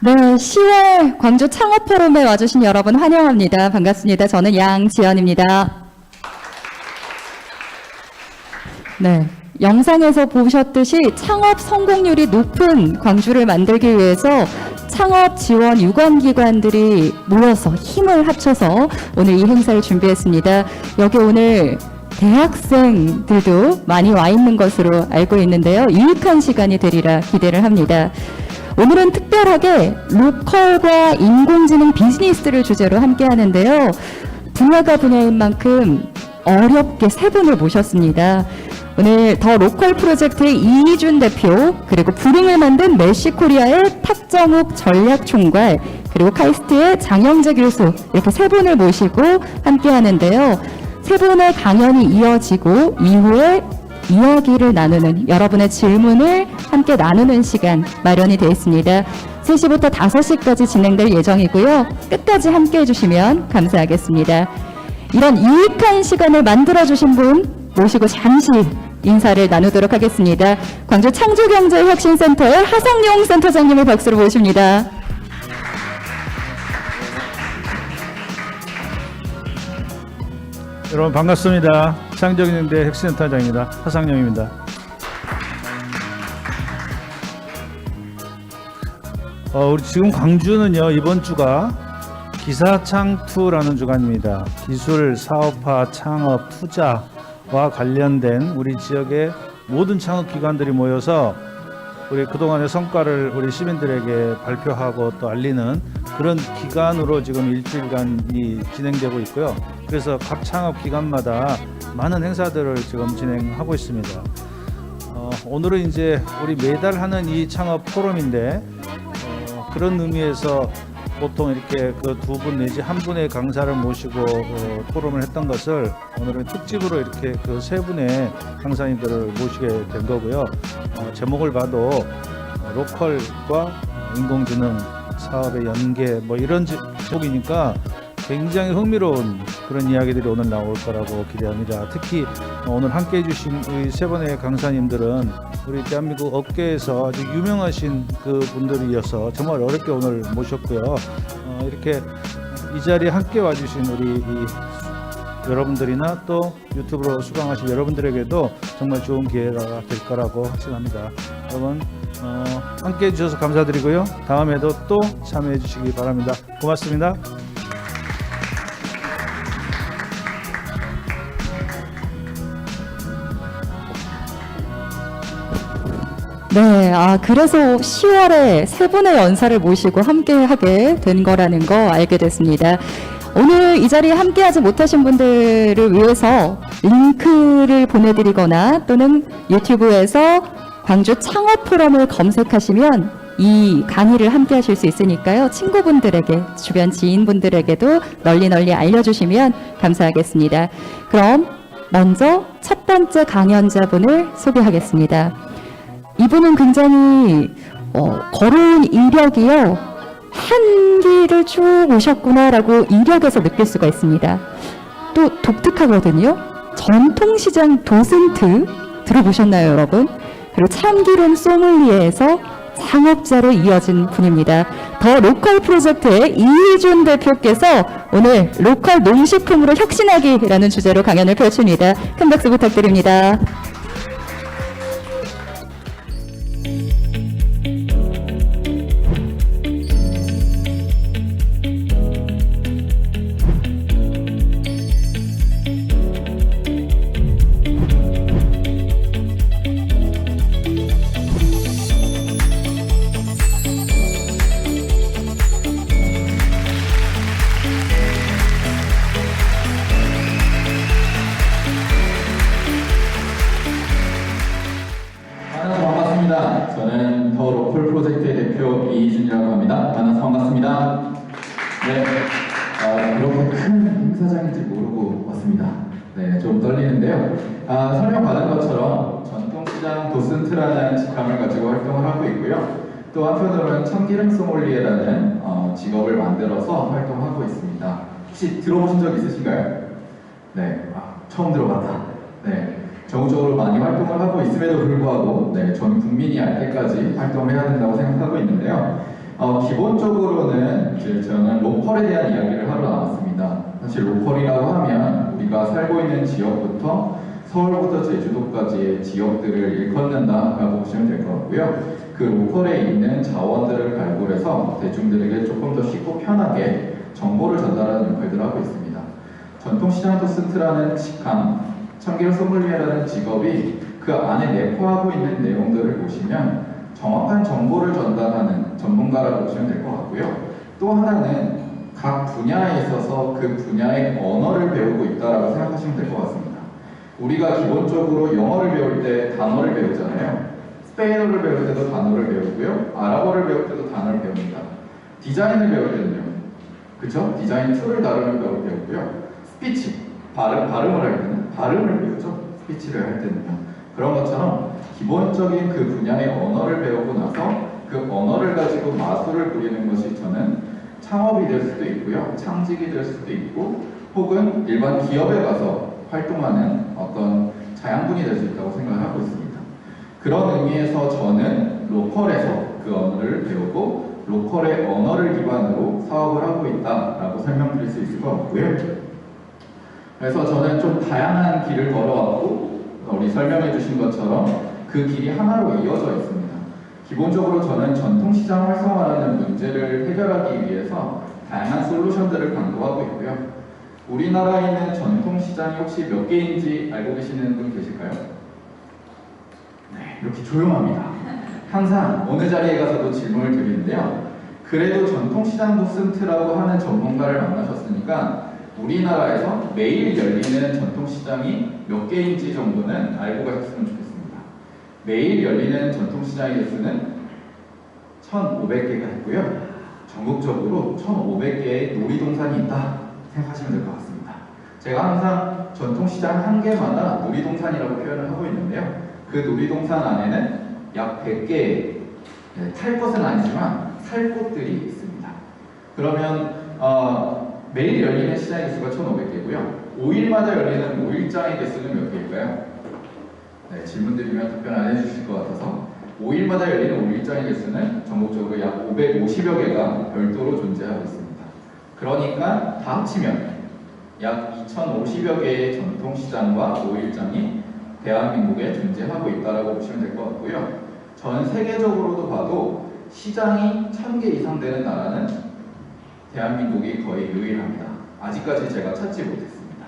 네, 10월 광주 창업포럼에 와주신 여러분 환영합니다. 반갑습니다. 저는 양지연입니다. 네, 영상에서 보셨듯이 창업 성공률이 높은 광주를 만들기 위해서 창업 지원 유관기관들이 모여서 힘을 합쳐서 오늘 이 행사를 준비했습니다. 여기 오늘 대학생들도 많이 와 있는 것으로 알고 있는데요. 유익한 시간이 되리라 기대를 합니다. 오늘은 특별하게 로컬과 인공지능 비즈니스를 주제로 함께 하는데요. 분야가 분야인 만큼 어렵게 세 분을 모셨습니다. 오늘 더 로컬 프로젝트의 이희준 대표, 그리고 부릉을 만든 메시코리아의 탁정욱 전략총괄, 그리고 카이스트의 장영재 교수, 이렇게 세 분을 모시고 함께 하는데요. 세 분의 강연이 이어지고 이후에 이야기를 나누는, 여러분의 질문을 함께 나누는 시간 마련이 되어 있습니다. 3시부터 5시까지 진행될 예정이고요. 끝까지 함께 해주시면 감사하겠습니다. 이런 유익한 시간을 만들어주신 분 모시고 잠시 인사를 나누도록 하겠습니다. 광주 창조경제혁신센터의 하성용 센터장님을 박수로 모십니다. 여러분 반갑습니다. 창조경제 혁신센터장입니다. 하상영입니다. 우리 지금 광주는요, 이번 주가 기사창투라는 주간입니다. 기술, 사업화, 창업, 투자와 관련된 우리 지역의 모든 창업기관들이 모여서 우리 그동안의 성과를 우리 시민들에게 발표하고 또 알리는 그런 기간으로 지금 일주일간이 진행되고 있고요. 그래서 각 창업기관마다 많은 행사들을 지금 진행하고 있습니다. 오늘은 이제 우리 매달 하는 이 창업 포럼인데 그런 의미에서 보통 이렇게 그 두 분 내지 한 분의 강사를 모시고 포럼을 했던 것을 오늘은 특집으로 이렇게 그 세 분의 강사님들을 모시게 된 거고요. 제목을 봐도 로컬과 인공지능 사업의 연계 뭐 이런 제목이니까 굉장히 흥미로운 그런 이야기들이 오늘 나올 거라고 기대합니다. 특히 오늘 함께 해주신 우리 세 분의 강사님들은 우리 대한민국 업계에서 아주 유명하신 그 분들이어서 정말 어렵게 오늘 모셨고요. 이렇게 이 자리에 함께 와주신 우리 여러분들이나 또 유튜브로 수강하신 여러분들에게도 정말 좋은 기회가 될 거라고 확신합니다. 여러분 함께 해주셔서 감사드리고요. 다음에도 또 참여해 주시기 바랍니다. 고맙습니다. 네, 그래서 10월에 세 분의 연사를 모시고 함께 하게 된 거라는 거 알게 됐습니다. 오늘 이 자리에 함께 하지 못하신 분들을 위해서 링크를 보내드리거나 또는 유튜브에서 광주 창업 포럼을 검색하시면 이 강의를 함께 하실 수 있으니까요. 친구분들에게, 주변 지인분들에게도 널리 알려주시면 감사하겠습니다. 그럼 먼저 첫 번째 강연자분을 소개하겠습니다. 이분은 굉장히 걸어온 이력이요, 한길을 쭉 오셨구나라고 이력에서 느낄 수가 있습니다. 또 독특하거든요. 전통시장 도슨트 들어보셨나요, 여러분? 그리고 참기름 소믈리에에서 창업자로 이어진 분입니다. 더 로컬 프로젝트의 이희준 대표께서 오늘 로컬 농식품으로 혁신하기라는 주제로 강연을 펼칩니다. 큰 박수 부탁드립니다. 저는 더 로컬 프로젝트의 대표 이희준이라고 합니다. 만나서 반갑습니다. 네. 이렇게 큰 행사장인지 모르고 왔습니다. 네, 좀 떨리는데요. 설명받은 것처럼 전통시장 도슨트라는 직함을 가지고 활동을 하고 있고요. 또 한편으로는 참기름 소믈리에라는 직업을 만들어서 활동하고 있습니다. 혹시 들어보신 적 있으신가요? 네, 처음 들어봤다. 네, 전국적으로 많이 활동을 하고 있음에도 불구하고 전 국민이 알 때까지 활동을 해야 된다고 생각하고 있는데요. 기본적으로는 이제 저는 로컬에 대한 이야기를 하러 나왔습니다. 사실 로컬이라고 하면 우리가 살고 있는 지역부터 서울부터 제주도까지의 지역들을 일컫는다라고 보시면 될 것 같고요. 그 로컬에 있는 자원들을 발굴해서 대중들에게 조금 더 쉽고 편하게 정보를 전달하는 역할들을 하고 있습니다. 전통시장 도슨트라는 직함, 참기름 소믈리에라는 직업이 그 안에 내포하고 있는 내용들을 보시면 정확한 정보를 전달하는 전문가라고 보시면 될 것 같고요. 또 하나는 각 분야에 있어서 그 분야의 언어를 배우고 있다라고 생각하시면 될 것 같습니다. 우리가 기본적으로 영어를 배울 때 단어를 배우잖아요. 스페인어를 배울 때도 단어를 배우고요. 아랍어를 배울 때도 단어를 배웁니다. 디자인을 배울 때는요. 그쵸? 디자인 툴을 다루는 걸 배우고요. 스피치, 발음을 할 때는 발음을 배우죠. 스피치를 할 때는요. 그런 것처럼 기본적인 그 분야의 언어를 배우고 나서 그 언어를 가지고 마술을 부리는 것이 저는 창업이 될 수도 있고요. 창직이 될 수도 있고 혹은 일반 기업에 가서 활동하는 어떤 자양분이 될 수 있다고 생각을 하고 있습니다. 그런 의미에서 저는 로컬에서 그 언어를 배우고 로컬의 언어를 기반으로 사업을 하고 있다라고 설명드릴 수 있을 것 같고요. 그래서 저는 좀 다양한 길을 걸어왔고 우리 설명해 주신 것처럼 그 길이 하나로 이어져 있습니다. 기본적으로 저는 전통시장 활성화라는 문제를 해결하기 위해서 다양한 솔루션들을 강구하고 있고요. 우리나라에 있는 전통시장이 혹시 몇 개인지 알고 계시는 분 계실까요? 네, 이렇게 조용합니다. 항상 어느 자리에 가서도 질문을 드리는데요. 그래도 전통시장 도슨트라고 하는 전문가를 만나셨으니까 우리나라에서 매일 열리는 전통시장이 몇 개인지 정도는 알고 가셨으면 좋겠습니다. 매일 열리는 전통시장의 개수는 1,500개가 있고요. 전국적으로 1,500개의 놀이동산이 있다 생각하시면 될 것 같습니다. 제가 항상 전통시장 한 개마다 놀이동산이라고 표현을 하고 있는데요. 그 놀이동산 안에는 약 100개의 탈 것은 아니지만 살 곳들이 있습니다. 그러면 매일 열리는 시장의 개수가 1,500개고요. 5일마다 열리는 5일장의 개수는 몇 개일까요? 네, 질문 드리면 답변 안 해주실 것 같아서 5일마다 열리는 5일장의 개수는 전국적으로 약 550여 개가 별도로 존재하고 있습니다. 그러니까 다 합치면 약 2,050여 개의 전통시장과 5일장이 대한민국에 존재하고 있다고 보시면 될 것 같고요. 전 세계적으로도 봐도 시장이 1,000개 이상 되는 나라는 대한민국이 거의 유일합니다. 아직까지 제가 찾지 못했습니다.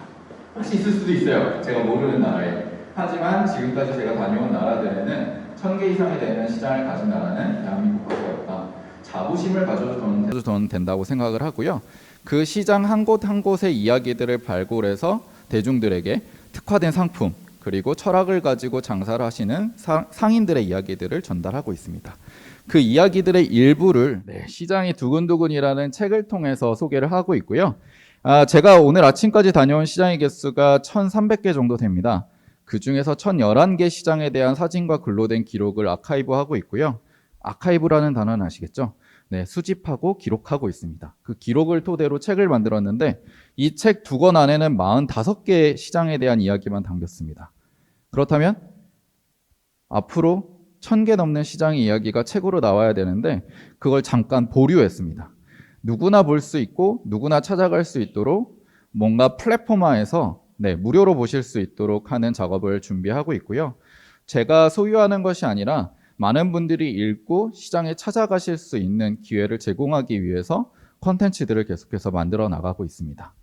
혹시 있을 수도 있어요. 제가 모르는 나라에. 하지만 지금까지 제가 다녀온 나라들에는 1,000개 이상이 되는 시장을 가진 나라는 대한민국밖에 없다. 자부심을 가져도 저는 된다고 생각을 하고요. 그 시장 한 곳 한 곳의 이야기들을 발굴해서 대중들에게 특화된 상품 그리고 철학을 가지고 장사를 하시는 상인들의 이야기들을 전달하고 있습니다. 그 이야기들의 일부를 시장이 두근두근이라는 책을 통해서 소개를 하고 있고요. 제가 오늘 아침까지 다녀온 시장의 개수가 1,300개 정도 됩니다. 그 중에서 1,011개 시장에 대한 사진과 글로 된 기록을 아카이브하고 있고요. 아카이브라는 단어는 아시겠죠? 네, 수집하고 기록하고 있습니다. 그 기록을 토대로 책을 만들었는데 이 책 2권 안에는 45개의 시장에 대한 이야기만 담겼습니다. 그렇다면 앞으로 1,000개 넘는 시장의 이야기가 책으로 나와야 되는데 그걸 잠깐 보류했습니다. 누구나 볼 수 있고 누구나 찾아갈 수 있도록 뭔가 플랫폼화해서 무료로 보실 수 있도록 하는 작업을 준비하고 있고요. 제가 소유하는 것이 아니라 많은 분들이 읽고 시장에 찾아가실 수 있는 기회를 제공하기 위해서 콘텐츠들을 계속해서 만들어 나가고 있습니다.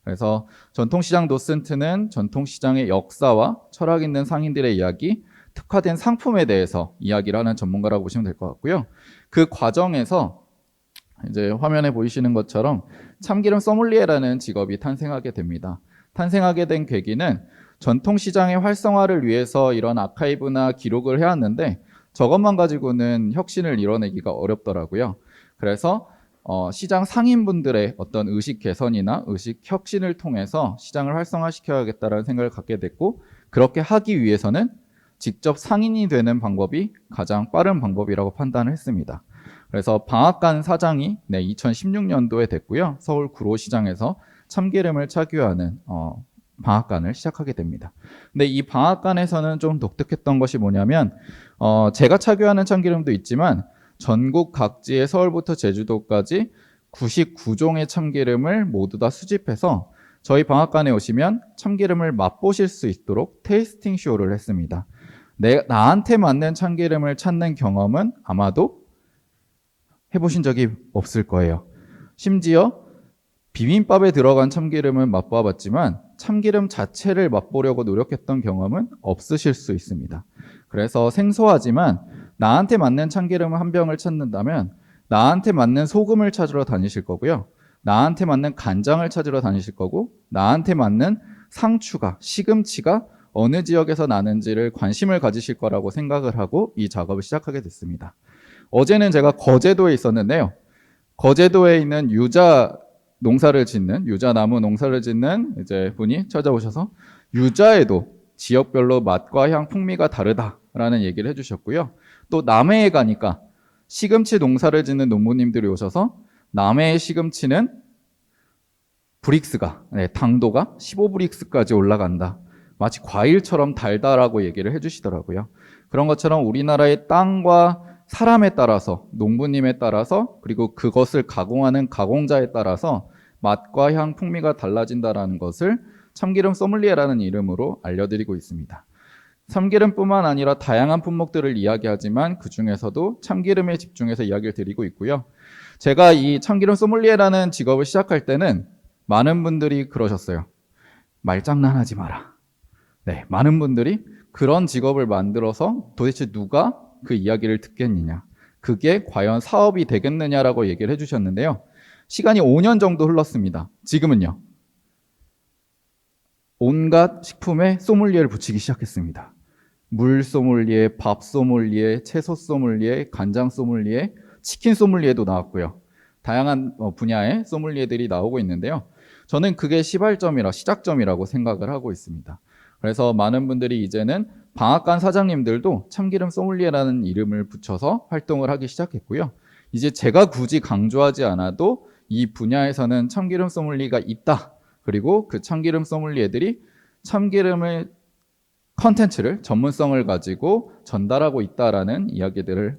그래서 전통시장 도슨트는 전통시장의 역사와 철학 있는 상인들의 이야기, 특화된 상품에 대해서 이야기를 하는 전문가라고 보시면 될 것 같고요. 그 과정에서 이제 화면에 보이시는 것처럼 참기름 소믈리에라는 직업이 탄생하게 됩니다. 탄생하게 된 계기는 전통시장의 활성화를 위해서 이런 아카이브나 기록을 해왔는데 저것만 가지고는 혁신을 이뤄내기가 어렵더라고요. 그래서 시장 상인분들의 어떤 의식 개선이나 의식 혁신을 통해서 시장을 활성화시켜야겠다라는 생각을 갖게 됐고, 그렇게 하기 위해서는 직접 상인이 되는 방법이 가장 빠른 방법이라고 판단을 했습니다. 그래서 방앗간 사장이 2016년도에 됐고요. 서울 구로시장에서 참기름을 착유하는 방앗간을 시작하게 됩니다. 근데 이 방앗간에서는 좀 독특했던 것이 뭐냐면 제가 착유하는 참기름도 있지만 전국 각지의 서울부터 제주도까지 99종의 참기름을 모두 다 수집해서 저희 방앗간에 오시면 참기름을 맛보실 수 있도록 테이스팅 쇼를 했습니다. 나한테 맞는 참기름을 찾는 경험은 아마도 해보신 적이 없을 거예요. 심지어 비빔밥에 들어간 참기름은 맛봐봤지만 참기름 자체를 맛보려고 노력했던 경험은 없으실 수 있습니다. 그래서 생소하지만 나한테 맞는 참기름 한 병을 찾는다면 나한테 맞는 소금을 찾으러 다니실 거고요. 나한테 맞는 간장을 찾으러 다니실 거고, 나한테 맞는 상추가, 시금치가 어느 지역에서 나는지를 관심을 가지실 거라고 생각을 하고 이 작업을 시작하게 됐습니다. 어제는 제가 거제도에 있었는데요. 거제도에 있는 유자 나무 농사를 짓는 이제 분이 찾아오셔서 유자에도 지역별로 맛과 향, 풍미가 다르다라는 얘기를 해주셨고요. 또 남해에 가니까 시금치 농사를 짓는 농부님들이 오셔서 남해의 시금치는 브릭스가, 당도가 15브릭스까지 올라간다. 마치 과일처럼 달다라고 얘기를 해주시더라고요. 그런 것처럼 우리나라의 땅과 사람에 따라서, 농부님에 따라서, 그리고 그것을 가공하는 가공자에 따라서 맛과 향, 풍미가 달라진다라는 것을 참기름 소믈리에라는 이름으로 알려드리고 있습니다. 참기름뿐만 아니라 다양한 품목들을 이야기하지만 그 중에서도 참기름에 집중해서 이야기를 드리고 있고요. 제가 이 참기름 소믈리에라는 직업을 시작할 때는 많은 분들이 그러셨어요. 말장난하지 마라. 네, 많은 분들이 그런 직업을 만들어서 도대체 누가 그 이야기를 듣겠느냐, 그게 과연 사업이 되겠느냐라고 얘기를 해주셨는데요. 시간이 5년 정도 흘렀습니다. 지금은요, 온갖 식품에 소믈리에를 붙이기 시작했습니다. 물 소믈리에, 밥 소믈리에, 채소 소믈리에, 간장 소믈리에, 치킨 소믈리에도 나왔고요. 다양한 분야의 소믈리에들이 나오고 있는데요. 저는 그게 시작점이라고 생각을 하고 있습니다. 그래서 많은 분들이 이제는 방앗간 사장님들도 참기름 소믈리에라는 이름을 붙여서 활동을 하기 시작했고요. 이제 제가 굳이 강조하지 않아도 이 분야에서는 참기름 소믈리에가 있다. 그리고 그 참기름 소믈리에들이 참기름의 컨텐츠를, 전문성을 가지고 전달하고 있다라는 이야기들을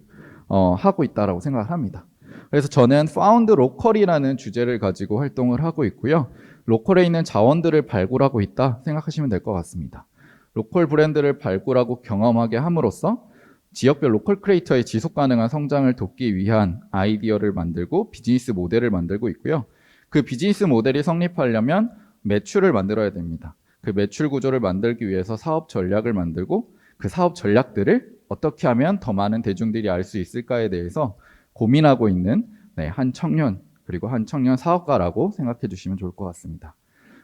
하고 있다라고 생각을 합니다. 그래서 저는 파운드 로컬이라는 주제를 가지고 활동을 하고 있고요. 로컬에 있는 자원들을 발굴하고 있다 생각하시면 될 것 같습니다. 로컬 브랜드를 발굴하고 경험하게 함으로써 지역별 로컬 크리에이터의 지속 가능한 성장을 돕기 위한 아이디어를 만들고 비즈니스 모델을 만들고 있고요. 그 비즈니스 모델이 성립하려면 매출을 만들어야 됩니다. 그 매출 구조를 만들기 위해서 사업 전략을 만들고 그 사업 전략들을 어떻게 하면 더 많은 대중들이 알 수 있을까에 대해서 고민하고 있는 한 청년, 그리고 한 청년 사업가라고 생각해 주시면 좋을 것 같습니다.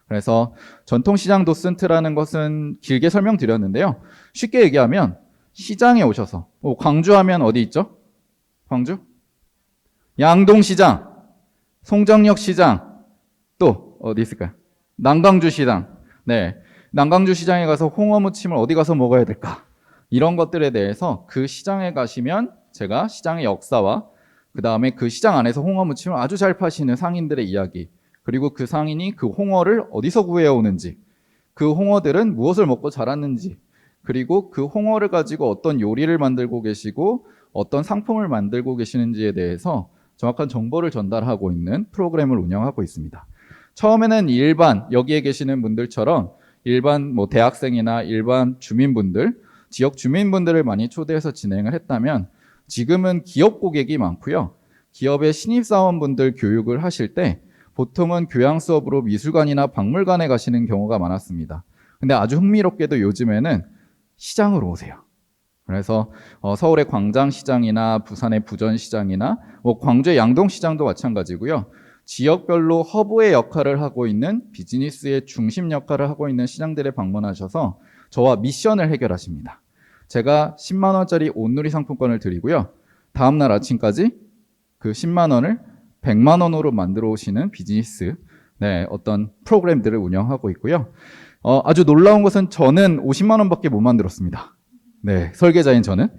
그래서 전통시장 도슨트라는 것은 길게 설명드렸는데요. 쉽게 얘기하면 시장에 오셔서, 광주하면 어디 있죠? 광주? 양동시장, 송정역 시장, 또 어디 있을까요? 남강주 시장. 네, 남강주 시장에 가서 홍어 무침을 어디 가서 먹어야 될까? 이런 것들에 대해서 그 시장에 가시면 제가 시장의 역사와 그 다음에 그 시장 안에서 홍어 무침을 아주 잘 파시는 상인들의 이야기, 그리고 그 상인이 그 홍어를 어디서 구해오는지, 그 홍어들은 무엇을 먹고 자랐는지, 그리고 그 홍어를 가지고 어떤 요리를 만들고 계시고 어떤 상품을 만들고 계시는지에 대해서 정확한 정보를 전달하고 있는 프로그램을 운영하고 있습니다. 처음에는 여기에 계시는 분들처럼 일반 대학생이나 일반 주민분들, 지역 주민분들을 많이 초대해서 진행을 했다면 지금은 기업 고객이 많고요. 기업의 신입사원분들 교육을 하실 때 보통은 교양 수업으로 미술관이나 박물관에 가시는 경우가 많았습니다. 근데 아주 흥미롭게도 요즘에는 시장으로 오세요. 그래서 서울의 광장시장이나 부산의 부전시장이나 광주의 양동시장도 마찬가지고요. 지역별로 허브의 역할을 하고 있는, 비즈니스의 중심 역할을 하고 있는 시장들에 방문하셔서 저와 미션을 해결하십니다. 제가 10만 원짜리 온누리 상품권을 드리고요. 다음날 아침까지 그 10만 원을 100만 원으로 만들어 오시는 비즈니스 어떤 프로그램들을 운영하고 있고요. 아주 놀라운 것은 저는 50만 원밖에 못 만들었습니다. 설계자인 저는.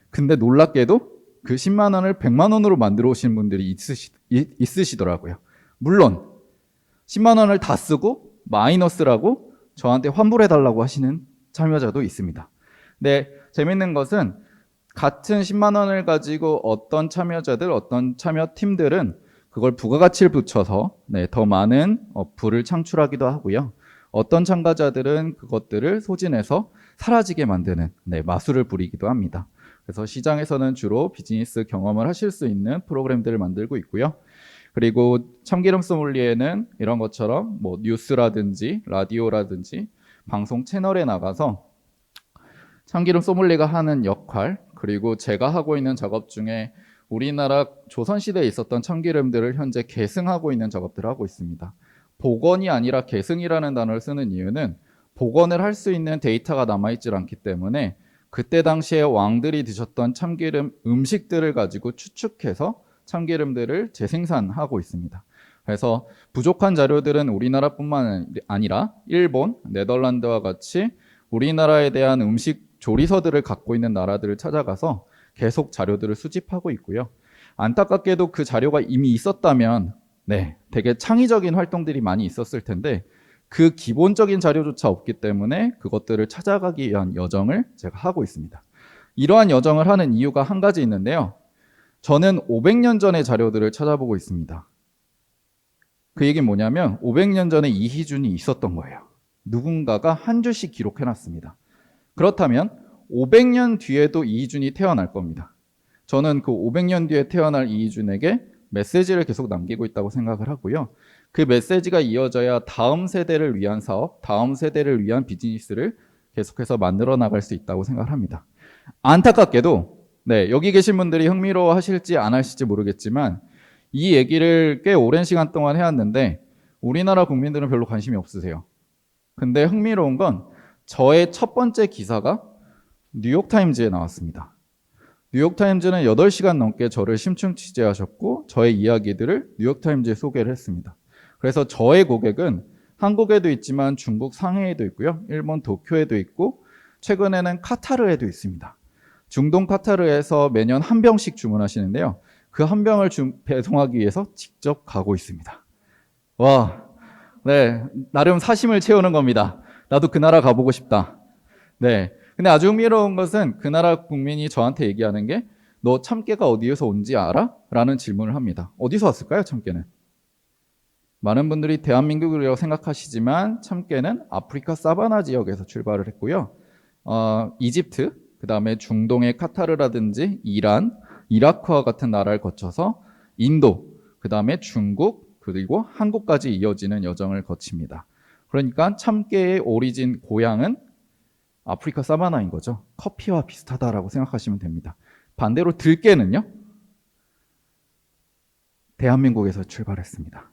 근데 놀랍게도 그 10만 원을 100만 원으로 만들어 오시는 분들이 있으시더라고요. 물론 10만 원을 다 쓰고 마이너스라고 저한테 환불해달라고 하시는 참여자도 있습니다. 근데 재밌는 것은 같은 10만 원을 가지고 어떤 참여자들, 어떤 참여팀들은 그걸 부가가치를 붙여서 더 많은 부를 창출하기도 하고요. 어떤 참가자들은 그것들을 소진해서 사라지게 만드는 마술을 부리기도 합니다. 그래서 시장에서는 주로 비즈니스 경험을 하실 수 있는 프로그램들을 만들고 있고요. 그리고 참기름 소믈리에는 이런 것처럼 뭐 뉴스라든지 라디오라든지 방송 채널에 나가서 참기름 소믈리에가 하는 역할, 그리고 제가 하고 있는 작업 중에 우리나라 조선시대에 있었던 참기름들을 현재 계승하고 있는 작업들을 하고 있습니다. 복원이 아니라 계승이라는 단어를 쓰는 이유는 복원을 할 수 있는 데이터가 남아있질 않기 때문에 그때 당시에 왕들이 드셨던 참기름 음식들을 가지고 추측해서 참기름들을 재생산하고 있습니다. 그래서 부족한 자료들은 우리나라뿐만 아니라 일본, 네덜란드와 같이 우리나라에 대한 음식 조리서들을 갖고 있는 나라들을 찾아가서 계속 자료들을 수집하고 있고요. 안타깝게도 그 자료가 이미 있었다면 되게 창의적인 활동들이 많이 있었을 텐데 그 기본적인 자료조차 없기 때문에 그것들을 찾아가기 위한 여정을 제가 하고 있습니다. 이러한 여정을 하는 이유가 한 가지 있는데요. 저는 500년 전의 자료들을 찾아보고 있습니다. 그 얘기는 뭐냐면 500년 전에 이희준이 있었던 거예요. 누군가가 한 줄씩 기록해놨습니다. 그렇다면 500년 뒤에도 이희준이 태어날 겁니다. 저는 그 500년 뒤에 태어날 이희준에게 메시지를 계속 남기고 있다고 생각을 하고요. 그 메시지가 이어져야 다음 세대를 위한 사업, 다음 세대를 위한 비즈니스를 계속해서 만들어 나갈 수 있다고 생각을 합니다. 안타깝게도 여기 계신 분들이 흥미로워 하실지 안 하실지 모르겠지만 이 얘기를 꽤 오랜 시간 동안 해왔는데 우리나라 국민들은 별로 관심이 없으세요. 근데 흥미로운 건 저의 첫 번째 기사가 뉴욕타임즈에 나왔습니다. 뉴욕타임즈는 8시간 넘게 저를 심층 취재하셨고 저의 이야기들을 뉴욕타임즈에 소개를 했습니다. 그래서 저의 고객은 한국에도 있지만 중국 상해에도 있고요. 일본 도쿄에도 있고 최근에는 카타르에도 있습니다. 중동 카타르에서 매년 한 병씩 주문하시는데요. 그 한 병을 배송하기 위해서 직접 가고 있습니다. 와, 나름 사심을 채우는 겁니다. 나도 그 나라 가보고 싶다. 근데 아주 흥미로운 것은 그 나라 국민이 저한테 얘기하는 게 너 참깨가 어디에서 온지 알아? 라는 질문을 합니다. 어디서 왔을까요, 참깨는? 많은 분들이 대한민국이라고 생각하시지만 참깨는 아프리카 사바나 지역에서 출발을 했고요. 이집트, 그 다음에 중동의 카타르라든지 이란, 이라크와 같은 나라를 거쳐서 인도, 그 다음에 중국, 그리고 한국까지 이어지는 여정을 거칩니다. 그러니까 참깨의 오리진 고향은 아프리카 사바나인 거죠. 커피와 비슷하다라고 생각하시면 됩니다. 반대로 들깨는요, 대한민국에서 출발했습니다.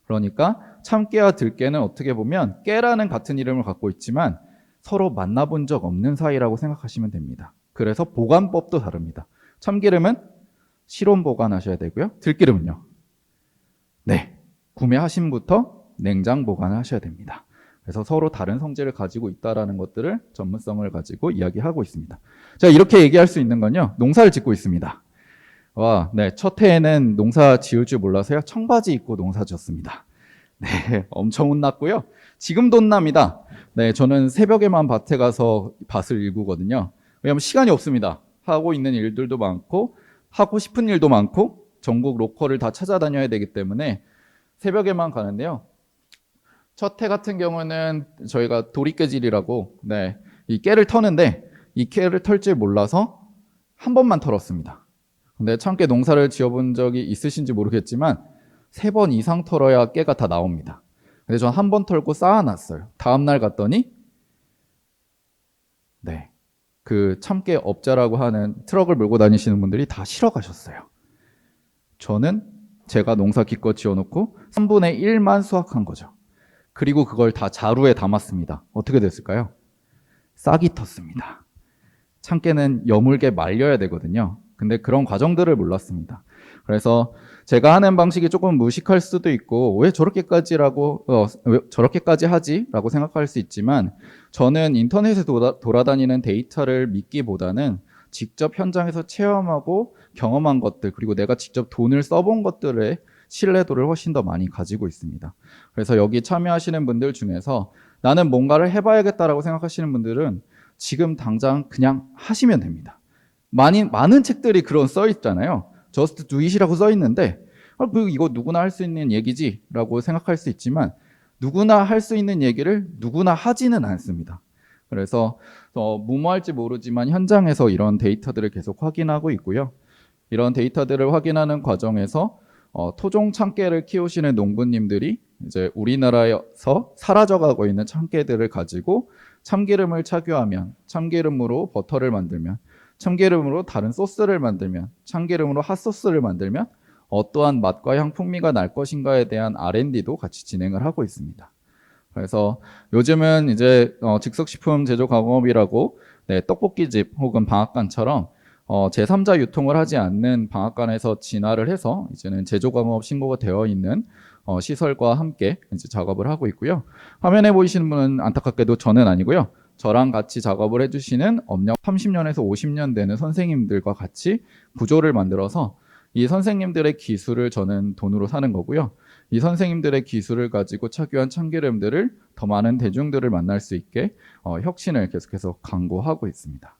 그러니까 참깨와 들깨는 어떻게 보면 깨라는 같은 이름을 갖고 있지만 서로 만나본 적 없는 사이라고 생각하시면 됩니다. 그래서 보관법도 다릅니다. 참기름은 실온 보관하셔야 되고요. 들기름은요, 구매하신부터 냉장 보관하셔야 됩니다. 그래서 서로 다른 성질을 가지고 있다는 것들을 전문성을 가지고 이야기하고 있습니다. 제가 이렇게 얘기할 수 있는 건요, 농사를 짓고 있습니다. 첫 해에는 농사 지을 줄 몰라서요, 청바지 입고 농사 지었습니다. 엄청 혼났고요. 지금도 혼납니다. 저는 새벽에만 밭에 가서 밭을 일구거든요. 왜냐하면 시간이 없습니다. 하고 있는 일들도 많고 하고 싶은 일도 많고 전국 로컬을 다 찾아다녀야 되기 때문에 새벽에만 가는데요. 첫 해 같은 경우는 저희가 도리깨질이라고 이 깨를 터는데 이 깨를 털 줄 몰라서 한 번만 털었습니다. 근데 참깨 농사를 지어본 적이 있으신지 모르겠지만 3번 이상 털어야 깨가 다 나옵니다. 근데 전 한 번 털고 쌓아놨어요. 다음날 갔더니 그 참깨 업자라고 하는 트럭을 몰고 다니시는 분들이 다 실어 가셨어요. 저는 제가 농사 기껏 지어놓고 3분의 1만 수확한 거죠. 그리고 그걸 다 자루에 담았습니다. 어떻게 됐을까요? 싹이 텄습니다. 참깨는 여물게 말려야 되거든요. 근데 그런 과정들을 몰랐습니다. 그래서 제가 하는 방식이 조금 무식할 수도 있고 왜 저렇게까지 하지라고 생각할 수 있지만 저는 인터넷에 돌아다니는 데이터를 믿기보다는 직접 현장에서 체험하고 경험한 것들 그리고 내가 직접 돈을 써본 것들의 신뢰도를 훨씬 더 많이 가지고 있습니다. 그래서 여기 참여하시는 분들 중에서 나는 뭔가를 해봐야겠다라고 생각하시는 분들은 지금 당장 그냥 하시면 됩니다. 많은 책들이 그런 써 있잖아요. Just do it이라고 써 있는데 이거 누구나 할 수 있는 얘기지 라고 생각할 수 있지만 누구나 할 수 있는 얘기를 누구나 하지는 않습니다. 그래서 무모할지 모르지만 현장에서 이런 데이터들을 계속 확인하고 있고요. 이런 데이터들을 확인하는 과정에서 토종 참깨를 키우시는 농부님들이 이제 우리나라에서 사라져가고 있는 참깨들을 가지고 참기름을 착유하면, 참기름으로 버터를 만들면, 참기름으로 다른 소스를 만들면, 참기름으로 핫소스를 만들면 어떠한 맛과 향, 풍미가 날 것인가에 대한 R&D도 같이 진행을 하고 있습니다. 그래서 요즘은 이제 즉석식품 제조광업이라고 떡볶이집 혹은 방앗간처럼 제3자 유통을 하지 않는 방앗간에서 진화를 해서 이제는 제조광업 신고가 되어 있는 시설과 함께 이제 작업을 하고 있고요. 화면에 보이시는 분은 안타깝게도 저는 아니고요. 저랑 같이 작업을 해주시는 업력 30년에서 50년 되는 선생님들과 같이 구조를 만들어서 이 선생님들의 기술을 저는 돈으로 사는 거고요. 이 선생님들의 기술을 가지고 착유한 참기름들을 더 많은 대중들을 만날 수 있게 혁신을 계속해서 강구하고 있습니다.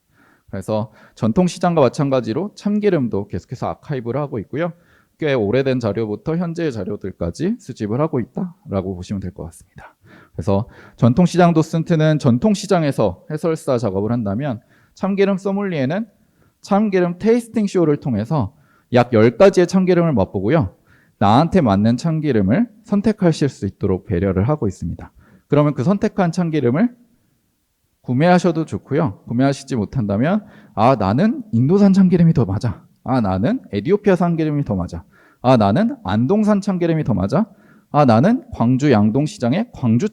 그래서 전통시장과 마찬가지로 참기름도 계속해서 아카이브를 하고 있고요. 꽤 오래된 자료부터 현재의 자료들까지 수집을 하고 있다라고 보시면 될 것 같습니다. 그래서 전통시장 도슨트는 전통시장에서 해설사 작업을 한다면 참기름 소믈리에는 참기름 테이스팅 쇼를 통해서 약 10가지의 참기름을 맛보고요. 나한테 맞는 참기름을 선택하실 수 있도록 배려를 하고 있습니다. 그러면 그 선택한 참기름을 구매하셔도 좋고요. 구매하시지 못한다면 나는 인도산 참기름이 더 맞아. 나는 에티오피아 참기름이 더 맞아. 나는 안동산 참기름이 더 맞아. 나는 광주 양동시장의 광주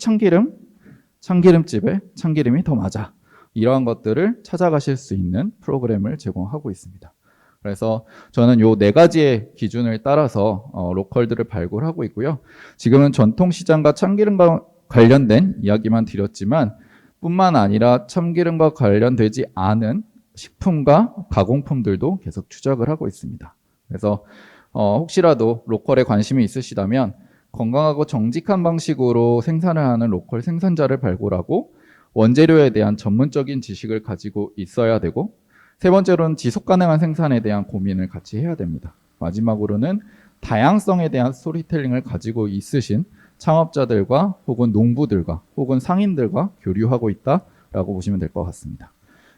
참기름집의 참기름이 더 맞아. 이러한 것들을 찾아가실 수 있는 프로그램을 제공하고 있습니다. 그래서 저는 요 4가지의 기준을 따라서 로컬들을 발굴하고 있고요. 지금은 전통시장과 참기름과 관련된 이야기만 드렸지만 뿐만 아니라 참기름과 관련되지 않은 식품과 가공품들도 계속 추적을 하고 있습니다. 그래서 혹시라도 로컬에 관심이 있으시다면 건강하고 정직한 방식으로 생산을 하는 로컬 생산자를 발굴하고 원재료에 대한 전문적인 지식을 가지고 있어야 되고 세 번째로는 지속 가능한 생산에 대한 고민을 같이 해야 됩니다. 마지막으로는 다양성에 대한 스토리텔링을 가지고 있으신 창업자들과 혹은 농부들과 혹은 상인들과 교류하고 있다라고 보시면 될 것 같습니다.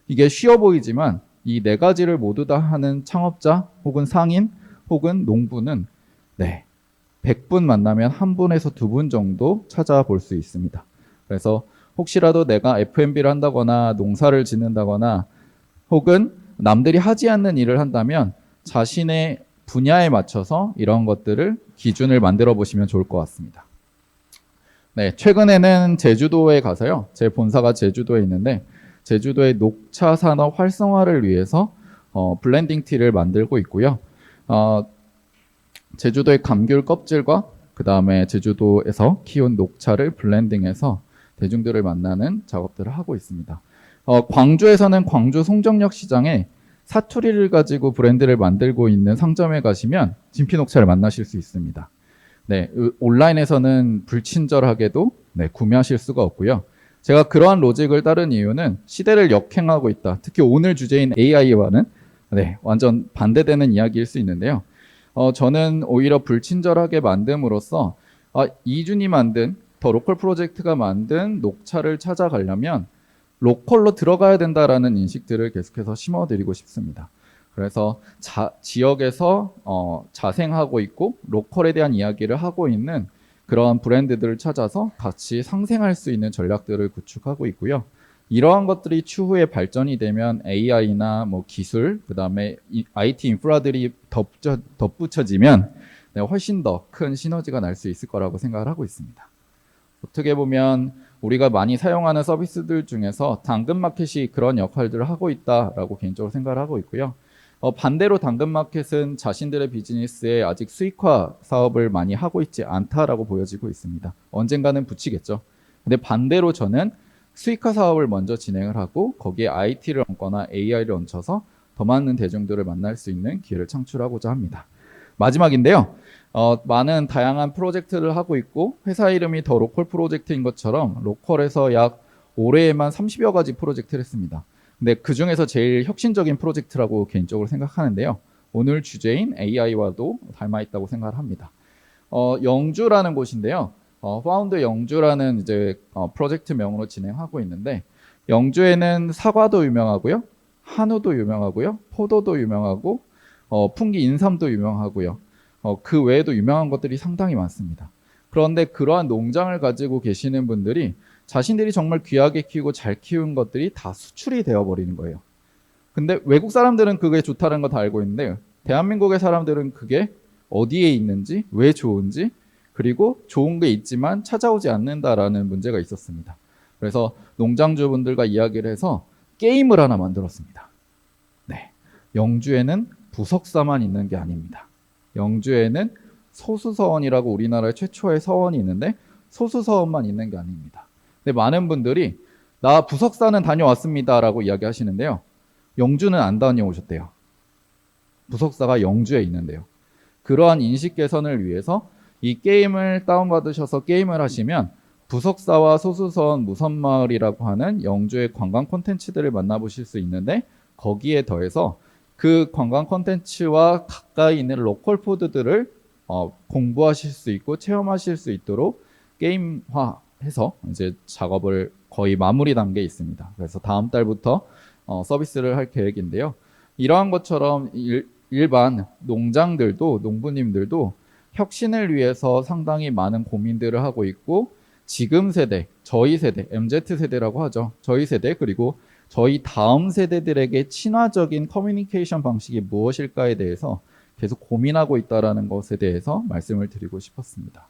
이게 쉬워 보이지만 이 4가지를 모두 다 하는 창업자 혹은 상인 혹은 농부는 100분 만나면 1분에서 2분 정도 찾아볼 수 있습니다. 그래서 혹시라도 내가 F&B를 한다거나 농사를 짓는다거나 혹은 남들이 하지 않는 일을 한다면 자신의 분야에 맞춰서 이런 것들을 기준을 만들어 보시면 좋을 것 같습니다. 최근에는 제주도에 가서요. 제 본사가 제주도에 있는데 제주도의 녹차 산업 활성화를 위해서 블렌딩 티를 만들고 있고요. 제주도의 감귤 껍질과 그 다음에 제주도에서 키운 녹차를 블렌딩해서 대중들을 만나는 작업들을 하고 있습니다. 광주에서는 광주 송정역 시장에 사투리를 가지고 브랜드를 만들고 있는 상점에 가시면 진피녹차를 만나실 수 있습니다. 온라인에서는 불친절하게도 구매하실 수가 없고요. 제가 그러한 로직을 따른 이유는 시대를 역행하고 있다. 특히 오늘 주제인 AI와는 완전 반대되는 이야기일 수 있는데요. 저는 오히려 불친절하게 만듦으로써 이준이 만든 더 로컬 프로젝트가 만든 녹차를 찾아가려면 로컬로 들어가야 된다라는 인식들을 계속해서 심어드리고 싶습니다. 그래서 지역에서 자생하고 있고 로컬에 대한 이야기를 하고 있는 그러한 브랜드들을 찾아서 같이 상생할 수 있는 전략들을 구축하고 있고요. 이러한 것들이 추후에 발전이 되면 AI나 기술, 그 다음에 IT 인프라들이 덧붙여지면 훨씬 더 큰 시너지가 날 수 있을 거라고 생각을 하고 있습니다. 어떻게 보면 우리가 많이 사용하는 서비스들 중에서 당근마켓이 그런 역할들을 하고 있다라고 개인적으로 생각을 하고 있고요. 반대로 당근마켓은 자신들의 비즈니스에 아직 수익화 사업을 많이 하고 있지 않다라고 보여지고 있습니다. 언젠가는 붙이겠죠. 근데 반대로 저는 수익화 사업을 먼저 진행을 하고 거기에 IT를 얹거나 AI를 얹혀서 더 많은 대중들을 만날 수 있는 기회를 창출하고자 합니다. 마지막인데요. 많은 다양한 프로젝트를 하고 있고 회사 이름이 더 로컬 프로젝트인 것처럼 로컬에서 약 올해에만 30여 가지 프로젝트를 했습니다. 근데 그 중에서 제일 혁신적인 프로젝트라고 개인적으로 생각하는데요. 오늘 주제인 AI와도 닮아 있다고 생각을 합니다. 영주라는 곳인데요. 파운드 영주라는 이제 프로젝트 명으로 진행하고 있는데 영주에는 사과도 유명하고요. 한우도 유명하고요. 포도도 유명하고 풍기 인삼도 유명하고요. 그 외에도 유명한 것들이 상당히 많습니다. 그런데 그러한 농장을 가지고 계시는 분들이 자신들이 정말 귀하게 키우고 잘 키운 것들이 다 수출이 되어버리는 거예요. 근데 외국 사람들은 그게 좋다는 거 다 알고 있는데 대한민국의 사람들은 그게 어디에 있는지, 왜 좋은지, 그리고 좋은 게 있지만 찾아오지 않는다라는 문제가 있었습니다. 그래서 농장주분들과 이야기를 해서 게임을 하나 만들었습니다. 네, 영주에는 부석사만 있는 게 아닙니다. 영주에는 소수서원이라고 우리나라의 최초의 서원이 있는데 소수서원만 있는 게 아닙니다. 근데 많은 분들이 나 부석사는 다녀왔습니다 라고 이야기하시는데요. 영주는 안 다녀오셨대요. 부석사가 영주에 있는데요. 그러한 인식 개선을 위해서 이 게임을 다운받으셔서 게임을 하시면 부석사와 소수서원 무선마을이라고 하는 영주의 관광 콘텐츠들을 만나보실 수 있는데 거기에 더해서 그 관광 콘텐츠와 가까이 있는 로컬 푸드들을 공부하실 수 있고 체험하실 수 있도록 게임화해서 이제 작업을 거의 마무리 단계에 있습니다. 그래서 다음 달부터 서비스를 할 계획인데요. 이러한 것처럼 일반 농장들도 농부님들도 혁신을 위해서 상당히 많은 고민들을 하고 있고 지금 세대, 저희 세대, MZ세대라고 하죠. 저희 세대 그리고 저희 다음 세대들에게 친화적인 커뮤니케이션 방식이 무엇일까에 대해서 계속 고민하고 있다는 것에 대해서 말씀을 드리고 싶었습니다.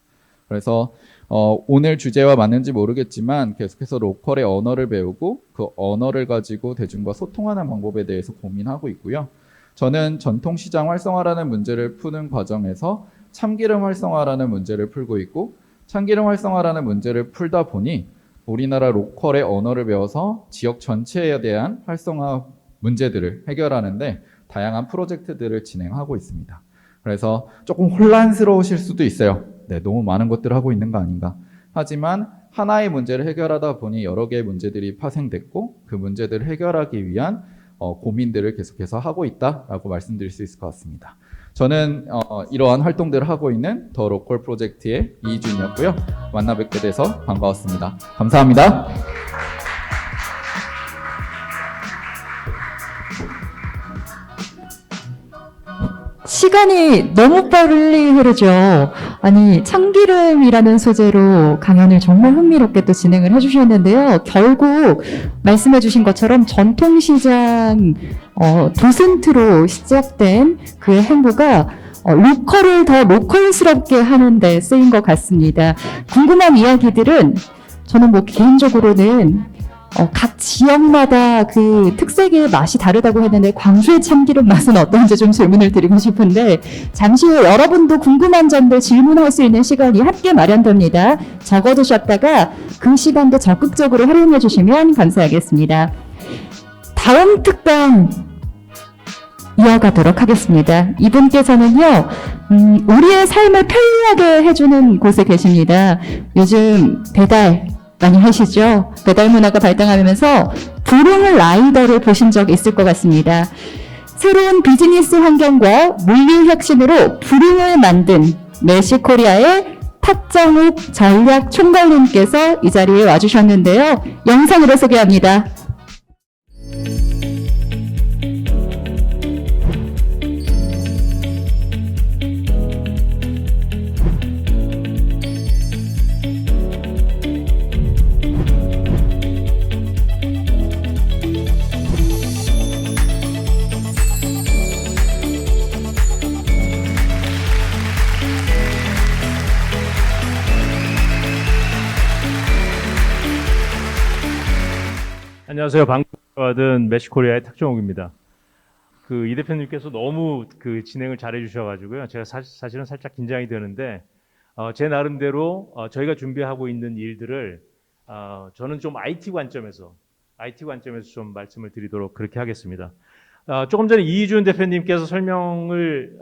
그래서 오늘 주제와 맞는지 모르겠지만 계속해서 로컬의 언어를 배우고 그 언어를 가지고 대중과 소통하는 방법에 대해서 고민하고 있고요. 저는 전통시장 활성화라는 문제를 푸는 과정에서 참기름 활성화라는 문제를 풀고 있고 참기름 활성화라는 문제를 풀다 보니 우리나라 로컬의 언어를 배워서 지역 전체에 대한 활성화 문제들을 해결하는데 다양한 프로젝트들을 진행하고 있습니다. 그래서 조금 혼란스러우실 수도 있어요. 네, 너무 많은 것들을 하고 있는 거 아닌가. 하지만 하나의 문제를 해결하다 보니 여러 개의 문제들이 파생됐고 그 문제들을 해결하기 위한 고민들을 계속해서 하고 있다라고 말씀드릴 수 있을 것 같습니다. 저는 이러한 활동들을 하고 있는 더 로컬 프로젝트의 이준이었고요. 만나 뵙게 돼서 반가웠습니다. 감사합니다. 시간이 너무 빨리 흐르죠. 아니, 참기름이라는 소재로 강연을 정말 흥미롭게 또 진행을 해주셨는데요. 결국 말씀해주신 것처럼 전통시장 도슨트로 시작된 그의 행보가 로컬을 더 로컬스럽게 하는 데 쓰인 것 같습니다. 궁금한 이야기들은 저는 뭐 개인적으로는 각 지역마다 그 특색의 맛이 다르다고 했는데 광주의 참기름 맛은 어떤지 좀 질문을 드리고 싶은데 잠시 후 여러분도 궁금한 점들 질문할 수 있는 시간이 함께 마련됩니다. 적어두셨다가 그 시간도 적극적으로 활용해 주시면 감사하겠습니다. 다음 특강 이어가도록 하겠습니다. 이분께서는요, 우리의 삶을 편리하게 해주는 곳에 계십니다. 요즘 배달 많이 하시죠? 배달 문화가 발달하면서 부르는 라이더를 보신 적 있을 것 같습니다. 새로운 비즈니스 환경과 물류 혁신으로 부름을 만든 메시코리아의 탁정욱 전략 총괄님께서 이 자리에 와주셨는데요. 영상으로 소개합니다. 안녕하세요. 방금 받은 메시코리아의 탁정욱입니다. 그 이 대표님께서 너무 그 진행을 잘해 주셔가지고요. 제가 사실은 살짝 긴장이 되는데 제 나름대로 저희가 준비하고 있는 일들을 저는 좀 IT 관점에서 좀 말씀을 드리도록 그렇게 하겠습니다. 조금 전에 이희준 대표님께서 설명을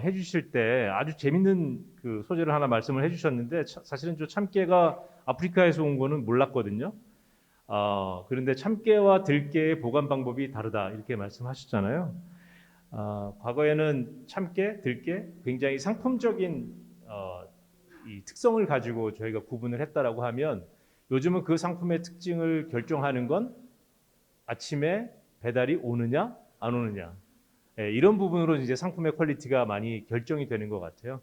해주실 때 아주 재밌는 그 소재를 하나 말씀을 해주셨는데 사실은 저 참깨가 아프리카에서 온 거는 몰랐거든요. 그런데 참깨와 들깨의 보관 방법이 다르다 이렇게 말씀하셨잖아요. 과거에는 참깨, 들깨 굉장히 상품적인 이 특성을 가지고 저희가 구분을 했다라고 하면 요즘은 그 상품의 특징을 결정하는 건 아침에 배달이 오느냐 안 오느냐 이런 부분으로 이제 상품의 퀄리티가 많이 결정이 되는 것 같아요.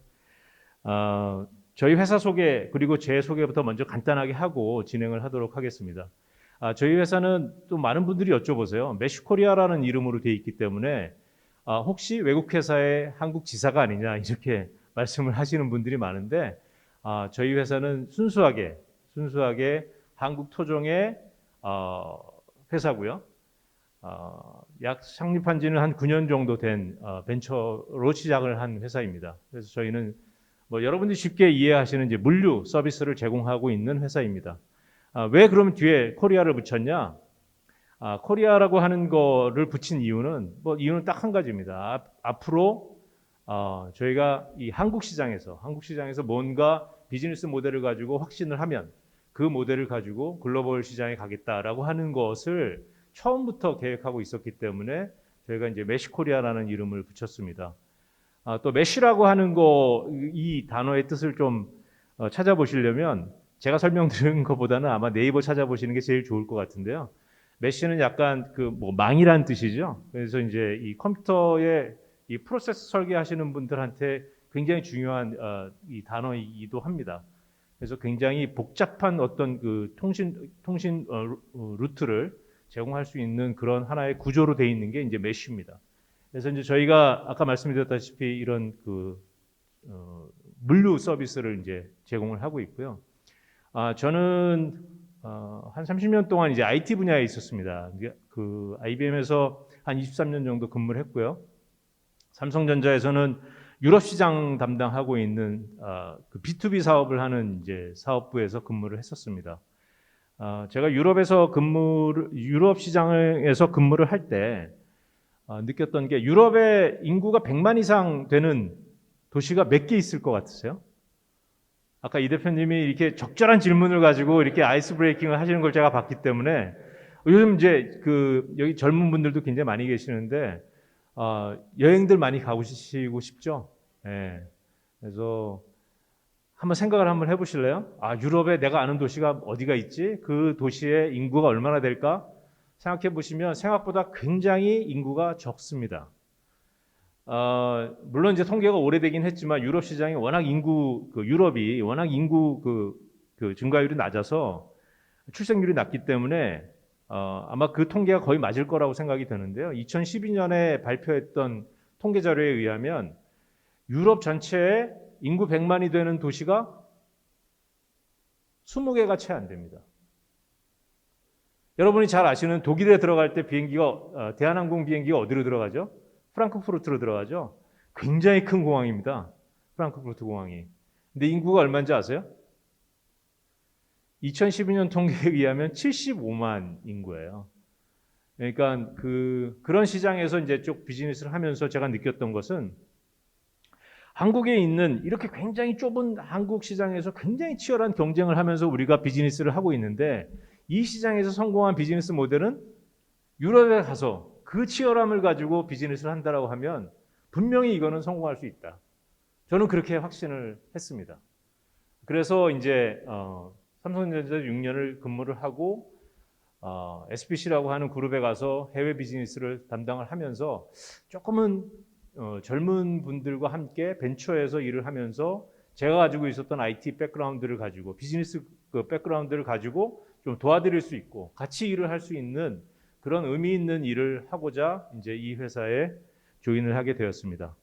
저희 회사 소개 그리고 제 소개부터 먼저 간단하게 하고 진행을 하도록 하겠습니다. 저희 회사는 또 많은 분들이 여쭤보세요. 메쉬코리아라는 이름으로 되어 있기 때문에 혹시 외국 회사의 한국 지사가 아니냐 이렇게 말씀을 하시는 분들이 많은데 저희 회사는 순수하게 한국 토종의 회사고요. 약 창립한 지는 한 9년 정도 된 벤처로 시작을 한 회사입니다. 그래서 저희는 뭐 여러분들이 쉽게 이해하시는 이제 물류 서비스를 제공하고 있는 회사입니다. 왜 그러면 뒤에 코리아를 붙였냐? 코리아라고 하는 거를 붙인 이유는 이유는 딱 한 가지입니다. 앞으로 저희가 이 한국 시장에서 뭔가 비즈니스 모델을 가지고 확신을 하면 그 모델을 가지고 글로벌 시장에 가겠다라고 하는 것을 처음부터 계획하고 있었기 때문에 저희가 이제 메쉬코리아라는 이름을 붙였습니다. 또 메쉬라고 하는 이 단어의 뜻을 좀 찾아보시려면 제가 설명드린 것보다는 아마 네이버 찾아보시는 게 제일 좋을 것 같은데요. 메쉬는 약간 그 망이란 뜻이죠. 그래서 이제 이 컴퓨터에 이 프로세스 설계하시는 분들한테 굉장히 중요한 이 단어이기도 합니다. 그래서 굉장히 복잡한 어떤 그 통신 루트를 제공할 수 있는 그런 하나의 구조로 되어 있는 게 이제 메쉬입니다. 그래서 이제 저희가 아까 말씀드렸다시피 이런 그 물류 서비스를 이제 제공을 하고 있고요. 저는 한 30년 동안 이제 IT 분야에 있었습니다. 그 IBM에서 한 23년 정도 근무를 했고요. 삼성전자에서는 유럽 시장 담당하고 있는 그 B2B 사업을 하는 이제 사업부에서 근무를 했었습니다. 제가 유럽 시장에서 근무를 할 때 느꼈던 게 유럽의 인구가 100만 이상 되는 도시가 몇 개 있을 것 같으세요? 아까 이 대표님이 이렇게 적절한 질문을 가지고 이렇게 아이스 브레이킹을 하시는 걸 제가 봤기 때문에 요즘 이제 여기 젊은 분들도 굉장히 많이 계시는데 여행들 많이 가보시고 싶죠? 예. 그래서 한번 생각을 한번 해보실래요? 유럽에 내가 아는 도시가 어디가 있지? 그 도시의 인구가 얼마나 될까? 생각해 보시면 생각보다 굉장히 인구가 적습니다. 물론 이제 통계가 오래되긴 했지만 유럽 시장이 워낙 유럽이 워낙 인구 그 증가율이 낮아서 출생률이 낮기 때문에 아마 그 통계가 거의 맞을 거라고 생각이 되는데요. 2012년에 발표했던 통계 자료에 의하면 유럽 전체에 인구 100만이 되는 도시가 20개가 채 안 됩니다. 여러분이 잘 아시는 독일에 들어갈 때 비행기가 대한항공 비행기가 어디로 들어가죠? 프랑크푸르트로 들어가죠. 굉장히 큰 공항입니다. 프랑크푸르트 공항이. 근데 인구가 얼마인지 아세요? 2012년 통계에 의하면 75만 인구예요. 그러니까 그런 시장에서 이제 쭉 비즈니스를 하면서 제가 느꼈던 것은 한국에 있는 이렇게 굉장히 좁은 한국 시장에서 굉장히 치열한 경쟁을 하면서 우리가 비즈니스를 하고 있는데 이 시장에서 성공한 비즈니스 모델은 유럽에 가서 그 치열함을 가지고 비즈니스를 한다라고 하면 분명히 이거는 성공할 수 있다. 저는 그렇게 확신을 했습니다. 그래서 이제 삼성전자 6년을 근무를 하고 SBC라고 하는 그룹에 가서 해외 비즈니스를 담당을 하면서 조금은 젊은 분들과 함께 벤처에서 일을 하면서 제가 가지고 있었던 IT 백그라운드를 가지고 비즈니스 그 백그라운드를 가지고 좀 도와드릴 수 있고 같이 일을 할 수 있는 그런 의미 있는 일을 하고자 이제 이 회사에 조인을 하게 되었습니다.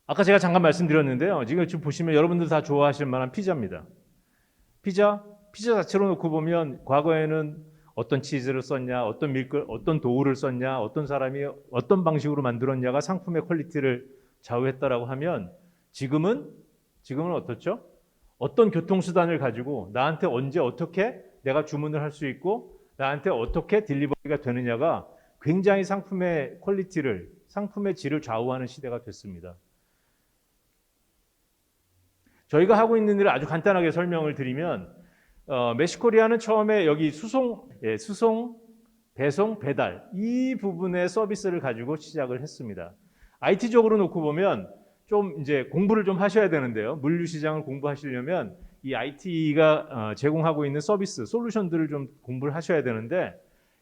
아까 제가 잠깐 말씀드렸는데요. 지금 보시면 여러분들 다 좋아하실 만한 피자입니다. 피자 자체로 놓고 보면 과거에는 어떤 치즈를 썼냐, 어떤 밀크, 어떤 도우를 썼냐, 어떤 사람이 어떤 방식으로 만들었냐가 상품의 퀄리티를 좌우했다라고 하면 지금은 어떻죠? 어떤 교통수단을 가지고 나한테 언제 어떻게 내가 주문을 할 수 있고 나한테 어떻게 딜리버리가 되느냐가 굉장히 상품의 퀄리티를, 상품의 질을 좌우하는 시대가 됐습니다. 저희가 하고 있는 일을 아주 간단하게 설명을 드리면 메시코리아는 처음에 여기 수송, 배송, 배달 이 부분의 서비스를 가지고 시작을 했습니다. IT적으로 놓고 보면 좀 이제 공부를 좀 하셔야 되는데요. 물류 시장을 공부하시려면 이 IT가 제공하고 있는 서비스, 솔루션들을 좀 공부를 하셔야 되는데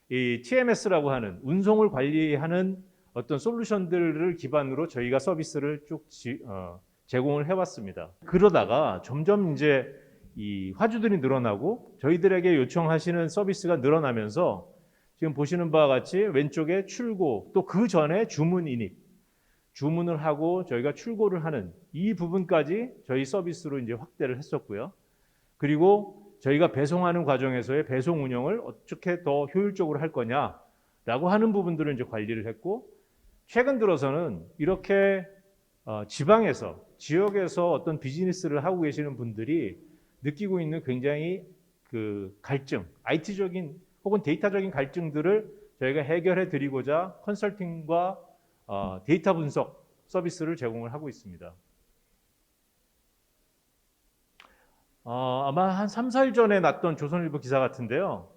이 TMS라고 하는 운송을 관리하는 어떤 솔루션들을 기반으로 저희가 서비스를 쭉 제공을 해왔습니다. 그러다가 점점 이제 이 화주들이 늘어나고 저희들에게 요청하시는 서비스가 늘어나면서 지금 보시는 바와 같이 왼쪽에 출고 또 그 전에 주문 인입, 주문을 하고 저희가 출고를 하는 이 부분까지 저희 서비스로 이제 확대를 했었고요. 그리고 저희가 배송하는 과정에서의 배송 운영을 어떻게 더 효율적으로 할 거냐라고 하는 부분들을 이제 관리를 했고 최근 들어서는 이렇게 지방에서 지역에서 어떤 비즈니스를 하고 계시는 분들이 느끼고 있는 굉장히 그 갈증, IT적인 혹은 데이터적인 갈증들을 저희가 해결해 드리고자 컨설팅과 데이터 분석 서비스를 제공을 하고 있습니다. 아마 한 3, 4일 전에 났던 조선일보 기사 같은데요.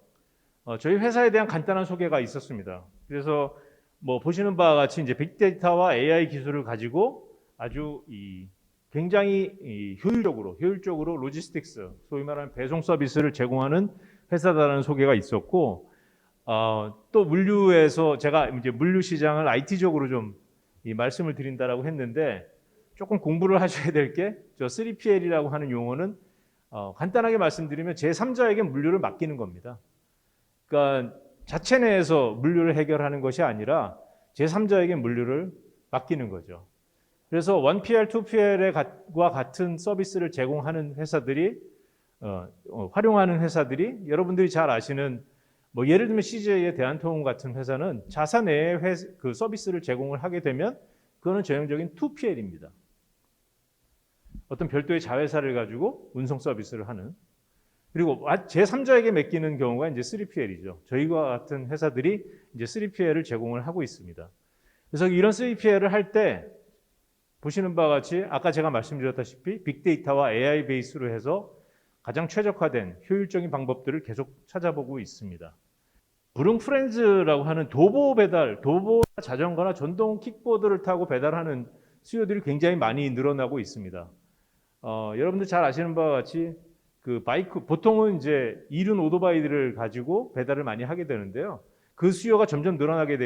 저희 회사에 대한 간단한 소개가 있었습니다. 그래서 뭐 보시는 바와 같이 이제 빅데이터와 AI 기술을 가지고 아주 굉장히 효율적으로 로지스틱스, 소위 말하는 배송 서비스를 제공하는 회사다라는 소개가 있었고, 또 물류에서 제가 이제 물류 시장을 IT적으로 좀 말씀을 드린다라고 했는데 조금 공부를 하셔야 될 게 저 3PL이라고 하는 용어는 간단하게 말씀드리면 제3자에게 물류를 맡기는 겁니다. 그러니까 자체 내에서 물류를 해결하는 것이 아니라 제3자에게 물류를 맡기는 거죠. 그래서 1PL, 2PL과 같은 서비스를 제공하는 회사들이 활용하는 회사들이 여러분들이 잘 아시는 뭐 예를 들면 CJ의 대한통운 같은 회사는 자사 내에 그 서비스를 제공을 하게 되면 그거는 전형적인 2PL입니다. 어떤 별도의 자회사를 가지고 운송 서비스를 하는. 그리고 제3자에게 맡기는 경우가 이제 3PL이죠. 저희와 같은 회사들이 이제 3PL을 제공을 하고 있습니다. 그래서 이런 3PL을 할 때 보시는 바와 같이 아까 제가 말씀드렸다시피 빅데이터와 AI 베이스로 해서 가장 최적화된 효율적인 방법들을 계속 찾아보고 있습니다. 브룬프렌즈라고 하는 도보 배달, 도보 자전거나 전동 킥보드를 타고 배달하는 수요들이 굉장히 많이 늘어나고 있습니다. 여러분들 잘 아시는 바와 같이 그 바이크, 보통은 이제 이륜 오토바이들을 가지고 배달을 많이 하게 되는데요. 그 수요가 점점 늘어나게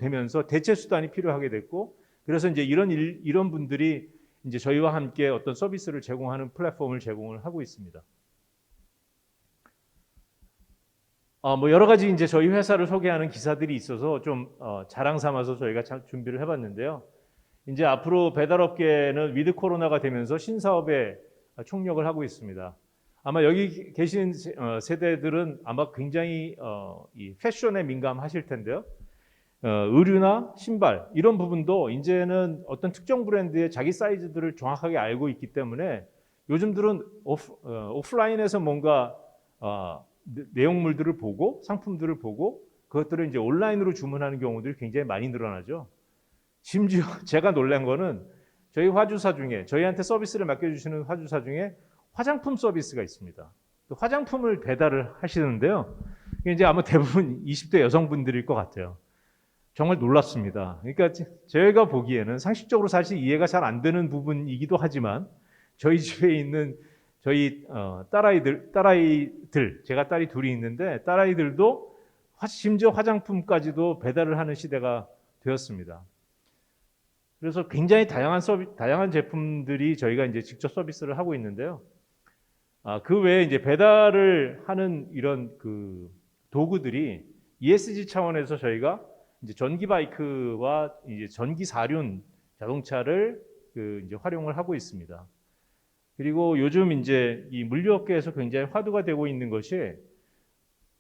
되면서 대체 수단이 필요하게 됐고, 그래서 이제 이런 분들이 이제 저희와 함께 어떤 서비스를 제공하는 플랫폼을 제공을 하고 있습니다. 뭐 여러 가지 이제 저희 회사를 소개하는 기사들이 있어서 좀 자랑 삼아서 저희가 준비를 해봤는데요. 이제 앞으로 배달업계는 위드 코로나가 되면서 신사업에 총력을 하고 있습니다. 아마 여기 계신 세대들은 아마 굉장히 이 패션에 민감하실 텐데요. 의류나 신발 이런 부분도 이제는 어떤 특정 브랜드의 자기 사이즈들을 정확하게 알고 있기 때문에 요즘들은 오프라인에서 뭔가 내용물들을 보고 상품들을 보고 그것들을 이제 온라인으로 주문하는 경우들이 굉장히 많이 늘어나죠. 심지어 제가 놀란 거는 저희 화주사 중에 저희한테 서비스를 맡겨주시는 화주사 중에 화장품 서비스가 있습니다. 화장품을 배달을 하시는데요. 이제 아마 대부분 20대 여성분들일 것 같아요. 정말 놀랐습니다. 그러니까 제가 보기에는 상식적으로 사실 이해가 잘 안 되는 부분이기도 하지만 저희 집에 있는 저희 딸아이들, 제가 딸이 둘이 있는데 딸아이들도 심지어 화장품까지도 배달을 하는 시대가 되었습니다. 그래서 굉장히 다양한 제품들이 저희가 이제 직접 서비스를 하고 있는데요. 그 외에 이제 배달을 하는 이런 그 도구들이 ESG 차원에서 저희가 이제 전기 바이크와 이제 전기 사륜 자동차를 이제 활용을 하고 있습니다. 그리고 요즘 이제 이 물류업계에서 굉장히 화두가 되고 있는 것이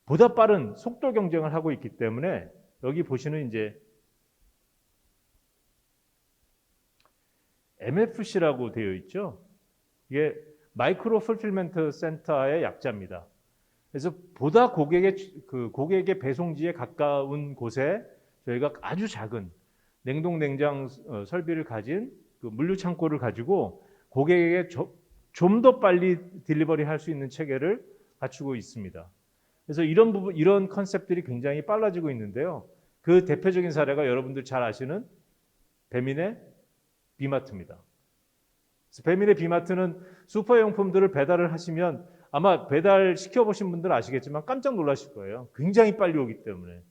보다 빠른 속도 경쟁을 하고 있기 때문에 여기 보시는 이제 MFC라고 되어 있죠. 이게 마이크로 풀필먼트 센터의 약자입니다. 그래서 보다 고객의 배송지에 가까운 곳에 저희가 아주 작은 냉동 냉장 설비를 가진 그 물류 창고를 가지고 고객에게 좀 더 빨리 딜리버리 할 수 있는 체계를 갖추고 있습니다. 그래서 이런 컨셉들이 굉장히 빨라지고 있는데요. 그 대표적인 사례가 여러분들 잘 아시는 배민의 비마트입니다. 그래서 배민의 비마트는 슈퍼용품들을 배달을 하시면 아마 배달 시켜보신 분들 아시겠지만 깜짝 놀라실 거예요. 굉장히 빨리 오기 때문에.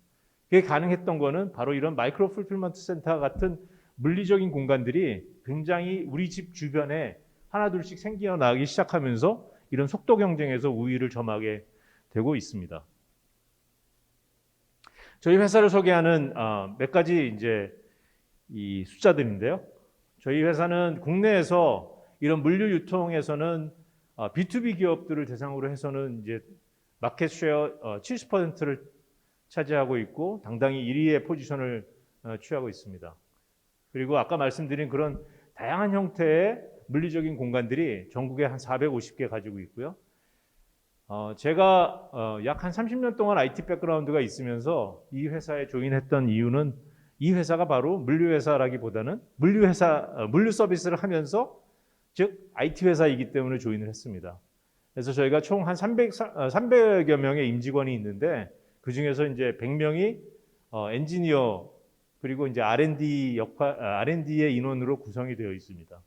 그게 가능했던 거는 바로 이런 마이크로 풀필먼트 센터 같은 물리적인 공간들이 굉장히 우리 집 주변에 하나둘씩 생겨나기 시작하면서 이런 속도 경쟁에서 우위를 점하게 되고 있습니다. 저희 회사를 소개하는 몇 가지 이제 이 숫자들인데요. 저희 회사는 국내에서 이런 물류 유통에서는 B2B 기업들을 대상으로 해서는 이제 마켓 쉐어 70%를 차지하고 있고 당당히 1위의 포지션을 취하고 있습니다. 그리고 아까 말씀드린 그런 다양한 형태의 물리적인 공간들이 전국에 한 450개 가지고 있고요. 제가 약 한 30년 동안 IT 백그라운드가 있으면서 이 회사에 조인했던 이유는 이 회사가 바로 물류회사라기보다는 물류 서비스를 하면서 즉 IT 회사이기 때문에 조인을 했습니다. 그래서 저희가 총 한 300여 명의 임직원이 있는데 그 중에서 이제 100명이 엔지니어 그리고 이제 R&D의 인원으로 구성이 되어 있습니다.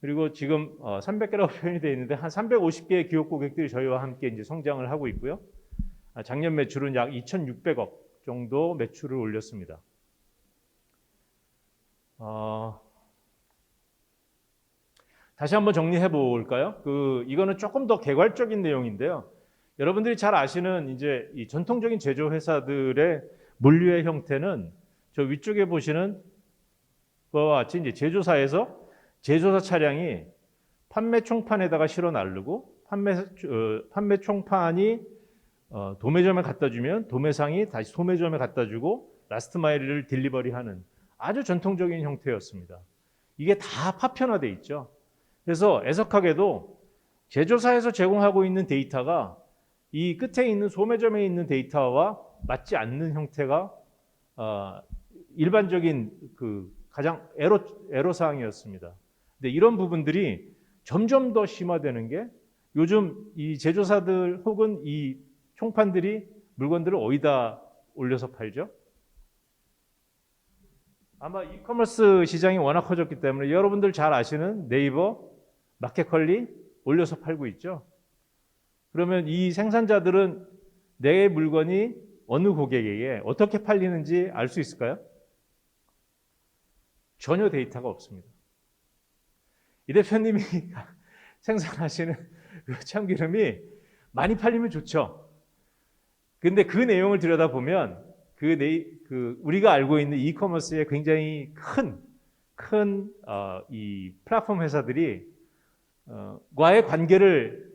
그리고 지금 300개라고 표현이 되어 있는데 한 350개의 기업 고객들이 저희와 함께 이제 성장을 하고 있고요. 작년 매출은 약 2,600억 정도 매출을 올렸습니다. 다시 한번 정리해 볼까요? 이거는 조금 더 개괄적인 내용인데요. 여러분들이 잘 아시는 이제 이 전통적인 제조 회사들의 물류의 형태는 저 위쪽에 보시는 그와 같이 이제 제조사 차량이 판매 총판에다가 실어 나르고 판매 총판이 도매점에 갖다 주면 도매상이 다시 소매점에 갖다 주고 라스트 마일을 딜리버리하는 아주 전통적인 형태였습니다. 이게 다 파편화돼 있죠. 그래서 애석하게도 제조사에서 제공하고 있는 데이터가 이 끝에 있는 소매점에 있는 데이터와 맞지 않는 형태가 일반적인 가장 애로 사항이었습니다. 근데 이런 부분들이 점점 더 심화되는 게 요즘 이 제조사들 혹은 이 총판들이 물건들을 어디다 올려서 팔죠? 아마 이커머스 시장이 워낙 커졌기 때문에 여러분들 잘 아시는 네이버, 마켓컬리 올려서 팔고 있죠. 그러면 이 생산자들은 내 물건이 어느 고객에게 어떻게 팔리는지 알 수 있을까요? 전혀 데이터가 없습니다. 이 대표님이 생산하시는 그 참기름이 많이 팔리면 좋죠. 근데 그 내용을 들여다보면 우리가 알고 있는 이커머스의 굉장히 큰 이 플랫폼 회사들이 과의 관계를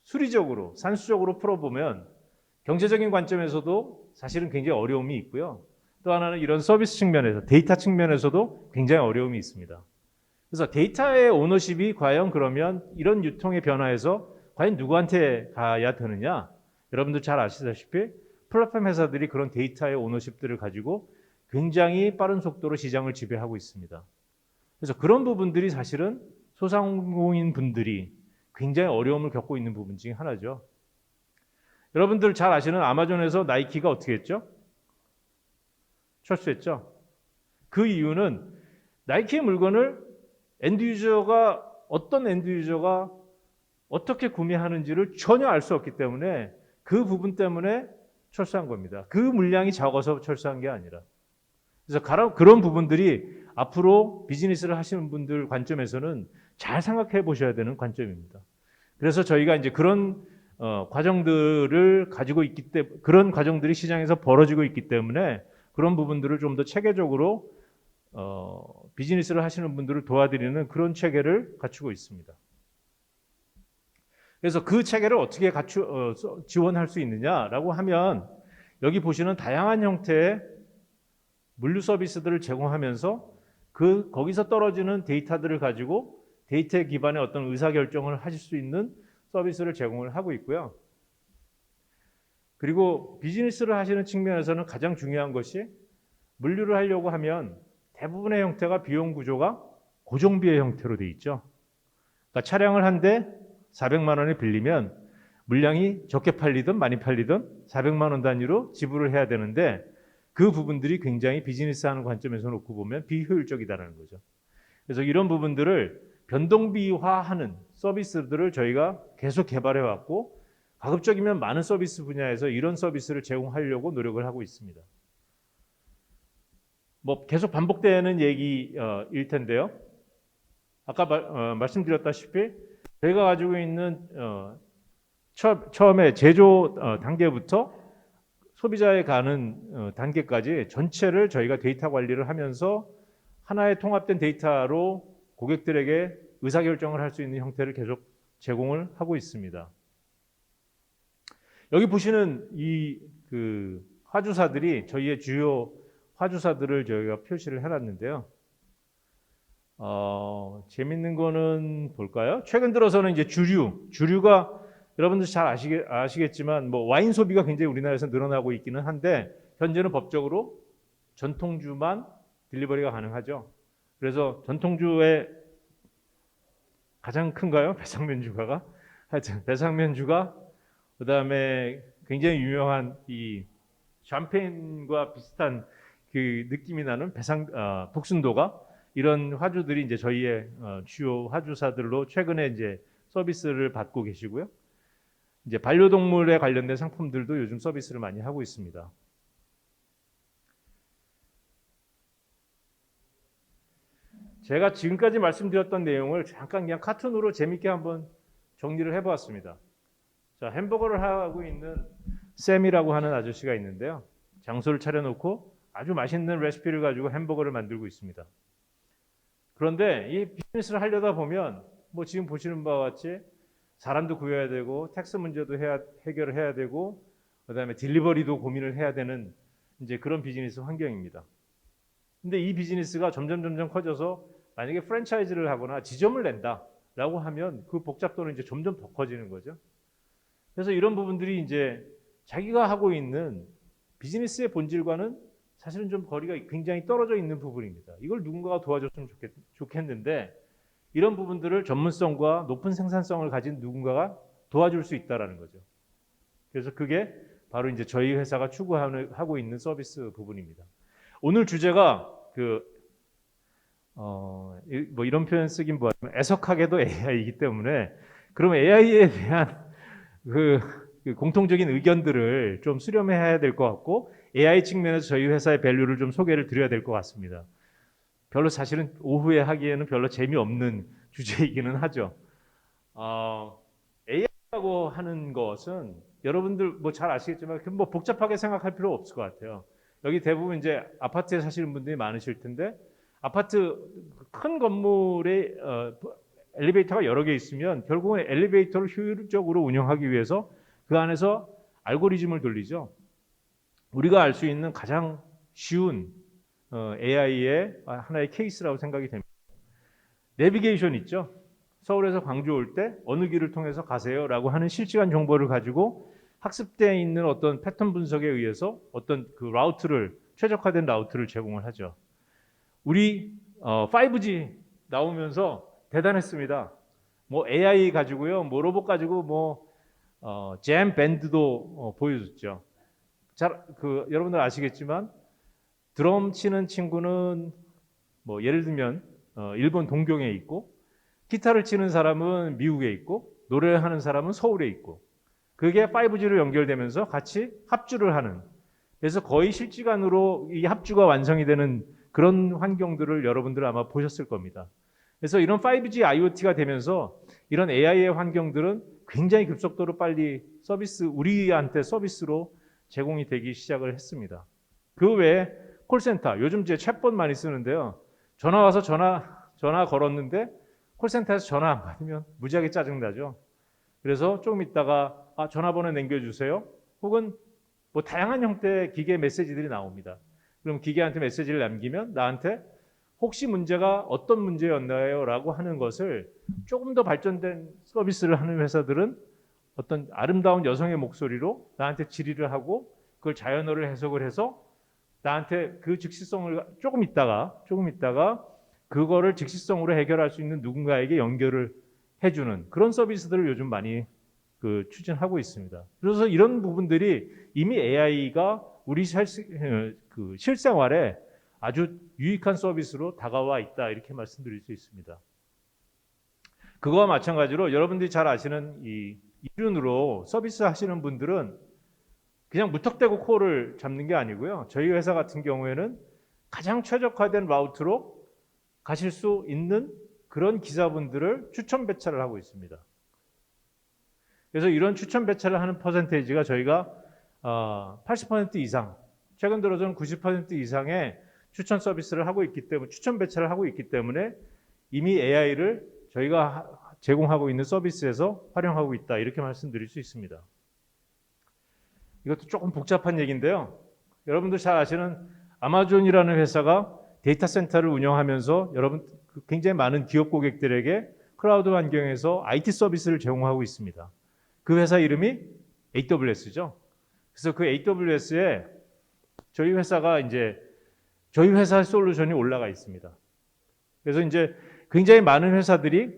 수리적으로 산수적으로 풀어보면 경제적인 관점에서도 사실은 굉장히 어려움이 있고요. 또 하나는 이런 서비스 측면에서 데이터 측면에서도 굉장히 어려움이 있습니다. 그래서 데이터의 오너십이 과연 그러면 이런 유통의 변화에서 과연 누구한테 가야 되느냐? 여러분들 잘 아시다시피 플랫폼 회사들이 그런 데이터의 오너십들을 가지고 굉장히 빠른 속도로 시장을 지배하고 있습니다. 그래서 그런 부분들이 사실은 소상공인 분들이 굉장히 어려움을 겪고 있는 부분 중에 하나죠. 여러분들 잘 아시는 아마존에서 나이키가 어떻게 했죠? 철수했죠. 그 이유는 나이키의 물건을 어떤 엔드유저가 어떻게 구매하는지를 전혀 알 수 없기 때문에 그 부분 때문에 철수한 겁니다. 그 물량이 적어서 철수한 게 아니라. 그래서 그런 부분들이 앞으로 비즈니스를 하시는 분들 관점에서는 잘 생각해 보셔야 되는 관점입니다. 그래서 저희가 이제 그런 과정들을 가지고 있기 때문에 그런 과정들이 시장에서 벌어지고 있기 때문에 그런 부분들을 좀 더 체계적으로 비즈니스를 하시는 분들을 도와드리는 그런 체계를 갖추고 있습니다. 그래서 그 체계를 어떻게 지원할 수 있느냐라고 하면 여기 보시는 다양한 형태의 물류 서비스들을 제공하면서 거기서 떨어지는 데이터들을 가지고 데이터 기반의 어떤 의사결정을 하실 수 있는 서비스를 제공을 하고 있고요. 그리고 비즈니스를 하시는 측면에서는 가장 중요한 것이 물류를 하려고 하면 대부분의 형태가 비용 구조가 고정비의 형태로 돼 있죠. 그러니까 차량을 한 대 400만 원에 빌리면 물량이 적게 팔리든 많이 팔리든 400만 원 단위로 지불을 해야 되는데 그 부분들이 굉장히 비즈니스 하는 관점에서 놓고 보면 비효율적이다라는 거죠. 그래서 이런 부분들을 변동비화하는 서비스들을 저희가 계속 개발해 왔고 가급적이면 많은 서비스 분야에서 이런 서비스를 제공하려고 노력을 하고 있습니다. 뭐 계속 반복되는 얘기일 텐데요. 아까 말씀드렸다시피 저희가 가지고 있는 처음에 제조 단계부터 소비자에 가는 단계까지 전체를 저희가 데이터 관리를 하면서 하나의 통합된 데이터로 고객들에게 의사결정을 할 수 있는 형태를 계속 제공을 하고 있습니다. 여기 보시는 이 화주사들이 저희의 주요 화주사들을 저희가 표시를 해놨는데요. 재밌는 거는 볼까요? 최근 들어서는 이제 주류가 여러분들 잘 아시겠지만 뭐 와인 소비가 굉장히 우리나라에서 늘어나고 있기는 한데 현재는 법적으로 전통주만 딜리버리가 가능하죠. 그래서 전통주의 가장 큰가요? 배상면주가가? 하여튼 배상면주가 그다음에 굉장히 유명한 이 샴페인과 비슷한 그 느낌이 나는 복순도가 이런 화주들이 이제 저희의 주요 화주사들로 최근에 이제 서비스를 받고 계시고요. 이제 반려동물에 관련된 상품들도 요즘 서비스를 많이 하고 있습니다. 제가 지금까지 말씀드렸던 내용을 잠깐 그냥 카툰으로 재밌게 한번 정리를 해보았습니다. 자, 햄버거를 하고 있는 샘이라고 하는 아저씨가 있는데요. 장소를 차려놓고 아주 맛있는 레시피를 가지고 햄버거를 만들고 있습니다. 그런데 이 비즈니스를 하려다 보면 뭐 지금 보시는 바와 같이 사람도 구해야 되고 텍스 문제도 해결을 해야 되고 그다음에 딜리버리도 고민을 해야 되는 이제 그런 비즈니스 환경입니다. 근데 이 비즈니스가 점점 커져서 만약에 프랜차이즈를 하거나 지점을 낸다라고 하면 그 복잡도는 이제 점점 더 커지는 거죠. 그래서 이런 부분들이 이제 자기가 하고 있는 비즈니스의 본질과는 사실은 좀 거리가 굉장히 떨어져 있는 부분입니다. 이걸 누군가가 도와줬으면 좋겠는데 이런 부분들을 전문성과 높은 생산성을 가진 누군가가 도와줄 수 있다라는 거죠. 그래서 그게 바로 이제 저희 회사가 추구하고 있는 서비스 부분입니다. 오늘 주제가 뭐 이런 표현 쓰긴 뭐하지만 애석하게도 AI이기 때문에 그럼 AI에 대한 그 공통적인 의견들을 좀 수렴해야 될 것 같고 AI 측면에서 저희 회사의 밸류를 좀 소개를 드려야 될 것 같습니다. 별로 사실은 오후에 하기에는 별로 재미없는 주제이기는 하죠. AI라고 하는 것은 여러분들 뭐 잘 아시겠지만 뭐 복잡하게 생각할 필요 없을 것 같아요. 여기 대부분 이제 아파트에 사시는 분들이 많으실 텐데 아파트 큰 건물에 엘리베이터가 여러 개 있으면 결국은 엘리베이터를 효율적으로 운영하기 위해서 그 안에서 알고리즘을 돌리죠. 우리가 알 수 있는 가장 쉬운 AI의 하나의 케이스라고 생각이 됩니다. 내비게이션 있죠. 서울에서 광주 올 때 어느 길을 통해서 가세요라고 하는 실시간 정보를 가지고 학습되어 있는 어떤 패턴 분석에 의해서 어떤 그 최적화된 라우트를 제공을 하죠. 우리 5G 나오면서 대단했습니다. 뭐 AI 가지고요, 뭐 로봇 가지고 뭐 잼 밴드도 보여줬죠. 여러분들 아시겠지만 드럼 치는 친구는 뭐 예를 들면 일본 동경에 있고 기타를 치는 사람은 미국에 있고 노래하는 사람은 서울에 있고 그게 5G로 연결되면서 같이 합주를 하는 그래서 거의 실시간으로 이 합주가 완성이 되는 그런 환경들을 여러분들 아마 보셨을 겁니다. 그래서 이런 5G IoT가 되면서 이런 AI의 환경들은 굉장히 급속도로 빨리 우리한테 서비스로 제공이 되기 시작을 했습니다. 그 외에 콜센터, 요즘 이제 챗봇 많이 쓰는데요. 전화 와서 전화 걸었는데 콜센터에서 전화 안 받으면 무지하게 짜증나죠. 그래서 조금 있다가 전화번호 남겨주세요. 혹은 뭐 다양한 형태의 기계 메시지들이 나옵니다. 그럼 기계한테 메시지를 남기면 나한테 혹시 문제가 어떤 문제였나요? 라고 하는 것을 조금 더 발전된 서비스를 하는 회사들은 어떤 아름다운 여성의 목소리로 나한테 질의를 하고 그걸 자연어를 해석을 해서 나한테 그 즉시성을 조금 있다가 그거를 즉시성으로 해결할 수 있는 누군가에게 연결을 해주는 그런 서비스들을 요즘 많이 추진하고 있습니다. 그래서 이런 부분들이 이미 AI가 우리 실생활에 아주 유익한 서비스로 다가와 있다 이렇게 말씀드릴 수 있습니다. 그거와 마찬가지로 여러분들이 잘 아시는 이 이륜으로 서비스 하시는 분들은 그냥 무턱대고 콜을 잡는 게 아니고요. 저희 회사 같은 경우에는 가장 최적화된 라우트로 가실 수 있는 그런 기사분들을 추천 배차를 하고 있습니다. 그래서 이런 추천 배차를 하는 퍼센테이지가 저희가 80% 이상, 최근 들어서는 90% 이상의 추천 서비스를 하고 있기 때문에, 추천 배차를 하고 있기 때문에 이미 AI를 저희가 제공하고 있는 서비스에서 활용하고 있다 이렇게 말씀드릴 수 있습니다. 이것도 조금 복잡한 얘기인데요. 여러분들 잘 아시는 아마존이라는 회사가 데이터 센터를 운영하면서 여러분 굉장히 많은 기업 고객들에게 클라우드 환경에서 IT 서비스를 제공하고 있습니다. 그 회사 이름이 AWS죠. 그래서 그 AWS에 저희 회사가 이제 저희 회사 솔루션이 올라가 있습니다. 그래서 이제 굉장히 많은 회사들이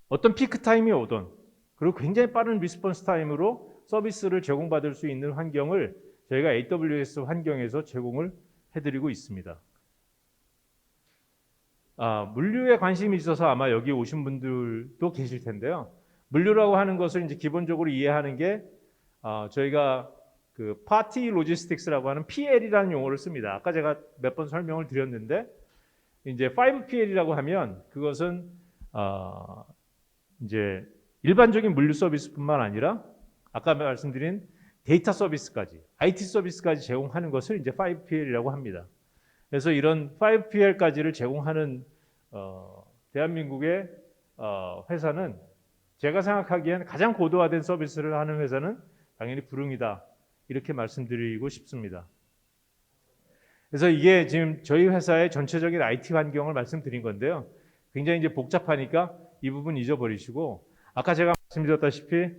어떤 피크 타임이 오던 그리고 굉장히 빠른 리스폰스 타임으로 서비스를 제공받을 수 있는 환경을 저희가 AWS 환경에서 제공을 해드리고 있습니다. 물류에 관심이 있어서 아마 여기 오신 분들도 계실 텐데요. 물류라고 하는 것을 이제 기본적으로 이해하는 게 저희가 그 파티 로지스틱스라고 하는 PL이라는 용어를 씁니다. 아까 제가 몇 번 설명을 드렸는데 이제 5PL이라고 하면 그것은 이제 일반적인 물류 서비스뿐만 아니라 아까 말씀드린 데이터 서비스까지, IT 서비스까지 제공하는 것을 이제 5PL이라고 합니다. 그래서 이런 5PL까지를 제공하는 대한민국의 회사는 제가 생각하기엔 가장 고도화된 서비스를 하는 회사는 당연히 부릉이다 이렇게 말씀드리고 싶습니다. 그래서 이게 지금 저희 회사의 전체적인 IT 환경을 말씀드린 건데요. 굉장히 이제 복잡하니까 이 부분 잊어버리시고 아까 제가 말씀드렸다시피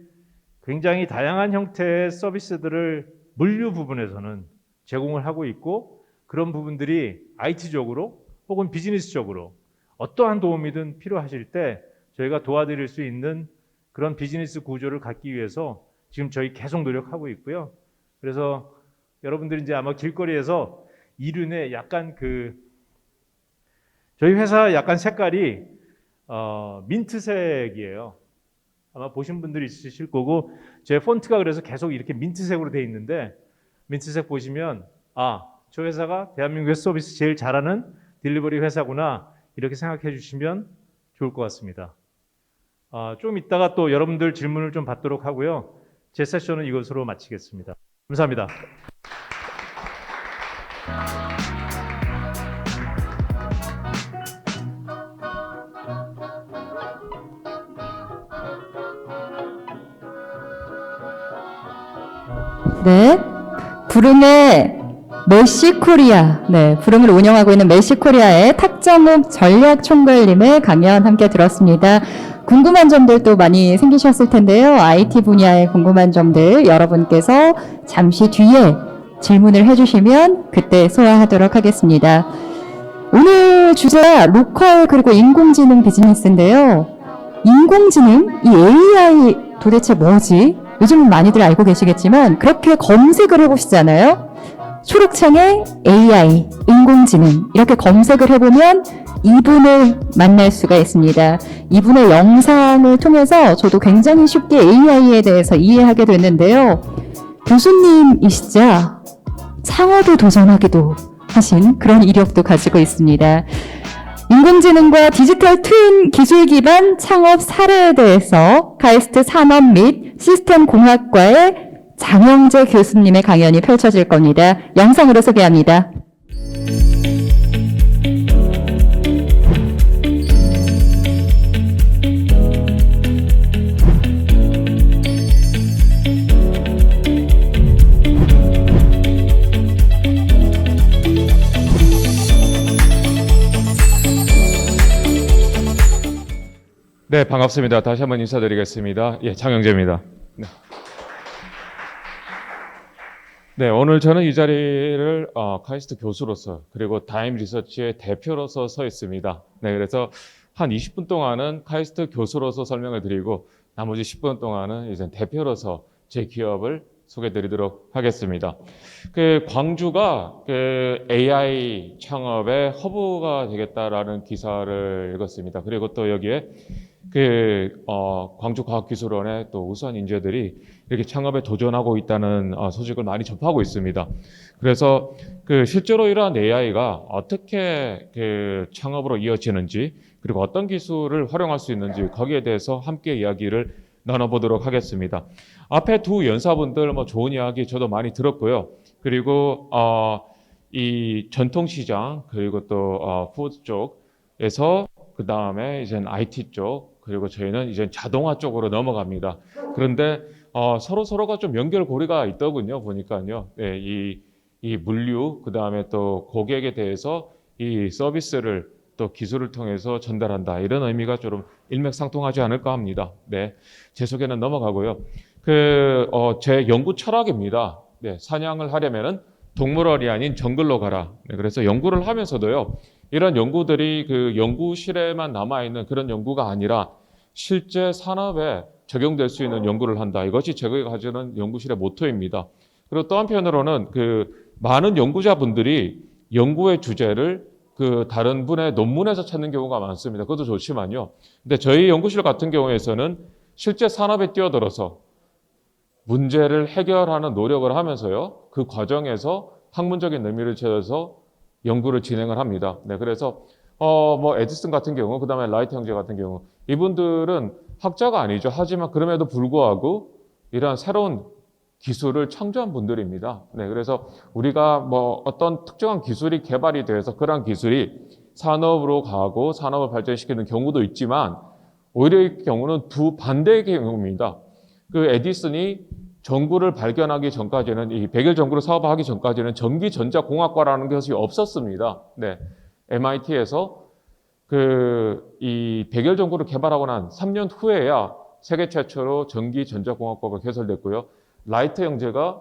굉장히 다양한 형태의 서비스들을 물류 부분에서는 제공을 하고 있고 그런 부분들이 IT적으로 혹은 비즈니스적으로 어떠한 도움이든 필요하실 때 저희가 도와드릴 수 있는 그런 비즈니스 구조를 갖기 위해서 지금 저희 계속 노력하고 있고요. 그래서 여러분들이 이제 아마 길거리에서 이륜에 약간 저희 회사 약간 색깔이 민트색이에요. 아마 보신 분들이 있으실 거고 제 폰트가 그래서 계속 이렇게 민트색으로 돼 있는데 민트색 보시면 저 회사가 대한민국에서 서비스 제일 잘하는 딜리버리 회사구나 이렇게 생각해 주시면 좋을 것 같습니다. 좀 이따가 또 여러분들 질문을 좀 받도록 하고요. 제 세션은 이것으로 마치겠습니다. 감사합니다. 네, 부릉의 메시코리아, 부릉을 운영하고 있는 메시코리아의 탁정욱 전략총괄님의 강연 함께 들었습니다. 궁금한 점들도 많이 생기셨을 텐데요. IT 분야에 궁금한 점들 여러분께서 잠시 뒤에 질문을 해주시면 그때 소화하도록 하겠습니다. 오늘 주제가 로컬 그리고 인공지능 비즈니스인데요. 인공지능, 이 AI 도대체 뭐지? 요즘 많이들 알고 계시겠지만 그렇게 검색을 해보시잖아요. 초록창에 AI, 인공지능 이렇게 검색을 해보면 이분을 만날 수가 있습니다. 이분의 영상을 통해서 저도 굉장히 쉽게 AI에 대해서 이해하게 됐는데요. 교수님이시자 창업에 도전하기도 하신 그런 이력도 가지고 있습니다. 인공지능과 디지털 트윈 기술 기반 창업 사례에 대해서 카이스트 산업 및 시스템 공학과의 장영재 교수님의 강연이 펼쳐질 겁니다. 영상으로 소개합니다. 네, 반갑습니다. 다시 한번 인사드리겠습니다. 예, 장영재입니다. 네. 네, 오늘 저는 이 자리를 카이스트 교수로서 그리고 다임 리서치의 대표로서 서 있습니다. 네, 그래서 한 20분 동안은 카이스트 교수로서 설명을 드리고 나머지 10분 동안은 이제 대표로서 제 기업을 소개드리도록 하겠습니다. 그 광주가 그 AI 창업의 허브가 되겠다라는 기사를 읽었습니다. 그리고 또 여기에 광주과학기술원의 또 우수한 인재들이 이렇게 창업에 도전하고 있다는 소식을 많이 접하고 있습니다. 그래서 실제로 이러한 AI가 어떻게 창업으로 이어지는지 그리고 어떤 기술을 활용할 수 있는지 거기에 대해서 함께 이야기를 나눠보도록 하겠습니다. 앞에 두 연사분들 좋은 이야기 저도 많이 들었고요. 그리고 이 전통시장 그리고 또 푸드 쪽에서 그 다음에 이제 IT 쪽 그리고 저희는 이제 자동화 쪽으로 넘어갑니다. 그런데 서로가 좀 연결고리가 있더군요. 보니까요. 네, 이 물류 그 다음에 또 고객에 대해서 이 서비스를 또 기술을 통해서 전달한다. 이런 의미가 좀 일맥상통하지 않을까 합니다. 네, 제 소개는 넘어가고요. 제 연구 철학입니다. 네, 사냥을 하려면은 동물원이 아닌 정글로 가라. 네, 그래서 연구를 하면서도요. 이런 연구들이 연구실에만 남아있는 그런 연구가 아니라 실제 산업에 적용될 수 있는 연구를 한다. 이것이 제가 가지는 연구실의 모토입니다. 그리고 또 한편으로는 많은 연구자분들이 연구의 주제를 다른 분의 논문에서 찾는 경우가 많습니다. 그것도 좋지만요. 근데 저희 연구실 같은 경우에서는 실제 산업에 뛰어들어서 문제를 해결하는 노력을 하면서요. 그 과정에서 학문적인 의미를 찾아서 연구를 진행을 합니다. 네, 그래서 에디슨 같은 경우, 그 다음에 라이트 형제 같은 경우, 이분들은 학자가 아니죠. 하지만 그럼에도 불구하고 이러한 새로운 기술을 창조한 분들입니다. 네, 그래서 우리가 어떤 특정한 기술이 개발이 돼서 그러한 기술이 산업으로 가고 산업을 발전시키는 경우도 있지만 오히려 이 경우는 두 반대의 경우입니다. 에디슨이 전구를 발견하기 전까지는 이 백일 전구를 사업하기 전까지는 전기전자공학과라는 것이 없었습니다. 네, MIT에서 이 백일 전구를 개발하고 난 3년 후에야 세계 최초로 전기전자공학과가 개설됐고요. 라이트 형제가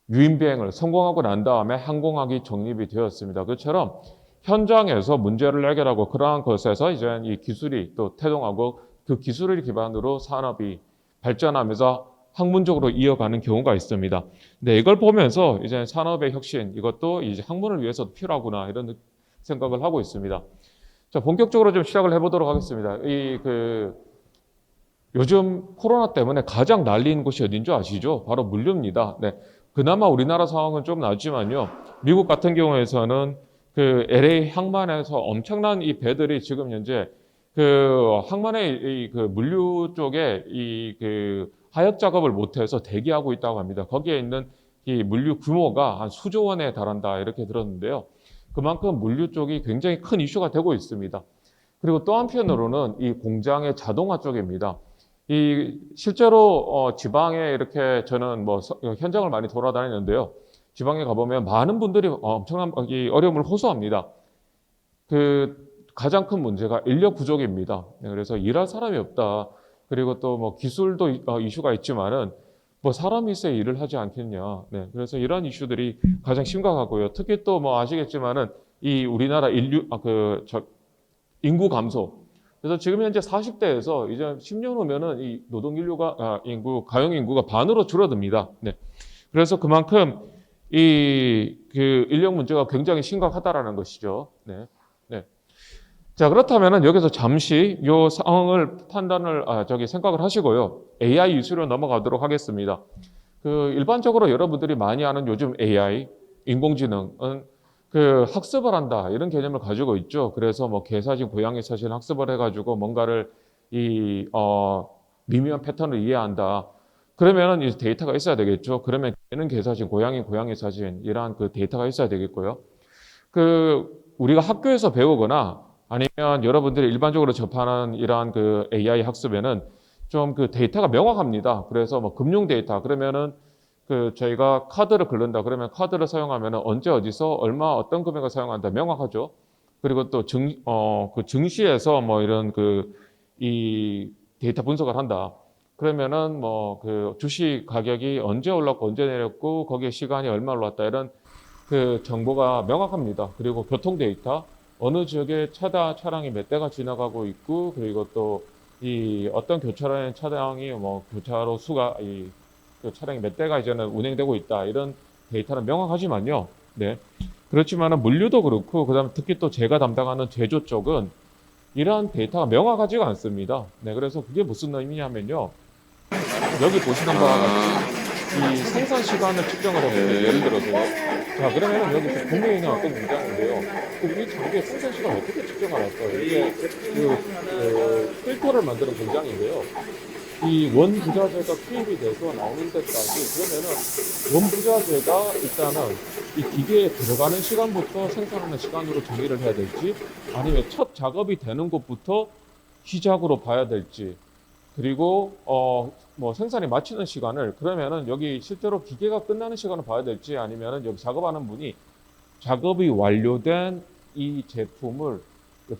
유인비행을 성공하고 난 다음에 항공학이 정립이 되었습니다. 그처럼 현장에서 문제를 해결하고 그러한 것에서 이제 이 기술이 또 태동하고 그 기술을 기반으로 산업이 발전하면서 학문적으로 이어가는 경우가 있습니다. 네, 이걸 보면서 이제 산업의 혁신, 이것도 이제 학문을 위해서도 필요하구나 이런 생각을 하고 있습니다. 자, 본격적으로 좀 시작을 해보도록 하겠습니다. 요즘 코로나 때문에 가장 난리인 곳이 어딘 줄 아시죠? 바로 물류입니다. 네, 그나마 우리나라 상황은 좀 낫지만요. 미국 같은 경우에서는 LA 항만에서 엄청난 이 배들이 지금 현재 항만의 물류 쪽에 하역 작업을 못해서 대기하고 있다고 합니다. 거기에 있는 이 물류 규모가 한 수조 원에 달한다 이렇게 들었는데요. 그만큼 물류 쪽이 굉장히 큰 이슈가 되고 있습니다. 그리고 또 한편으로는 이 공장의 자동화 쪽입니다. 실제로 지방에 이렇게 저는 현장을 많이 돌아다니는데요. 지방에 가보면 많은 분들이 엄청난 어려움을 호소합니다. 가장 큰 문제가 인력 부족입니다. 그래서 일할 사람이 없다. 그리고 또 기술도 이슈가 있지만은 사람이 있어야 일을 하지 않겠냐. 네, 그래서 이러한 이슈들이 가장 심각하고요. 특히 또 아시겠지만은 이 우리나라 인구 감소. 그래서 지금 현재 40대에서 이제 10년 후면은 이 노동 인류가 가용 인구가 반으로 줄어듭니다. 네, 그래서 그만큼 인력 문제가 굉장히 심각하다라는 것이죠. 네. 자, 그렇다면은 여기서 잠시 요 상황을 생각을 하시고요. AI 이슈로 넘어가도록 하겠습니다. 일반적으로 여러분들이 많이 아는 요즘 AI, 인공지능은 학습을 한다, 이런 개념을 가지고 있죠. 그래서 개사진, 고양이 사진 학습을 해가지고 뭔가를 미묘한 패턴을 이해한다. 그러면은 이 데이터가 있어야 되겠죠. 그러면 개는 개사진, 고양이 사진, 이러한 데이터가 있어야 되겠고요. 우리가 학교에서 배우거나 아니면 여러분들이 일반적으로 접하는 이러한 AI 학습에는 좀 데이터가 명확합니다. 그래서 금융 데이터, 그러면은 저희가 카드를 긁는다. 그러면 카드를 사용하면은 언제 어디서 얼마 어떤 금액을 사용한다. 명확하죠. 그리고 또 증시에서 이런 이 데이터 분석을 한다. 그러면은 뭐 그 주식 가격이 언제 올랐고 언제 내렸고 거기에 시간이 얼마 올랐다 이런 그 정보가 명확합니다. 그리고 교통 데이터, 어느 지역에 차량이 몇 대가 지나가고 있고, 그리고 또 이 어떤 교차로에 차량이 뭐 교차로 수가 그 차량이 몇 대가 이제는 운행되고 있다 이런 데이터는 명확하지만요. 네. 그렇지만은 물류도 그렇고, 그다음에 특히 또 제가 담당하는 제조 쪽은 이러한 데이터가 명확하지가 않습니다. 네. 그래서 그게 무슨 의미냐면요. 여기 보시는 바와 같이 이 생산 시간을 측정을 하는데, 예를 들어서 자 그러면 여기 공유에 있는 어떤 문장인데요. 우리 장비의 생산 시간 어떻게 측정을 할까요? 이게 필터를 만드는 공장인데요. 이 원부자재가 투입이 돼서 나오는 데까지, 그러면은 원부자재가 일단은 이 기계에 들어가는 시간부터 생산하는 시간으로 정의를 해야 될지, 아니면 첫 작업이 되는 곳부터 시작으로 봐야 될지, 그리고 뭐 생산이 마치는 시간을 그러면은 여기 실제로 기계가 끝나는 시간을 봐야 될지, 아니면은 여기 작업하는 분이 작업이 완료된 이 제품을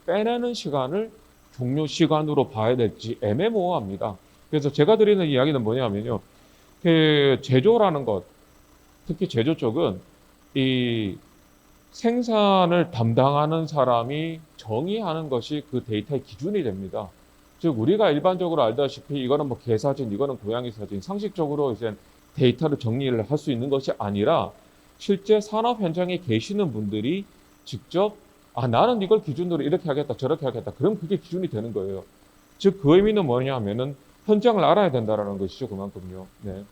빼내는 시간을 종료 시간으로 봐야 될지 애매모호합니다. 그래서 제가 드리는 이야기는 뭐냐면요. 그 제조라는 것, 특히 제조 쪽은 이 생산을 담당하는 사람이 정의하는 것이 그 데이터의 기준이 됩니다. 즉 우리가 일반적으로 알다시피 이거는 뭐 개사진, 이거는 고양이 사진, 상식적으로 이제 데이터를 정리를 할 수 있는 것이 아니라, 실제 산업 현장에 계시는 분들이 직접 나는 이걸 기준으로 이렇게 하겠다 저렇게 하겠다, 그럼 그게 기준이 되는 거예요. 즉 그 의미는 뭐냐면은 현장을 알아야 된다라는 것이죠. 그만큼요. 네.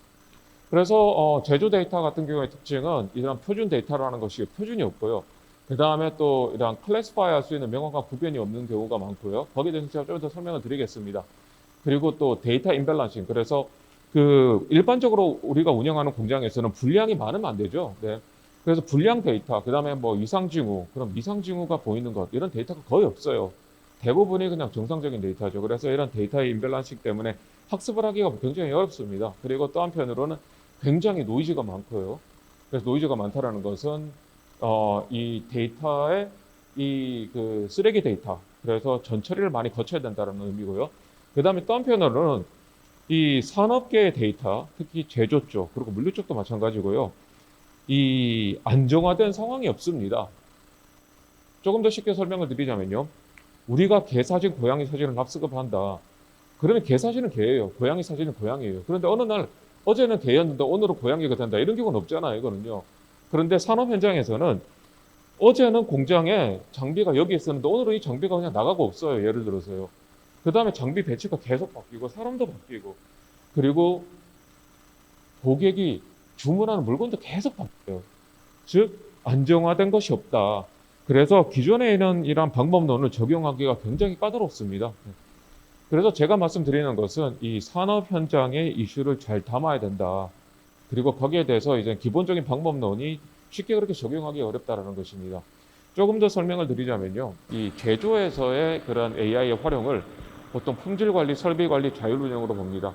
그래서 제조 데이터 같은 경우의 특징은 이런 표준 데이터라는 것이 표준이 없고요. 그 다음에 또 이런 클래시파이 할 수 있는 명확한 구별이 없는 경우가 많고요. 거기에 대해서 제가 좀 더 설명을 드리겠습니다. 그리고 또 데이터 임밸런싱. 그래서 그 일반적으로 우리가 운영하는 공장에서는 분량이 많으면 안 되죠. 네. 그래서 분량 데이터, 그 다음에 뭐 이상징후, 그럼 미상징후가 보이는 것, 이런 데이터가 거의 없어요. 대부분이 그냥 정상적인 데이터죠. 그래서 이런 데이터의 임밸런싱 때문에 학습을 하기가 굉장히 어렵습니다. 그리고 또 한편으로는 굉장히 노이즈가 많고요. 그래서 노이즈가 많다라는 것은 이 데이터의 이 그 쓰레기 데이터, 그래서 전처리를 많이 거쳐야 된다는 의미고요. 그 다음에 또 한편으로는 이 산업계의 데이터, 특히 제조 쪽, 그리고 물류 쪽도 마찬가지고요. 이 안정화된 상황이 없습니다. 조금 더 쉽게 설명을 드리자면요. 우리가 개 사진, 고양이 사진을 합수급한다. 그러면 개 사진은 개예요. 고양이 사진은 고양이예요. 그런데 어느 날 어제는 개였는데 오늘은 고양이가 된다. 이런 경우는 없잖아요. 이거는요. 그런데 산업 현장에서는 어제는 공장에 장비가 여기 있었는데 오늘은 이 장비가 그냥 나가고 없어요. 예를 들어서요. 그 다음에 장비 배치가 계속 바뀌고 사람도 바뀌고, 그리고 고객이 주문하는 물건도 계속 바뀌어요. 즉 안정화된 것이 없다. 그래서 기존에 있는 이러한 방법론을 적용하기가 굉장히 까다롭습니다. 그래서 제가 말씀드리는 것은 이 산업 현장의 이슈를 잘 담아야 된다. 그리고 거기에 대해서 이제 기본적인 방법론이 쉽게 그렇게 적용하기 어렵다라는 것입니다. 조금 더 설명을 드리자면요. 이 제조에서의 그런 AI의 활용을 보통 품질 관리, 설비 관리, 자율 운영으로 봅니다.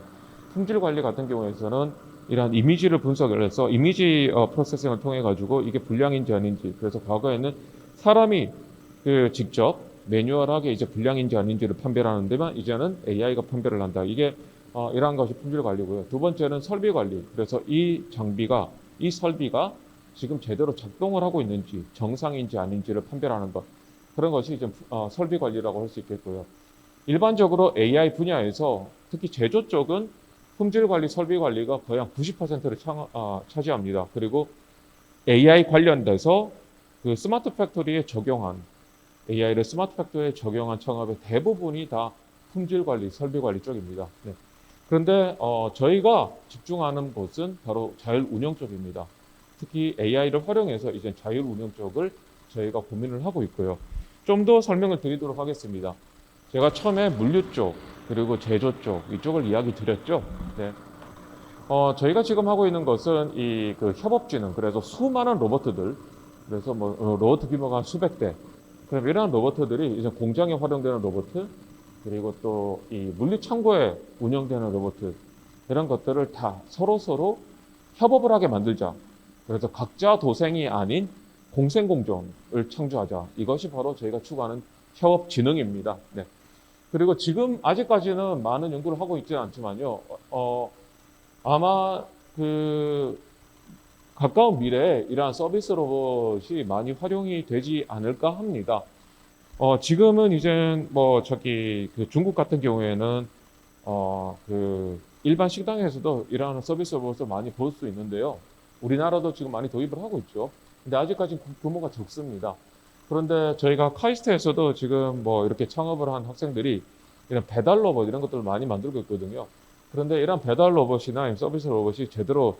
품질 관리 같은 경우에서는 이러한 이미지를 분석을 해서 이미지 프로세싱을 통해 가지고 이게 불량인지 아닌지, 그래서 과거에는 사람이 직접 매뉴얼하게 이제 불량인지 아닌지를 판별하는 데만 이제는 AI가 판별을 한다. 이게 이러한 것이 품질 관리고요. 두 번째는 설비 관리. 그래서 이 장비가, 이 설비가 지금 제대로 작동을 하고 있는지, 정상인지 아닌지를 판별하는 것. 그런 것이 이제 설비 관리라고 할 수 있겠고요. 일반적으로 AI 분야에서 특히 제조 쪽은 품질 관리, 설비 관리가 거의 한 90%를 차지합니다. 그리고 AI 관련돼서 그 스마트 팩토리에 적용한, AI를 스마트 팩토리에 적용한 창업의 대부분이 다 품질 관리, 설비 관리 쪽입니다. 네. 그런데 저희가 집중하는 곳은 바로 자율 운영 쪽입니다. 특히 AI를 활용해서 이제 자율 운영 쪽을 저희가 고민을 하고 있고요. 좀 더 설명을 드리도록 하겠습니다. 제가 처음에 물류 쪽, 그리고 제조 쪽, 이쪽을 이야기 드렸죠. 네. 저희가 지금 하고 있는 것은 이 그 협업지능, 그래서 수많은 로봇들, 그래서 뭐 로봇 규모가 한 수백 대. 그럼 이러한 로봇들이 이제 공장에 활용되는 로봇, 그리고 또 이 물류 창고에 운영되는 로봇, 이런 것들을 다 서로 협업을 하게 만들자. 그래서 각자 도생이 아닌 공생공존을 창조하자. 이것이 바로 저희가 추구하는 협업지능입니다. 네. 그리고 지금 아직까지는 많은 연구를 하고 있지는 않지만요. 아마 그 가까운 미래에 이러한 서비스 로봇이 많이 활용이 되지 않을까 합니다. 지금은 이제 뭐 그 중국 같은 경우에는 그 일반 식당에서도 이러한 서비스 로봇을 많이 볼 수 있는데요. 우리나라도 지금 많이 도입을 하고 있죠. 근데 아직까지 규모가 적습니다. 그런데 저희가 카이스트에서도 지금 뭐 이렇게 창업을 한 학생들이 이런 배달 로봇 이런 것들을 많이 만들고 있거든요. 그런데 이런 배달 로봇이나 서비스 로봇이 제대로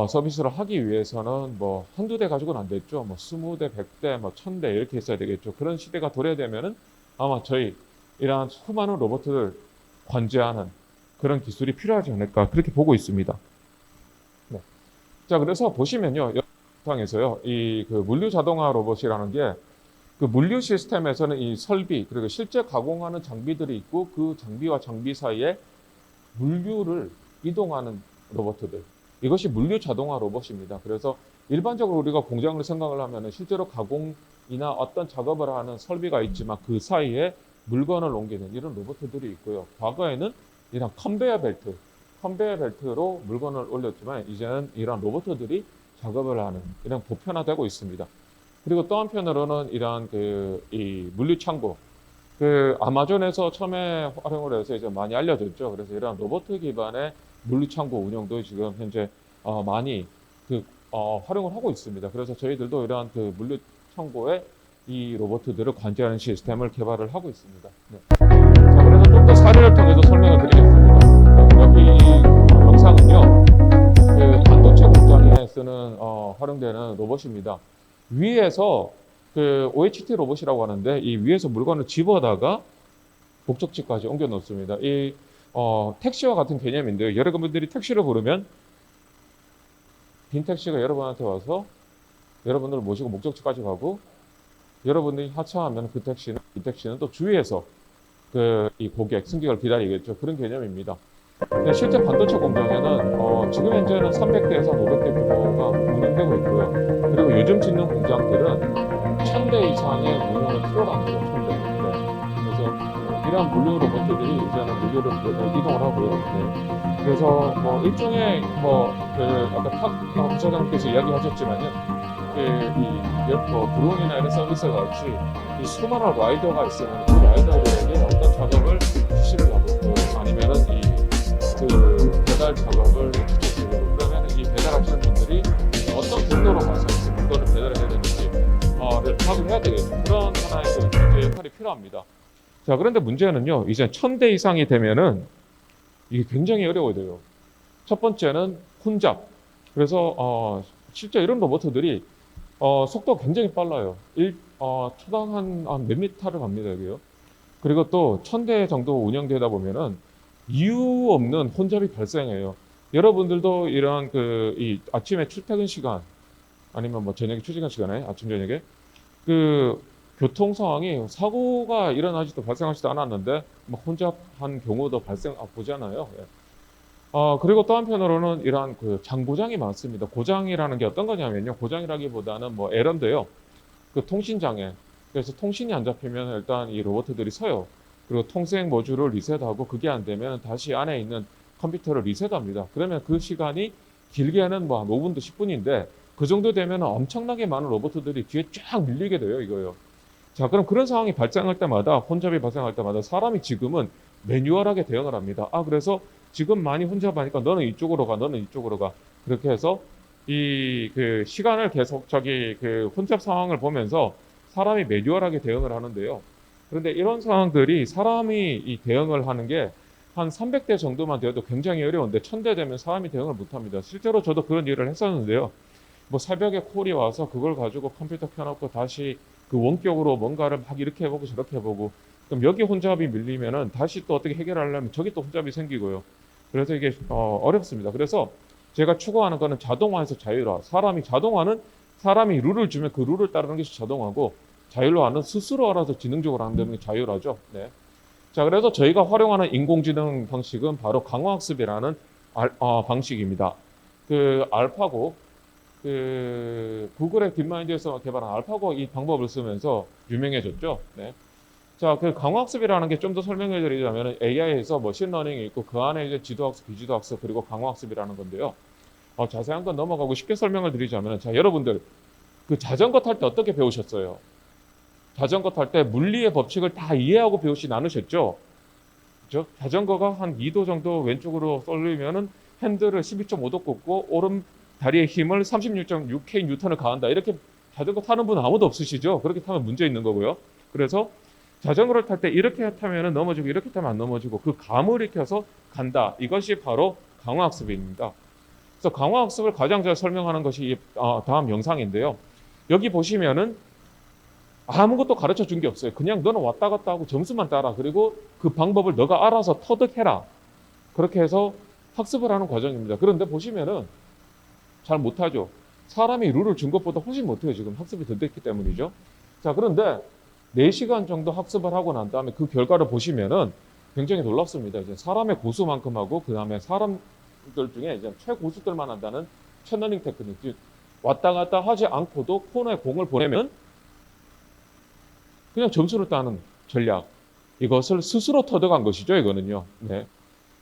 서비스를 하기 위해서는 뭐 한두 대 가지고는 안 됐죠. 뭐 20대, 100대, 뭐 1000대 이렇게 있어야 되겠죠. 그런 시대가 도래되면은 아마 저희 이러한 수많은 로봇을 관제하는 그런 기술이 필요하지 않을까 그렇게 보고 있습니다. 네. 자, 그래서 보시면요. 영상에서요. 이 그 물류 자동화 로봇이라는 게 그 물류 시스템에서는 이 설비 그리고 실제 가공하는 장비들이 있고 그 장비와 장비 사이에 물류를 이동하는 로봇들. 이것이 물류 자동화 로봇입니다. 그래서 일반적으로 우리가 공장을 생각을 하면은 실제로 가공이나 어떤 작업을 하는 설비가 있지만 그 사이에 물건을 옮기는 이런 로봇들이 있고요. 과거에는 이런 컨베이어 벨트로 물건을 올렸지만 이제는 이런 로봇들이 작업을 하는 이런 보편화되고 있습니다. 그리고 또 한편으로는 이러한 이 물류 창고, 아마존에서 처음에 활용을 해서 이제 많이 알려졌죠. 그래서 이런 로봇 기반의 물류 창고 운영도 지금 현재 많이 활용을 하고 있습니다. 그래서 저희들도 이러한 물류 창고에 이 로봇들을 관제하는 시스템을 개발을 하고 있습니다. 네. 자, 그래서 좀 더 사례를 통해서 설명을 드리겠습니다. 여기 이 영상은요, 반도체 공장에 쓰는 활용되는 로봇입니다. 위에서 OHT 로봇이라고 하는데 이 위에서 물건을 집어다가 목적지까지 옮겨 놓습니다. 이 택시와 같은 개념인데요. 여러분들이 택시를 부르면 빈 택시가 여러분한테 와서 여러분들을 모시고 목적지까지 가고 여러분들이 하차하면 이 택시는 또 주위에서 이 고객, 승객을 기다리겠죠. 그런 개념입니다. 실제 반도체 공장에는 지금 현재는 300대에서 500대 규모가 운영되고 있고요. 그리고 요즘 짓는 공장들은 1000대 이상의 운영을 필요로 합니다. 1000대. 그래서 이러한 물류 로봇들이 이제는 물류를 이동을 하고요. 네. 그래서 뭐 일종의 아까 탁 부사장님께서 이야기하셨지만요. 드론이나 이런 서비스 같이 이 수많은 라이더가 있으면 그 라이더들에게 어떤 작업을 지시를 하고 아니면은 배달 작업을 부탁드리고 그러면 이 배달하시는 분들이 어떤 경로로 가서 물건을 배달을 해야 되는지 파악을 해야 되겠죠. 그런 하나의 경제 역할이 필요합니다. 자, 그런데 문제는요. 이제 1000대 이상이 되면은 이게 굉장히 어려워져요. 첫 번째는 혼잡. 그래서 실제 이런 로봇들이 속도가 굉장히 빨라요. 초당 한 몇 미터를 갑니다, 여기요. 그리고 또 1000대 정도 운영되다 보면은 이유 없는 혼잡이 발생해요. 여러분들도 이런 이 아침에 출퇴근 시간 아니면 뭐 저녁에 출퇴근 시간에 아침 저녁에 교통 상황이 사고가 일어나지도 발생하지도 않았는데 뭐 혼잡한 경우도 보잖아요. 예. 그리고 또 한편으로는 이러한 장고장이 많습니다. 고장이라는 게 어떤 거냐면요. 고장이라기보다는 뭐 에러인데요. 통신 장애. 그래서 통신이 안 잡히면 일단 이 로봇들이 서요. 그리고 통생 모듈을 리셋하고 그게 안 되면 다시 안에 있는 컴퓨터를 리셋합니다. 그러면 그 시간이 길게는 뭐 한 5분도 10분인데 그 정도 되면 엄청나게 많은 로봇들이 뒤에 쫙 밀리게 돼요, 이거요. 자, 그럼 그런 상황이 발생할 때마다, 혼잡이 발생할 때마다 사람이 지금은 매뉴얼하게 대응을 합니다. 그래서 지금 많이 혼잡하니까 너는 이쪽으로 가, 너는 이쪽으로 가. 그렇게 해서 시간을 계속 혼잡 상황을 보면서 사람이 매뉴얼하게 대응을 하는데요. 그런데 이런 상황들이 사람이 이 대응을 하는 게 한 300대 정도만 되어도 굉장히 어려운데 1000대 되면 사람이 대응을 못 합니다. 실제로 저도 그런 일을 했었는데요. 뭐 새벽에 콜이 와서 그걸 가지고 컴퓨터 켜놓고 다시 원격으로 뭔가를 막 이렇게 해보고 저렇게 해보고 그럼 여기 혼잡이 밀리면은 다시 또 어떻게 해결하려면 저기 또 혼잡이 생기고요. 그래서 이게 어렵습니다. 그래서 제가 추구하는 거는 자동화에서 자율화. 자동화는 사람이 룰을 주면 그 룰을 따르는 것이 자동화고 자율화는 스스로 알아서 지능적으로 하는 게 자율화죠. 네. 자, 그래서 저희가 활용하는 인공지능 방식은 바로 강화학습이라는 방식입니다. 알파고, 구글의 딥마인드에서 개발한 알파고 이 방법을 쓰면서 유명해졌죠. 네. 자, 그 강화학습이라는 게 좀 더 설명해 드리자면 AI에서 머신러닝이 있고 그 안에 이제 지도학습, 비지도학습 그리고 강화학습이라는 건데요. 자세한 건 넘어가고 쉽게 설명을 드리자면, 자, 여러분들 그 자전거 탈 때 어떻게 배우셨어요? 자전거 탈 때 물리의 법칙을 다 이해하고 배우시지 않으셨죠? 그죠? 자전거가 한 2도 정도 왼쪽으로 쏠리면은 핸들을 12.5도 꽂고 오른 다리의 힘을 36.6K 뉴턴을 가한다. 이렇게 자전거 타는 분 아무도 없으시죠? 그렇게 타면 문제 있는 거고요. 그래서 자전거를 탈 때 이렇게 타면은 넘어지고 이렇게 타면 안 넘어지고 그 감을 익혀서 간다. 이것이 바로 강화학습입니다. 그래서 강화학습을 가장 잘 설명하는 것이 다음 영상인데요. 여기 보시면은 아무것도 가르쳐 준 게 없어요. 그냥 너는 왔다 갔다 하고 점수만 따라. 그리고 그 방법을 너가 알아서 터득해라. 그렇게 해서 학습을 하는 과정입니다. 그런데 보시면은 잘 못하죠. 사람이 룰을 준 것보다 훨씬 못해요. 지금 학습이 덜 됐기 때문이죠. 자, 그런데 4시간 정도 학습을 하고 난 다음에 그 결과를 보시면은 굉장히 놀랍습니다. 이제 사람의 고수만큼 하고 그 다음에 사람들 중에 이제 최고수들만 한다는 챗러닝 테크닉. 즉 왔다 갔다 하지 않고도 코너에 공을 보내면 그냥 점수를 따는 전략. 이것을 스스로 터득한 것이죠, 이거는요. 네.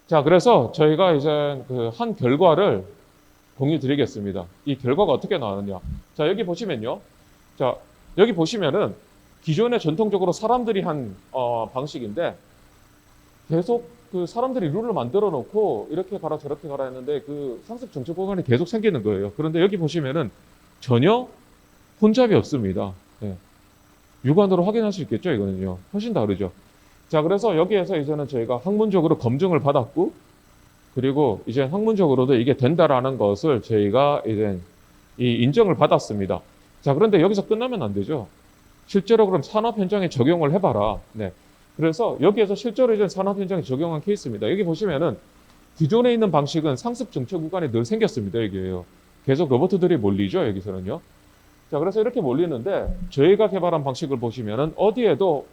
자, 그래서 저희가 이제 그 한 결과를 공유 드리겠습니다. 이 결과가 어떻게 나왔느냐. 자, 여기 보시면요. 자, 여기 보시면은 기존에 전통적으로 사람들이 한 방식인데 계속 그 사람들이 룰을 만들어 놓고 이렇게 가라 저렇게 가라 했는데 그 상습 정책 보관이 계속 생기는 거예요. 그런데 여기 보시면은 전혀 혼잡이 없습니다. 네. 육안으로 확인할 수 있겠죠, 이거는요. 훨씬 다르죠. 자, 그래서 여기에서 이제는 저희가 학문적으로 검증을 받았고, 그리고 이제 학문적으로도 이게 된다라는 것을 저희가 이제 인정을 받았습니다. 자, 그런데 여기서 끝나면 안 되죠. 실제로 그럼 산업 현장에 적용을 해봐라. 네. 그래서 여기에서 실제로 이제 산업 현장에 적용한 케이스입니다. 여기 보시면은 기존에 있는 방식은 상습 정체 구간이 늘 생겼습니다. 여기에요. 계속 로봇들이 몰리죠, 여기서는요. 자, 그래서 이렇게 몰리는데 저희가 개발한 방식을 보시면은 어디에도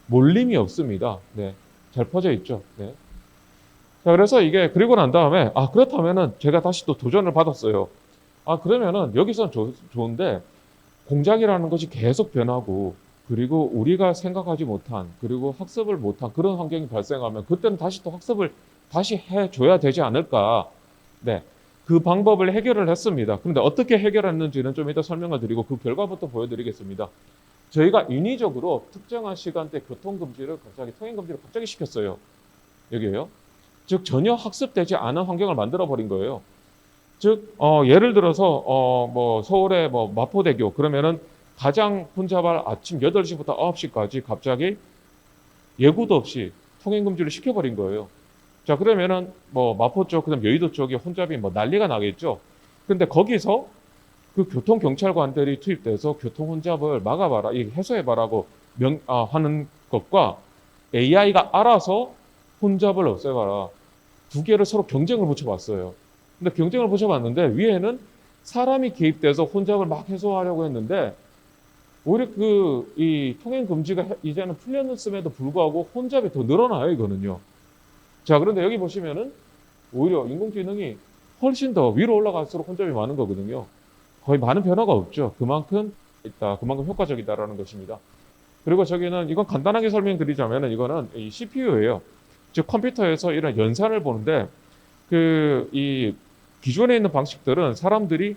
몰림이 없습니다. 네. 잘 퍼져 있죠. 네. 자, 그래서 이게 그리고 난 다음에 그렇다면은 제가 다시 또 도전을 받았어요. 그러면은 여기선 좋은데 공장이라는 것이 계속 변하고 그리고 우리가 생각하지 못한 그리고 학습을 못한 그런 환경이 발생하면 그때는 다시 또 학습을 다시 해줘야 되지 않을까. 네. 그 방법을 해결을 했습니다. 그런데 어떻게 해결했는지는 좀 이따 설명을 드리고 그 결과부터 보여드리겠습니다. 저희가 인위적으로 특정한 시간대 교통금지를 통행금지를 갑자기 시켰어요. 여기에요. 즉 전혀 학습되지 않은 환경을 만들어 버린 거예요. 즉 예를 들어서 뭐 서울의 뭐 마포대교 그러면은 가장 혼잡할 아침 8시부터 9시까지 갑자기 예고도 없이 통행금지를 시켜버린 거예요. 자, 그러면은 뭐 마포 쪽, 그다음 여의도 쪽이 혼잡이 뭐 난리가 나겠죠. 근데 거기서 그 교통경찰관들이 투입돼서 교통 혼잡을 막아봐라, 해소해봐라고 하는 것과 AI가 알아서 혼잡을 없애봐라. 두 개를 서로 경쟁을 붙여봤어요. 근데 경쟁을 붙여봤는데 위에는 사람이 개입돼서 혼잡을 막 해소하려고 했는데 오히려 이 통행금지가 이제는 풀렸음에도 불구하고 혼잡이 더 늘어나요, 이거는요. 자, 그런데 여기 보시면은 오히려 인공지능이 훨씬 더 위로 올라갈수록 혼잡이 많은 거거든요. 거의 많은 변화가 없죠. 그만큼 효과적이다라는 것입니다. 그리고 저기는 이건 간단하게 설명드리자면은 이거는 이 CPU예요. 즉 컴퓨터에서 이런 연산을 보는데 이 기존에 있는 방식들은 사람들이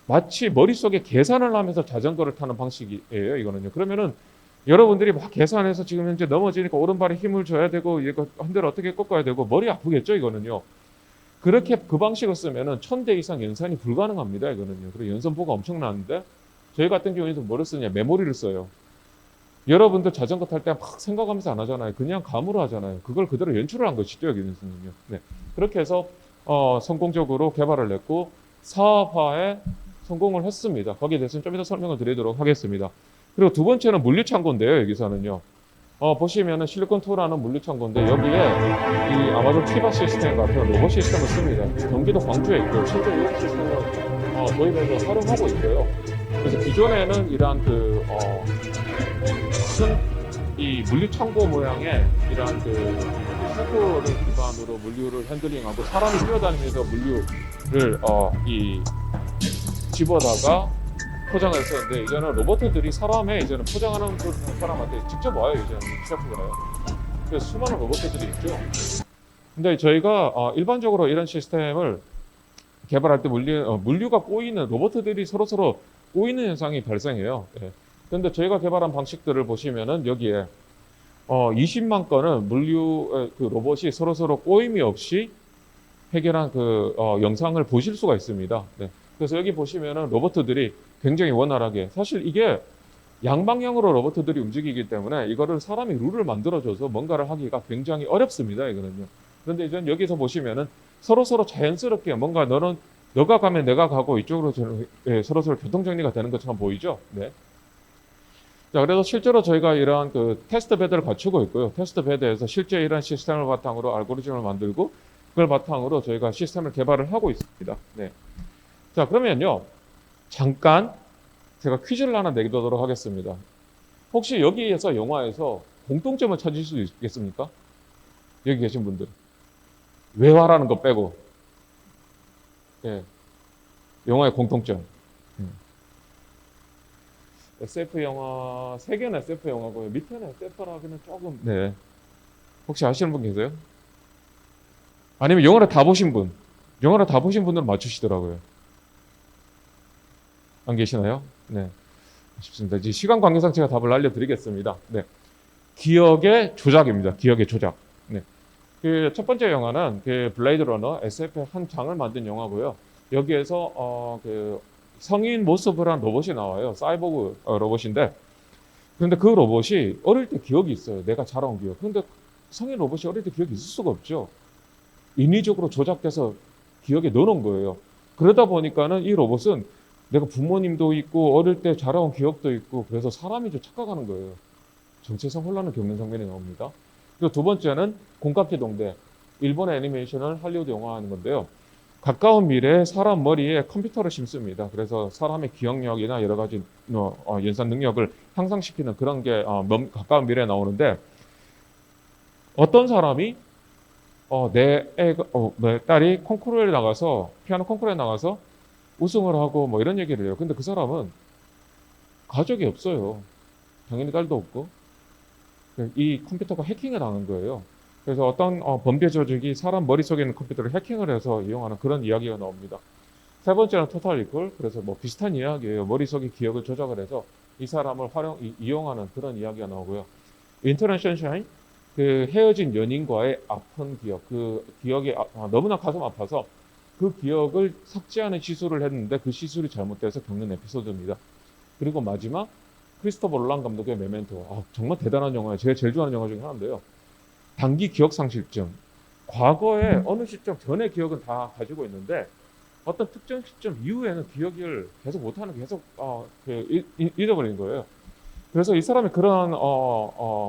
마치 머릿속에 계산을 하면서 자전거를 타는 방식이에요. 이거는요. 그러면은 여러분들이 막 계산해서 지금 현재 넘어지니까 오른발에 힘을 줘야 되고 이거 핸들을 어떻게 꺾어야 되고 머리 아프겠죠, 이거는요. 그렇게 그 방식을 쓰면은 1000대 이상 연산이 불가능합니다, 이거는요. 그리고 연산보가 엄청나는데 저희 같은 경우에는 뭐를 쓰냐, 메모리를 써요. 여러분들 자전거 탈 때 막 생각하면서 안 하잖아요. 그냥 감으로 하잖아요. 그걸 그대로 연출을 한 것이죠, 여기는요. 네. 그렇게 해서 성공적으로 개발을 했고 사업화에 성공을 했습니다. 거기에 대해서는 좀 이따 설명을 드리도록 하겠습니다. 그리고 두 번째는 물류창고인데요, 여기서는요. 보시면은 실리콘2라는 물류창고인데 여기에 이 아마존 티바 시스템 같은 로봇 시스템을 씁니다. 경기도 광주에 있고 실제 이 시스템을 도입해서 활용하고 있고요. 그래서 기존에는 이러한 이 물류창고 모양의 이러한 슈퍼를 기반으로 물류를 핸들링하고 사람이 뛰어다니면서 물류를 집어다가 포장을 했었는데 이제는 로봇들이 사람의 이제는 포장하는 그 사람한테 직접 와요. 이제는 셰프가요. 그래서 수많은 로봇들이 있죠. 근데 저희가 일반적으로 이런 시스템을 개발할 때 물류가 꼬이는 로봇들이 서로 꼬이는 현상이 발생해요. 예. 그런데 저희가 개발한 방식들을 보시면은 여기에 20만 건은 물류 그 로봇이 서로 꼬임이 없이 해결한 그 영상을 보실 수가 있습니다. 네. 그래서 여기 보시면은 로봇들이 굉장히 원활하게, 사실 이게 양방향으로 로봇들이 움직이기 때문에 이거를 사람이 룰을 만들어줘서 뭔가를 하기가 굉장히 어렵습니다. 이거는요. 그런데 이제 여기서 보시면은 서로 자연스럽게 뭔가 너가 가면 내가 가고 이쪽으로 서로 교통정리가 되는 것처럼 보이죠. 네. 자, 그래서 실제로 저희가 이러한 그 테스트 베드를 갖추고 있고요. 테스트 베드에서 실제 이런 시스템을 바탕으로 알고리즘을 만들고 그걸 바탕으로 저희가 시스템을 개발을 하고 있습니다. 네. 자, 그러면요. 잠깐 제가 퀴즈를 하나 내도록 하겠습니다. 혹시 여기에서 영화에서 공통점을 찾을 수 있겠습니까? 여기 계신 분들. 외화라는 거 빼고. 예. 영화의 공통점. SF 영화, 3개는 SF 영화고요. 밑에는 SF라 하기는 조금, 네. 혹시 아시는 분 계세요? 아니면 영화를 다 보신 분? 영화를 다 보신 분들은 맞추시더라고요. 안 계시나요? 네. 아쉽습니다. 이제 시간 관계상 제가 답을 알려드리겠습니다. 네. 기억의 조작입니다. 기억의 조작. 네. 그 첫 번째 영화는 그 블레이드 러너 SF의 한 장을 만든 영화고요. 여기에서 그 성인 모습을 한 로봇이 나와요. 사이보그 로봇인데, 그런데 그 로봇이 어릴 때 기억이 있어요. 내가 자라온 기억. 그런데 성인 로봇이 어릴 때 기억이 있을 수가 없죠. 인위적으로 조작돼서 기억에 넣어놓은 거예요. 그러다 보니까는 이 로봇은 내가 부모님도 있고 어릴 때 자라온 기억도 있고 그래서 사람이 좀 착각하는 거예요. 정체성 혼란을 겪는 장면이 나옵니다. 그리고 두 번째는 공감피 동대. 일본의 애니메이션을 할리우드 영화하는 건데요. 가까운 미래에 사람 머리에 컴퓨터를 심습니다. 그래서 사람의 기억력이나 여러 가지 연산 능력을 향상시키는 그런 게 가까운 미래에 나오는데, 어떤 사람이 내 딸이 콩쿠르에 나가서 피아노 콩쿠르에 나가서 우승을 하고 뭐 이런 얘기를 해요. 근데 그 사람은 가족이 없어요. 당연히 딸도 없고. 이 컴퓨터가 해킹을 당한 거예요. 그래서 어떤 범죄 조직이 사람 머릿속에 있는 컴퓨터를 해킹을 해서 이용하는 그런 이야기가 나옵니다. 세 번째는 토탈 리콜. 그래서 뭐 비슷한 이야기예요. 머릿속의 기억을 조작을 해서 이 사람을 이용하는 그런 이야기가 나오고요. 인터넷 션샤인. 그 헤어진 연인과의 아픈 기억. 그 기억이 너무나 가슴 아파서 그 기억을 삭제하는 시술을 했는데 그 시술이 잘못돼서 겪는 에피소드입니다. 그리고 마지막 크리스토퍼 롤란 감독의 메멘토. 정말 대단한 영화예요. 제가 제일 좋아하는 영화 중에 하나인데요. 단기 기억상실증. 과거에 어느 시점 전의 기억은 다 가지고 있는데 어떤 특정 시점 이후에는 기억을 계속 못하는, 계속 잊어버리는 거예요. 그래서 이 사람이 그런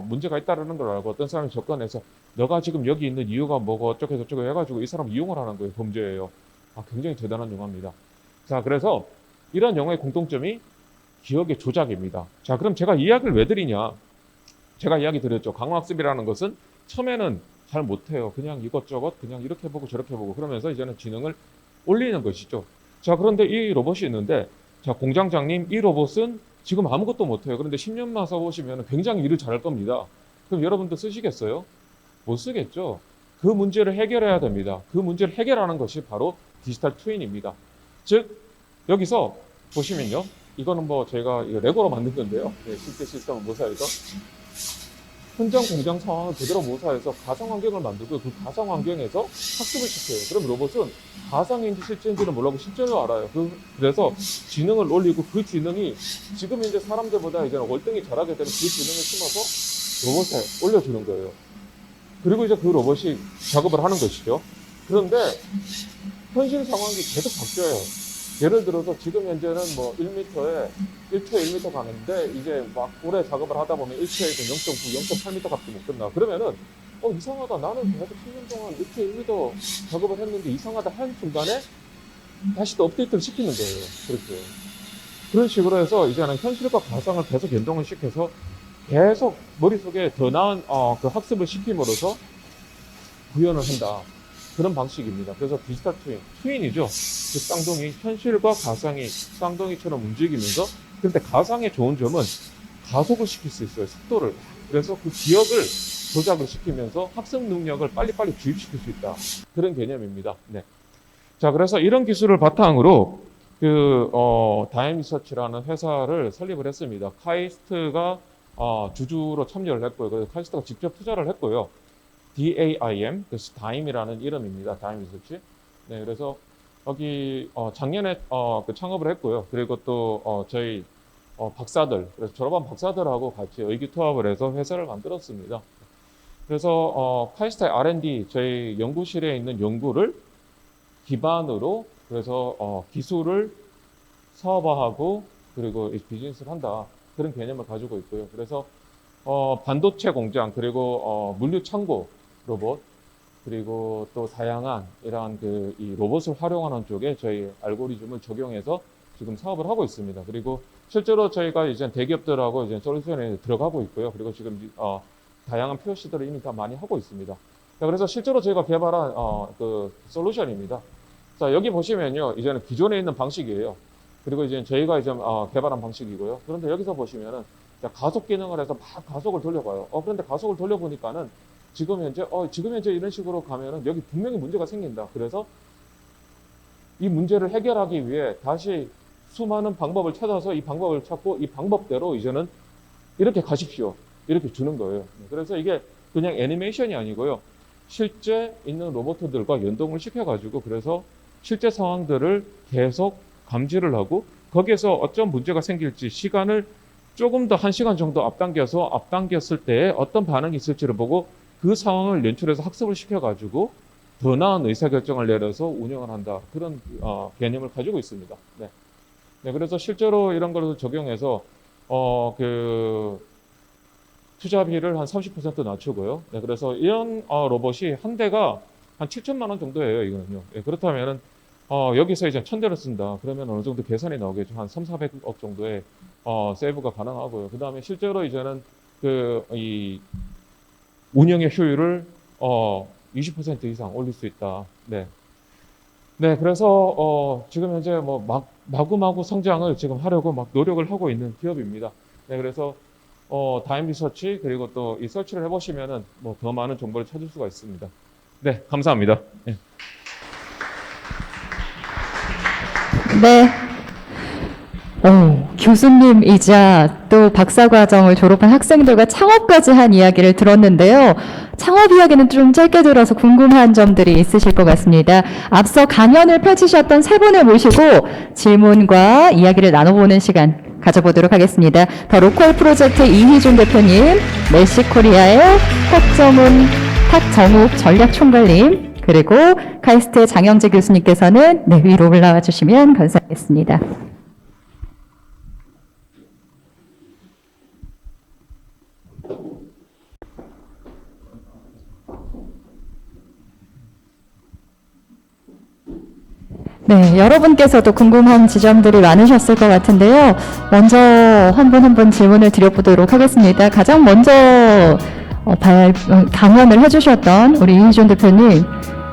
문제가 있다는 걸 알고 어떤 사람이 접근해서 너가 지금 여기 있는 이유가 뭐고 어쩌고 저쩌고 해가지고 이 사람 이용을 하는 거예요. 범죄예요. 굉장히 대단한 영화입니다. 자, 그래서 이런 영화의 공통점이 기억의 조작입니다. 자, 그럼 제가 이야기를 왜 드리냐? 제가 이야기 드렸죠. 강화학습이라는 것은 처음에는 잘 못해요. 그냥 이것저것 그냥 이렇게 보고 저렇게 보고 그러면서 이제는 지능을 올리는 것이죠. 자, 그런데 이 로봇이 있는데, 자, 공장장님, 이 로봇은 지금 아무것도 못해요. 그런데 10년만 써보시면 굉장히 일을 잘할 겁니다. 그럼 여러분도 쓰시겠어요? 못 쓰겠죠. 그 문제를 해결해야 됩니다. 그 문제를 해결하는 것이 바로 디지털 트윈입니다. 즉, 여기서 보시면요. 이거는 뭐 제가 레고로 만든 건데요. 네, 실제 시스템을 모사해서 현장 공장 상황을 그대로 모사해서 가상 환경을 만들고 그 가상 환경에서 학습을 시켜요. 그럼 로봇은 가상인지 실제인지는 몰라도 실제로 알아요. 그래서 지능을 올리고 그 지능이 지금 이제 사람들보다 이제 월등히 잘하게 되는 그 지능을 심어서 로봇에 올려주는 거예요. 그리고 이제 그 로봇이 작업을 하는 것이죠. 그런데 현실 상황이 계속 바뀌어요. 예를 들어서 지금 현재는 뭐 1초에 1m 가는데 이제 막 오래 작업을 하다 보면 1초에도 0.9, 0.8m 값도 못 끝나. 그러면은 이상하다. 나는 계속 10년 동안 1초에 1m 작업을 했는데 이상하다 한 순간에 다시 또 업데이트를 시키는 거예요. 그렇게. 그런 식으로 해서 이제는 현실과 가상을 계속 연동을 시켜서 계속 머릿속에 더 나은 그 학습을 시킴으로써 구현을 한다. 그런 방식입니다. 그래서 디지털 트윈이죠. 그 쌍둥이, 현실과 가상이 쌍둥이처럼 움직이면서, 그런데 가상의 좋은 점은 가속을 시킬 수 있어요. 속도를. 그래서 그 기억을 조작을 시키면서 학습 능력을 빨리빨리 주입시킬 수 있다. 그런 개념입니다. 네. 자, 그래서 이런 기술을 바탕으로 다임리서치라는 회사를 설립을 했습니다. 카이스트가 주주로 참여를 했고요. 그래서 카이스트가 직접 투자를 했고요. DAIM, 그래서 다임이라는 이름입니다. 다임리서치. 네, 그래서 여기 작년에 그 창업을 했고요. 그리고 또 저희 박사들, 그래서 졸업한 박사들하고 같이 의기투합을 해서 회사를 만들었습니다. 그래서 카이스트의 R&D, 저희 연구실에 있는 연구를 기반으로 그래서 기술을 사업화하고 그리고 비즈니스를 한다. 그런 개념을 가지고 있고요. 그래서 반도체 공장, 그리고 물류 창고 로봇, 그리고 또 다양한 이러한 이 로봇을 활용하는 쪽에 저희 알고리즘을 적용해서 지금 사업을 하고 있습니다. 그리고 실제로 저희가 이제 대기업들하고 이제 솔루션에 들어가고 있고요. 그리고 지금 다양한 POC들을 이미 다 많이 하고 있습니다. 자, 그래서 실제로 저희가 개발한 그 솔루션입니다. 자, 여기 보시면요, 이제는 기존에 있는 방식이에요. 그리고 이제 저희가 이제 개발한 방식이고요. 그런데 여기서 보시면은 가속 기능을 해서 막 가속을 돌려봐요. 그런데 가속을 돌려보니까는 지금 현재 이런 식으로 가면은 여기 분명히 문제가 생긴다. 그래서 이 문제를 해결하기 위해 다시 수많은 방법을 찾아서 이 방법을 찾고 이 방법대로 이제는 이렇게 가십시오. 이렇게 주는 거예요. 그래서 이게 그냥 애니메이션이 아니고요. 실제 있는 로봇들과 연동을 시켜가지고 그래서 실제 상황들을 계속 감지를 하고 거기에서 어떤 문제가 생길지 시간을 조금 더 1시간 정도 앞당겼을 때 어떤 반응이 있을지를 보고 그 상황을 연출해서 학습을 시켜가지고 더 나은 의사결정을 내려서 운영을 한다. 그런 개념을 가지고 있습니다. 네. 네, 그래서 실제로 이런 걸 적용해서 투자비를 한 30% 낮추고요. 네, 그래서 이런 로봇이 한 대가 한 7천만 원 정도예요. 이거는요. 네, 그렇다면은 여기서 이제 1,000대를 쓴다. 그러면 어느 정도 계산이 나오겠죠. 한 300~400억 정도의 세이브가 가능하고요. 그 다음에 실제로 이제는 이 운영의 효율을 20% 이상 올릴 수 있다. 네. 네, 그래서 지금 현재 뭐 마구마구 성장을 지금 하려고 막 노력을 하고 있는 기업입니다. 네, 그래서 다임 리서치 그리고 또 이 서치를 해보시면은 뭐 더 많은 정보를 찾을 수가 있습니다. 네, 감사합니다. 네. 네. 교수님이자 또 박사과정을 졸업한 학생들과 창업까지 한 이야기를 들었는데요. 창업 이야기는 좀 짧게 들어서 궁금한 점들이 있으실 것 같습니다. 앞서 강연을 펼치셨던 세 분을 모시고 질문과 이야기를 나눠보는 시간 가져보도록 하겠습니다. 더 로컬 프로젝트 이희준 대표님, 메시코리아의 탁정욱 전략총괄님, 그리고 카이스트 장영재 교수님께서는 위로 올라와 주시면 감사하겠습니다. 네, 여러분께서도 궁금한 지점들이 많으셨을 것 같은데요. 먼저 한 분 한 분 질문을 드려보도록 하겠습니다. 가장 먼저 강연을 해주셨던 우리 이희준 대표님,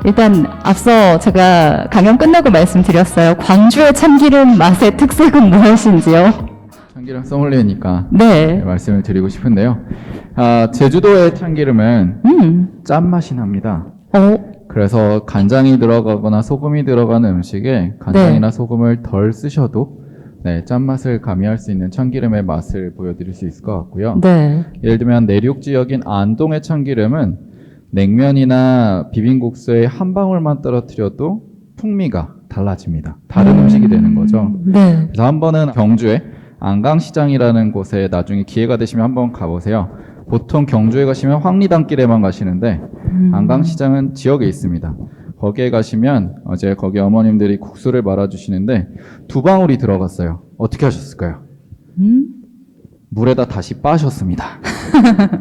일단 앞서 제가 강연 끝나고 말씀드렸어요. 광주의 참기름 맛의 특색은 무엇인지요? 참기름 소믈리에니까 네. 말씀을 드리고 싶은데요. 제주도의 참기름은 짠맛이 납니다. 그래서 간장이 들어가거나 소금이 들어가는 음식에 간장이나 소금을 덜 쓰셔도 짠맛을 가미할 수 있는 참기름의 맛을 보여드릴 수 있을 것 같고요. 네. 예를 들면 내륙 지역인 안동의 참기름은 냉면이나 비빔국수에 한 방울만 떨어뜨려도 풍미가 달라집니다. 다른 음식이 되는 거죠. 네. 그래서 한 번은 경주에 안강시장이라는 곳에 나중에 기회가 되시면 한번 가보세요. 보통 경주에 가시면 황리단길에만 가시는데 안강시장은 지역에 있습니다. 거기에 가시면 어제 거기 어머님들이 국수를 말아주시는데 2방울이 들어갔어요. 어떻게 하셨을까요? 물에다 다시 빠셨습니다.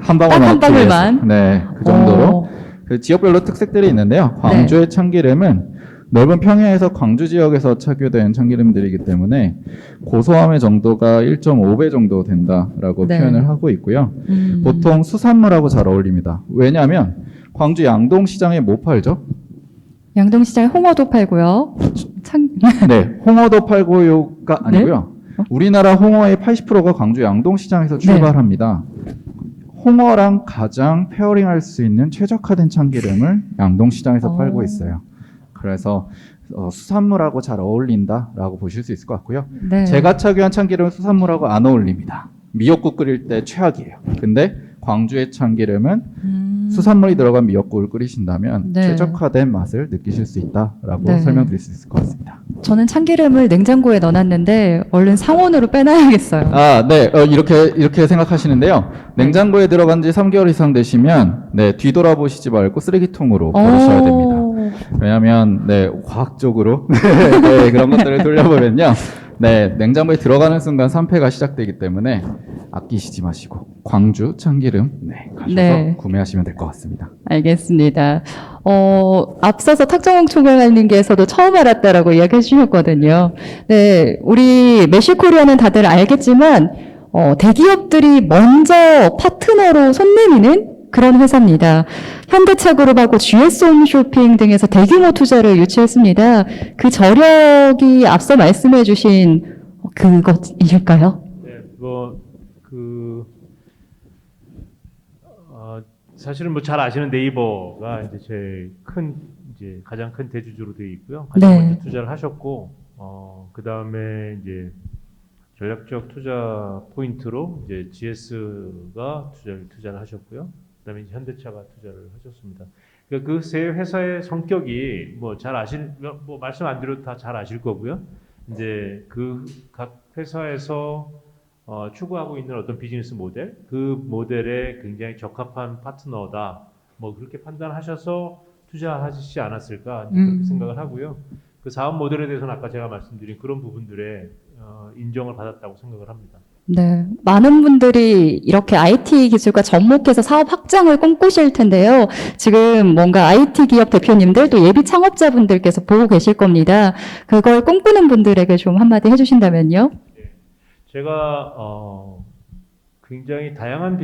한 방울만. 딱 한 방울만? 네, 그 정도로. 그 지역별로 특색들이 있는데요. 광주의 참기름은 넓은 평야에서 광주 지역에서 착유된 참기름들이기 때문에 고소함의 정도가 1.5배 정도 된다라고 표현을 하고 있고요. 보통 수산물하고 잘 어울립니다. 왜냐하면 광주 양동시장에 못 팔죠? 양동시장에 홍어도 팔고요. 네, 홍어도 팔고요가 아니고요. 우리나라 홍어의 80%가 광주 양동시장에서 출발합니다. 홍어랑 가장 페어링할 수 있는 최적화된 참기름을 양동시장에서 팔고 있어요. 그래서 수산물하고 잘 어울린다라고 보실 수 있을 것 같고요. 네. 제가 착용한 참기름은 수산물하고 안 어울립니다. 미역국 끓일 때 최악이에요. 근데 광주의 참기름은 수산물이 들어간 미역국을 끓이신다면 네. 최적화된 맛을 느끼실 수 있다라고 네. 설명드릴 수 있을 것 같습니다. 저는 참기름을 냉장고에 넣어놨는데 얼른 상온으로 빼놔야겠어요. 아, 네. 이렇게 생각하시는데요. 냉장고에 들어간 지 3개월 이상 되시면, 네, 뒤돌아보시지 말고 쓰레기통으로 버리셔야 됩니다. 왜냐하면, 네, 과학적으로, 네, 그런 것들을 돌려보면요. 네, 냉장고에 들어가는 순간 산패가 시작되기 때문에 아끼시지 마시고, 광주 참기름, 네, 가셔서 네. 구매하시면 될 것 같습니다. 알겠습니다. 앞서서 탁정홍 총괄님께서도 처음 알았다라고 이야기해 주셨거든요. 네, 우리 메쉬코리아는 다들 알겠지만, 대기업들이 먼저 파트너로 손 내미는 그런 회사입니다. 현대차그룹하고 GS홈쇼핑 등에서 대규모 투자를 유치했습니다. 그 저력이 앞서 말씀해 주신 그것일까요? 네, 사실은 뭐 잘 아시는 네이버가 이제 이제 가장 큰 대주주로 되어 있고요. 가장 네. 먼저 투자를 하셨고, 그 다음에 이제 전략적 투자 포인트로 이제 GS가 투자를 하셨고요. 그다음에 이제 현대차가 투자를 하셨습니다. 그러니까 그 세 회사의 성격이 뭐 말씀 안 드려도 다 잘 아실 거고요. 이제 그 각 회사에서 추구하고 있는 어떤 비즈니스 모델, 그 모델에 굉장히 적합한 파트너다. 뭐 그렇게 판단하셔서 투자하시지 않았을까 그렇게 생각을 하고요. 그 사업 모델에 대해서는 아까 제가 말씀드린 그런 부분들에 인정을 받았다고 생각을 합니다. 네, 많은 분들이 이렇게 IT 기술과 접목해서 사업 확장을 꿈꾸실 텐데요. 지금 뭔가 IT 기업 대표님들 또 예비 창업자분들께서 보고 계실 겁니다. 그걸 꿈꾸는 분들에게 좀 한마디 해주신다면요. 제가 굉장히 다양한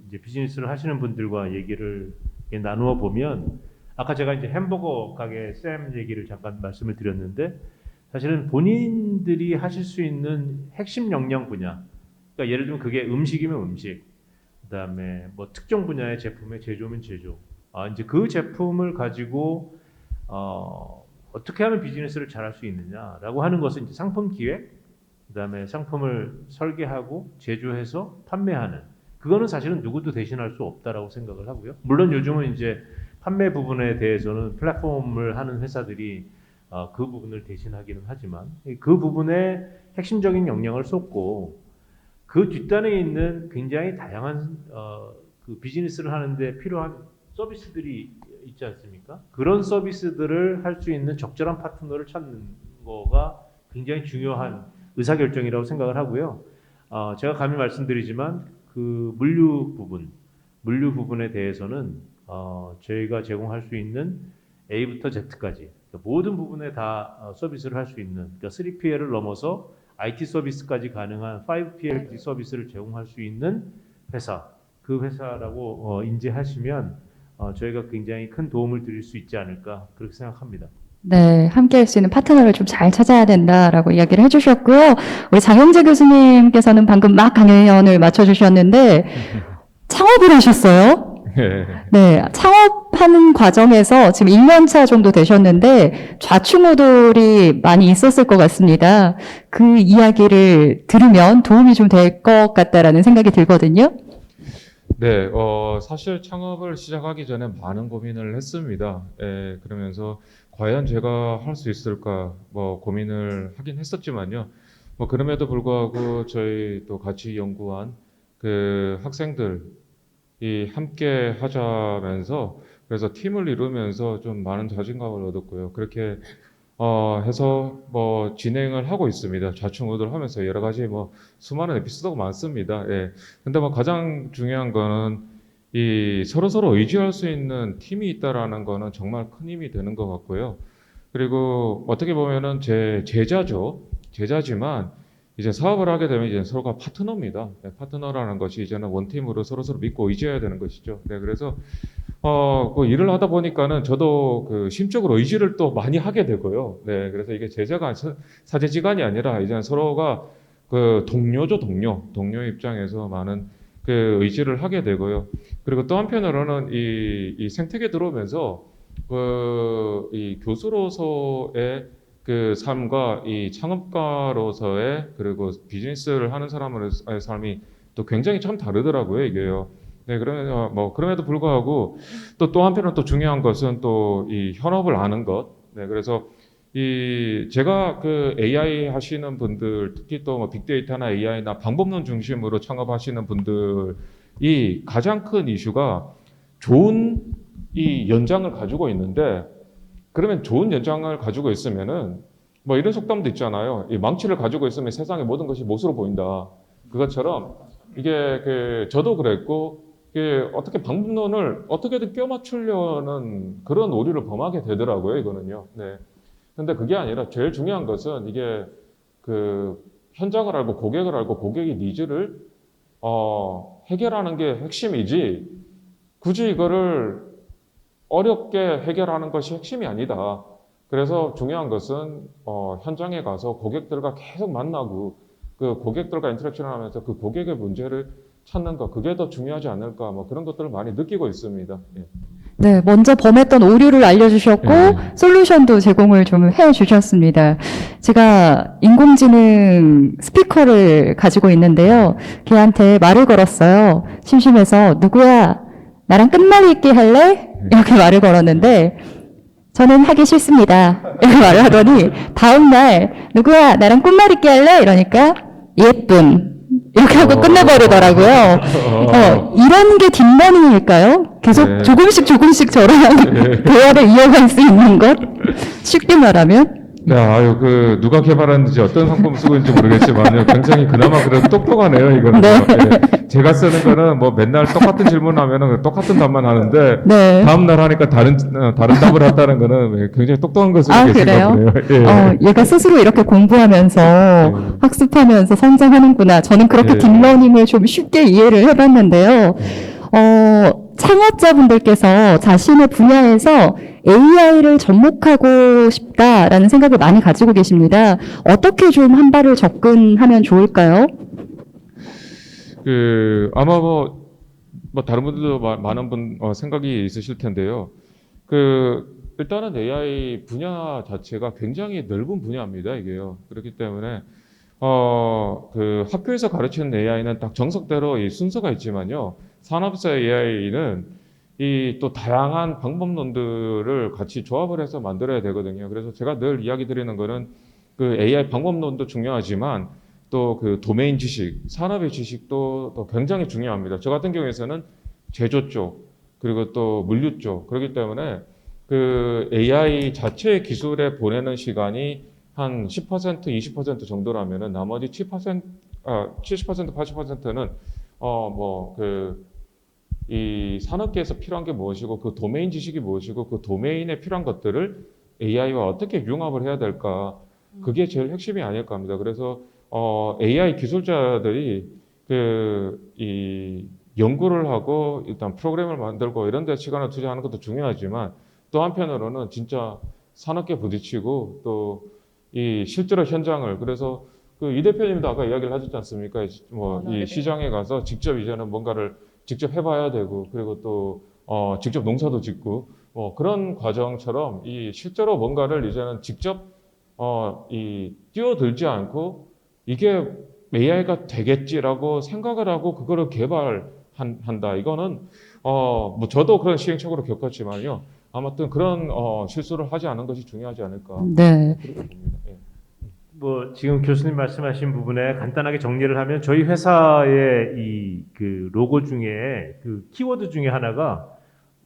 이제 비즈니스를 하시는 분들과 얘기를 나누어 보면 아까 제가 이제 햄버거 가게 쌤 얘기를 잠깐 말씀을 드렸는데 사실은 본인들이 하실 수 있는 핵심 역량 분야, 그러니까 예를 들면 그게 음식이면 음식, 그다음에 뭐 특정 분야의 제품의 제조면 제조, 이제 그 제품을 가지고 어떻게 하면 비즈니스를 잘할 수 있느냐라고 하는 것은 이제 상품 기획, 그다음에 상품을 설계하고 제조해서 판매하는, 그거는 사실은 누구도 대신할 수 없다라고 생각을 하고요. 물론 요즘은 이제 판매 부분에 대해서는 플랫폼을 하는 회사들이 그 부분을 대신하기는 하지만 그 부분에 핵심적인 역량을 쏟고 그 뒷단에 있는 굉장히 다양한 그 비즈니스를 하는데 필요한 서비스들이 있지 않습니까? 그런 서비스들을 할 수 있는 적절한 파트너를 찾는 거가 굉장히 중요한 의사결정이라고 생각을 하고요. 제가 감히 말씀드리지만 그 물류 부분에 대해서는 저희가 제공할 수 있는 A부터 Z까지 모든 부분에 다 서비스를 할 수 있는, 그러니까 3PL을 넘어서 IT 서비스까지 가능한 5PL 서비스를 제공할 수 있는 회사, 그 회사라고 인지하시면 저희가 굉장히 큰 도움을 드릴 수 있지 않을까 그렇게 생각합니다. 네, 함께 할 수 있는 파트너를 좀 잘 찾아야 된다라고 이야기를 해주셨고요. 우리 장영재 교수님께서는 방금 막 강연을 마쳐주셨는데 창업을 하셨어요. 네, 창업하는 과정에서 지금 1년 차 정도 되셨는데 좌충우돌이 많이 있었을 것 같습니다. 그 이야기를 들으면 도움이 좀 될 것 같다라는 생각이 들거든요. 네, 사실 창업을 시작하기 전에 많은 고민을 했습니다. 예, 그러면서 과연 제가 할 수 있을까 뭐 고민을 하긴 했었지만요. 뭐 그럼에도 불구하고 저희 또 같이 연구한 그 학생들이 함께 하자면서 그래서 팀을 이루면서 좀 많은 자신감을 얻었고요. 그렇게 해서 뭐 진행을 하고 있습니다. 좌충우돌 하면서 여러 가지 뭐 수많은 에피소드가 많습니다. 예. 근데 뭐 가장 중요한 거는 이 서로 의지할 수 있는 팀이 있다라는 거는 정말 큰 힘이 되는 것 같고요. 그리고 어떻게 보면은 제 제자지만 이제 사업을 하게 되면 이제 서로가 파트너입니다. 네, 파트너라는 것이 이제는 원팀으로 서로 믿고 의지해야 되는 것이죠. 네, 그래서 그 일을 하다 보니까는 저도 그 심적으로 의지를 또 많이 하게 되고요. 네, 그래서 이게 제자가 사제지간이 아니라 이제 서로가 그 동료죠, 동료 입장에서 많은 그 의지를 하게 되고요. 그리고 또 한편으로는 이 생태계 들어오면서 이 교수로서의 그 삶과 이 창업가로서의 그리고 비즈니스를 하는 사람의 삶이 또 굉장히 참 다르더라고요, 이게요. 네, 그러면 뭐 그럼에도 불구하고 또 한편으로 또 중요한 것은 또 이 현업을 아는 것. 네, 그래서 제가 그 AI 하시는 분들, 특히 또 뭐 빅데이터나 AI나 방법론 중심으로 창업하시는 분들이 가장 큰 이슈가 좋은 이 연장을 가지고 있는데, 그러면 좋은 연장을 가지고 있으면은 뭐 이런 속담도 있잖아요. 이 망치를 가지고 있으면 세상의 모든 것이 못으로 보인다. 그것처럼 이게 저도 그랬고, 어떻게 방법론을 어떻게든 껴맞추려는 그런 오류를 범하게 되더라고요, 이거는요. 네. 근데 그게 아니라 제일 중요한 것은 이게 그 현장을 알고 고객을 알고 고객의 니즈를 해결하는 게 핵심이지, 굳이 이거를 어렵게 해결하는 것이 핵심이 아니다. 그래서 중요한 것은 현장에 가서 고객들과 계속 만나고 그 고객들과 인터랙션을 하면서 그 고객의 문제를 찾는 것, 그게 더 중요하지 않을까, 뭐 그런 것들을 많이 느끼고 있습니다. 예. 네, 먼저 범했던 오류를 알려주셨고 솔루션도 제공을 좀 해주셨습니다. 제가 인공지능 스피커를 가지고 있는데요. 걔한테 말을 걸었어요. 심심해서 누구야? 나랑 끝말잇기 있게 할래? 이렇게 말을 걸었는데 저는 하기 싫습니다. 이렇게 말을 하더니 다음날 누구야? 나랑 끝말잇기 할래? 이러니까 예쁜. 이렇게 하고 끝내버리더라고요. 이런 게 딥러닝일까요? 계속 네. 조금씩 저랑 대화를 이어갈 수 있는 것? 쉽게 말하면? 네, 누가 개발했는지 어떤 상품 쓰고 있는지 모르겠지만요. 굉장히 그나마 그래도 똑똑하네요, 이거는. 네. 예. 제가 쓰는 거는 뭐 맨날 똑같은 질문 하면은 똑같은 답만 하는데, 네. 다음날 하니까 다른 답을 한다는 거는 굉장히 똑똑한 것으로 계신가 보네요. 예. 얘가 스스로 이렇게 공부하면서 학습하면서 성장하는구나. 저는 그렇게 네. 딥러닝을 좀 쉽게 이해를 해봤는데요. 창업자분들께서 자신의 분야에서 AI를 접목하고 싶다라는 생각을 많이 가지고 계십니다. 어떻게 좀 한 발을 접근하면 좋을까요? 아마 뭐 다른 분들도 많은 생각이 있으실 텐데요. 일단은 AI 분야 자체가 굉장히 넓은 분야입니다, 이게요. 그렇기 때문에, 학교에서 가르치는 AI는 딱 정석대로 이 순서가 있지만요. 산업사 AI는 또 다양한 방법론들을 같이 조합을 해서 만들어야 되거든요. 그래서 제가 늘 이야기 드리는 거는 AI 방법론도 중요하지만 또 도메인 지식, 산업의 지식도 또 굉장히 중요합니다. 저 같은 경우에는 제조 쪽, 그리고 또 물류 쪽, 그렇기 때문에 AI 자체의 기술에 보내는 시간이 한 10%, 20% 정도라면은 나머지 70%, 80%는 이 산업계에서 필요한 게 무엇이고 그 도메인 지식이 무엇이고 그 도메인에 필요한 것들을 AI와 어떻게 융합을 해야 될까, 그게 제일 핵심이 아닐까 합니다. 그래서 AI 기술자들이 이 연구를 하고 일단 프로그램을 만들고 이런 데 시간을 투자하는 것도 중요하지만 또 한편으로는 진짜 산업계 부딪히고 또 이 실제로 현장을, 그래서 이 대표님도 아까 이야기를 하셨지 않습니까? 이 시장에 가서 직접 이제는 뭔가를 직접 해봐야 되고, 그리고 또 직접 농사도 짓고 그런 과정처럼 이 실제로 뭔가를 이제는 직접 뛰어들지 않고 이게 AI가 되겠지라고 생각을 하고 그거를 개발한다. 이거는 저도 그런 시행착오를 겪었지만요. 아무튼 그런 실수를 하지 않은 것이 중요하지 않을까. 네. 그렇게 봅니다. 예. 뭐 지금 교수님 말씀하신 부분에 간단하게 정리를 하면 저희 회사의 로고 중에 키워드 중에 하나가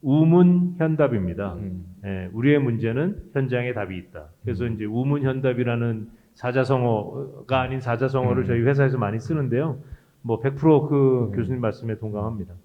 우문현답입니다. 예, 우리의 문제는 현장에 답이 있다. 그래서 이제 우문현답이라는 사자성어가 아닌 사자성어를 저희 회사에서 많이 쓰는데요. 뭐 100% 교수님 말씀에 동감합니다.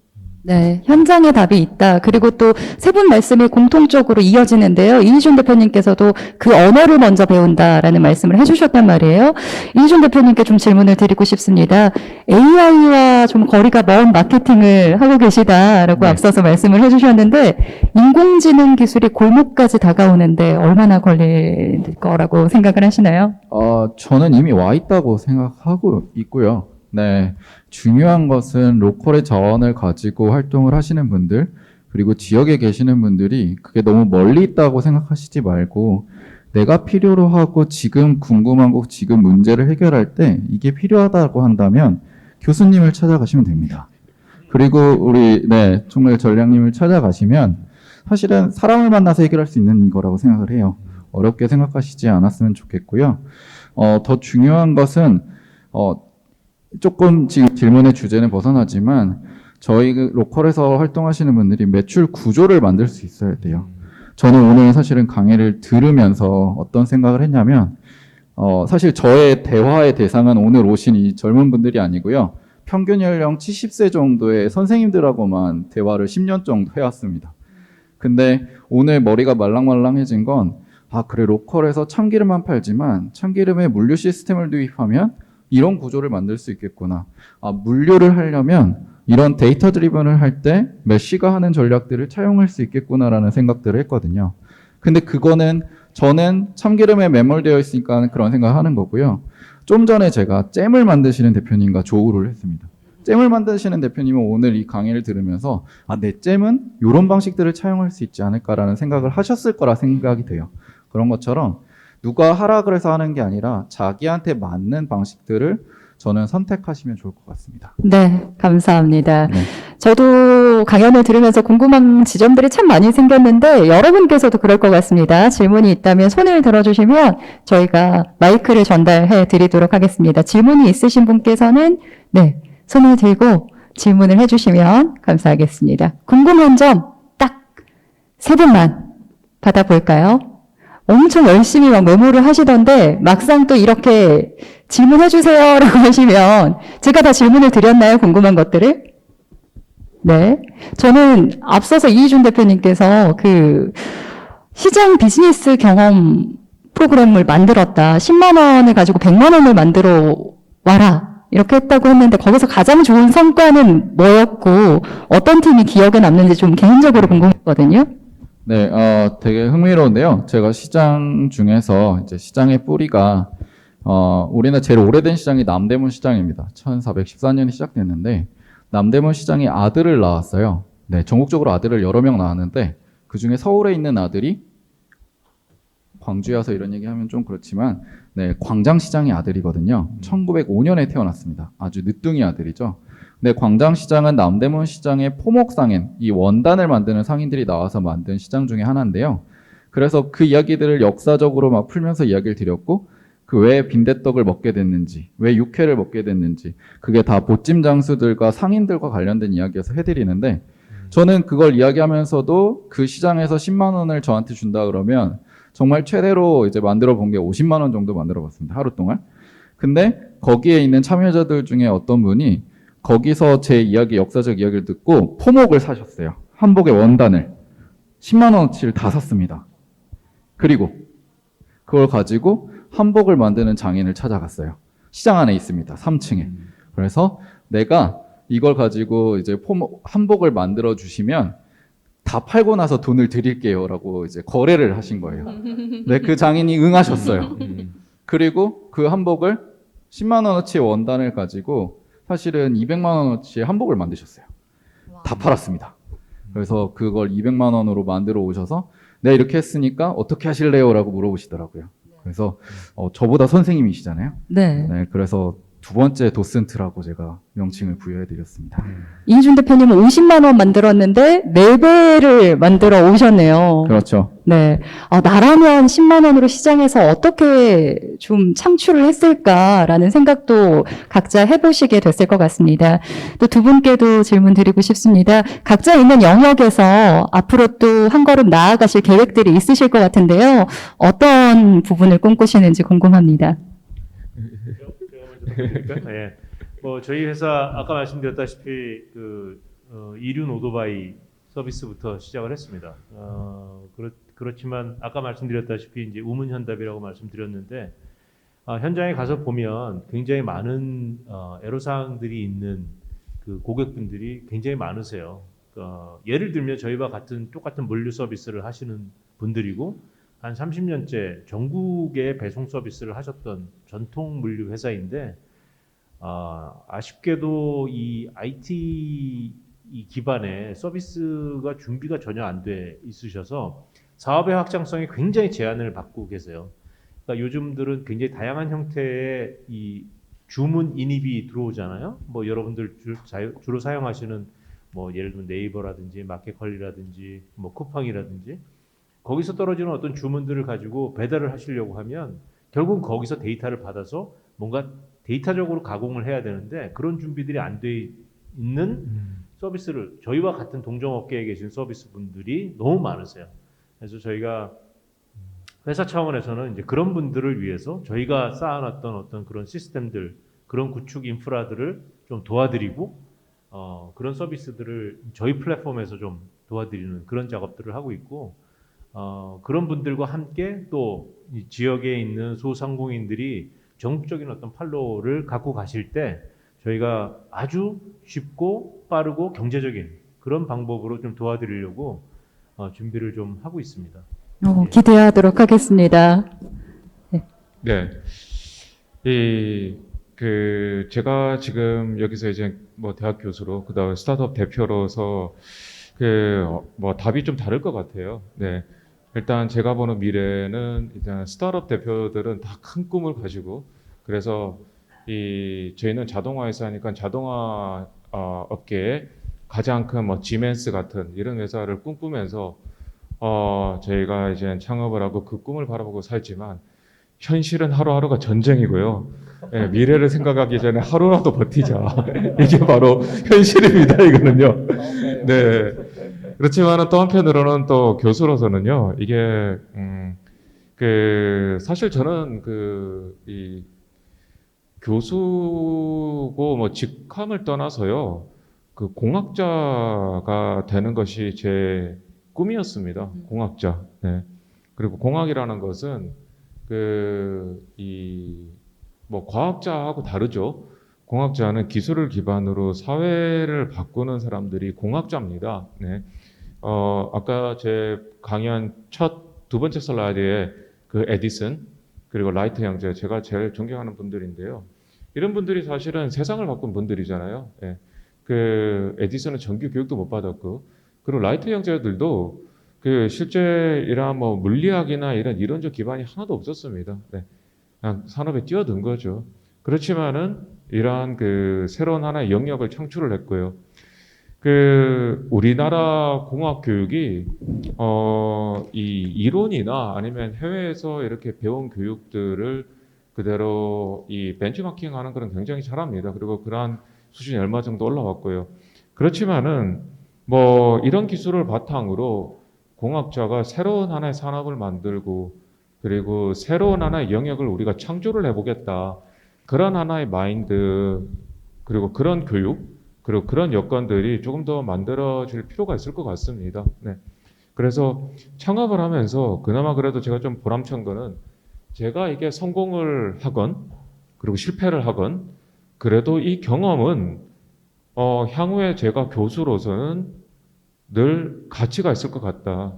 네, 현장에 답이 있다. 그리고 또 세 분 말씀이 공통적으로 이어지는데요. 이희준 대표님께서도 그 언어를 먼저 배운다라는 말씀을 해주셨단 말이에요. 이희준 대표님께 좀 질문을 드리고 싶습니다. AI와 좀 거리가 먼 마케팅을 하고 계시다라고 네. 앞서서 말씀을 해주셨는데 인공지능 기술이 골목까지 다가오는데 얼마나 걸릴 거라고 생각을 하시나요? 저는 이미 와 있다고 생각하고 있고요. 네. 중요한 것은 로컬의 자원을 가지고 활동을 하시는 분들, 그리고 지역에 계시는 분들이 그게 너무 멀리 있다고 생각하시지 말고 내가 필요로 하고 지금 궁금한 거, 지금 문제를 해결할 때 이게 필요하다고 한다면 교수님을 찾아가시면 됩니다. 그리고 우리, 정말 전략님을 찾아가시면 사실은 사람을 만나서 해결할 수 있는 거라고 생각을 해요. 어렵게 생각하시지 않았으면 좋겠고요. 더 중요한 것은, 조금 지금 질문의 주제는 벗어나지만 저희 로컬에서 활동하시는 분들이 매출 구조를 만들 수 있어야 돼요. 저는 오늘 사실은 강의를 들으면서 어떤 생각을 했냐면 사실 저의 대화의 대상은 오늘 오신 이 젊은 분들이 아니고요. 평균 연령 70세 정도의 선생님들하고만 대화를 10년 정도 해왔습니다. 근데 오늘 머리가 말랑말랑해진 건 그래 로컬에서 참기름만 팔지만 참기름에 물류 시스템을 도입하면 이런 구조를 만들 수 있겠구나. 물류를 하려면 이런 데이터 드리븐을 할 때 메시가 하는 전략들을 차용할 수 있겠구나라는 생각들을 했거든요. 근데 그거는 저는 참기름에 매몰되어 있으니까 그런 생각을 하는 거고요. 좀 전에 제가 잼을 만드시는 대표님과 조우를 했습니다. 잼을 만드시는 대표님은 오늘 이 강의를 들으면서 내 잼은 이런 방식들을 차용할 수 있지 않을까라는 생각을 하셨을 거라 생각이 돼요. 그런 것처럼 누가 하라 그래서 하는 게 아니라 자기한테 맞는 방식들을 저는 선택하시면 좋을 것 같습니다. 네, 감사합니다. 네. 저도 강연을 들으면서 궁금한 지점들이 참 많이 생겼는데 여러분께서도 그럴 것 같습니다. 질문이 있다면 손을 들어주시면 저희가 마이크를 전달해 드리도록 하겠습니다. 질문이 있으신 분께서는 손을 들고 질문을 해주시면 감사하겠습니다. 궁금한 점 딱 세 분만 받아볼까요? 엄청 열심히 막 메모를 하시던데 막상 또 이렇게 질문해 주세요라고 하시면 제가 다 질문을 드렸나요? 궁금한 것들을? 네. 저는 앞서서 이희준 대표님께서 그 시장 비즈니스 경험 프로그램을 만들었다. 10만 원을 가지고 100만 원을 만들어 와라. 이렇게 했다고 했는데 거기서 가장 좋은 성과는 뭐였고 어떤 팀이 기억에 남는지 좀 개인적으로 궁금했거든요. 네, 되게 흥미로운데요. 제가 시장 중에서 이제 시장의 뿌리가 우리나라 제일 오래된 시장이 남대문 시장입니다. 1414년에 시작됐는데 남대문 시장이 아들을 낳았어요. 네, 전국적으로 아들을 여러 명 낳았는데 그 중에 서울에 있는 아들이 광주에 와서 이런 얘기하면 좀 그렇지만 광장시장의 아들이거든요. 1905년에 태어났습니다. 아주 늦둥이 아들이죠. 네, 광장시장은 남대문 시장의 포목상인, 이 원단을 만드는 상인들이 나와서 만든 시장 중에 하나인데요. 그래서 그 이야기들을 역사적으로 막 풀면서 이야기를 드렸고, 그 왜 빈대떡을 먹게 됐는지, 왜 육회를 먹게 됐는지, 그게 다 보찜 장수들과 상인들과 관련된 이야기여서 해드리는데, 저는 그걸 이야기하면서도 그 시장에서 10만 원을 저한테 준다 그러면 정말 최대로 이제 만들어 본 게 50만 원 정도 만들어 봤습니다. 하루 동안. 근데 거기에 있는 참여자들 중에 어떤 분이 거기서 제 이야기, 역사적 이야기를 듣고 포목을 사셨어요. 한복의 원단을. 10만 원어치를 다 샀습니다. 그리고 그걸 가지고 한복을 만드는 장인을 찾아갔어요. 시장 안에 있습니다. 3층에. 그래서 내가 이걸 가지고 이제 한복을 만들어 주시면 다 팔고 나서 돈을 드릴게요. 라고 이제 거래를 하신 거예요. 네, 그 장인이 응하셨어요. 그리고 그 한복을 10만 원어치 원단을 가지고 사실은 200만 원어치 한복을 만드셨어요. 다 팔았습니다. 그래서 그걸 200만 원으로 만들어 오셔서 이렇게 했으니까 어떻게 하실래요? 라고 물어보시더라고요. 그래서 저보다 선생님이시잖아요. 네. 그래서 두 번째 도슨트라고 제가 명칭을 부여해드렸습니다. 이희준 대표님은 50만 원 만들었는데 4배를 만들어 오셨네요. 그렇죠. 네. 나라면 10만 원으로 시장에서 어떻게 좀 창출을 했을까라는 생각도 각자 해보시게 됐을 것 같습니다. 또 두 분께도 질문 드리고 싶습니다. 각자 있는 영역에서 앞으로 또 한 걸음 나아가실 계획들이 있으실 것 같은데요. 어떤 부분을 꿈꾸시는지 궁금합니다. 예. 뭐 저희 회사 아까 말씀드렸다시피 그 이륜 오토바이 서비스부터 시작을 했습니다. 그렇지만 아까 말씀드렸다시피 이제 우문현답이라고 말씀드렸는데 현장에 가서 보면 굉장히 많은 애로사항들이 있는 그 고객분들이 굉장히 많으세요. 예를 들면 저희와 같은 똑같은 물류 서비스를 하시는 분들이고 한 30년째 전국에 배송 서비스를 하셨던 전통 물류 회사인데 아쉽게도 이 IT 이 기반의 서비스가 준비가 전혀 안 돼 있으셔서 사업의 확장성이 굉장히 제한을 받고 계세요. 그러니까 요즘들은 굉장히 다양한 형태의 이 주문 인입이 들어오잖아요. 뭐 여러분들 주로 사용하시는 뭐 예를 들면 네이버라든지 마켓컬리라든지 뭐 쿠팡이라든지 거기서 떨어지는 어떤 주문들을 가지고 배달을 하시려고 하면 결국 거기서 데이터를 받아서 뭔가 데이터적으로 가공을 해야 되는데 그런 준비들이 안 돼 있는 서비스를 저희와 같은 동종업계에 계신 서비스 분들이 너무 많으세요. 그래서 저희가 회사 차원에서는 이제 그런 분들을 위해서 저희가 쌓아놨던 어떤 그런 시스템들, 그런 구축 인프라들을 좀 도와드리고 그런 서비스들을 저희 플랫폼에서 좀 도와드리는 그런 작업들을 하고 있고 그런 분들과 함께 또 이 지역에 있는 소상공인들이 전국적인 어떤 판로를 갖고 가실 때 저희가 아주 쉽고 빠르고 경제적인 그런 방법으로 좀 도와드리려고 준비를 좀 하고 있습니다. 기대하도록 하겠습니다. 네. 제가 지금 여기서 이제 뭐 대학 교수로 그다음에 스타트업 대표로서 뭐 답이 좀 다를 것 같아요. 네. 일단 제가 보는 미래는 일단 스타트업 대표들은 다 큰 꿈을 가지고 그래서 저희는 자동화 회사니까 자동화 업계에 가장 큰 뭐 지멘스 같은 이런 회사를 꿈꾸면서 저희가 이제 창업을 하고 그 꿈을 바라보고 살지만 현실은 하루하루가 전쟁이고요. 네, 미래를 생각하기 전에 하루라도 버티자. 이게 바로 현실입니다. 이거는요. 네. 그렇지만은 또 한편으로는 또 교수로서는요. 이게 사실 저는 이 교수고 뭐 직함을 떠나서요. 그 공학자가 되는 것이 제 꿈이었습니다. 공학자. 네. 그리고 공학이라는 것은 뭐 과학자하고 다르죠. 공학자는 기술을 기반으로 사회를 바꾸는 사람들이 공학자입니다. 네. 아까 제 강연 두 번째 슬라이드에 그 에디슨 그리고 라이트 형제 제가 제일 존경하는 분들인데요. 이런 분들이 사실은 세상을 바꾼 분들이잖아요. 예. 에디슨은 정규 교육도 못 받았고, 그리고 라이트 형제들도 실제 이런 뭐 물리학이나 이런 이론적 기반이 하나도 없었습니다. 네. 그냥 산업에 뛰어든 거죠. 그렇지만은 이러한 새로운 하나의 영역을 창출을 했고요. 우리나라 공학 교육이 이 이론이나 아니면 해외에서 이렇게 배운 교육들을 그대로 이 벤치마킹하는 그런 굉장히 잘합니다. 그리고 그러한 수준이 얼마 정도 올라왔고요. 그렇지만은 뭐 이런 기술을 바탕으로 공학자가 새로운 하나의 산업을 만들고 그리고 새로운 하나의 영역을 우리가 창조를 해보겠다. 그런 하나의 마인드 그리고 그런 교육 그리고 그런 여건들이 조금 더 만들어질 필요가 있을 것 같습니다. 네. 그래서 창업을 하면서 그나마 그래도 제가 좀 보람찬 거는 제가 이게 성공을 하건 그리고 실패를 하건 그래도 이 경험은 향후에 제가 교수로서는 늘 가치가 있을 것 같다.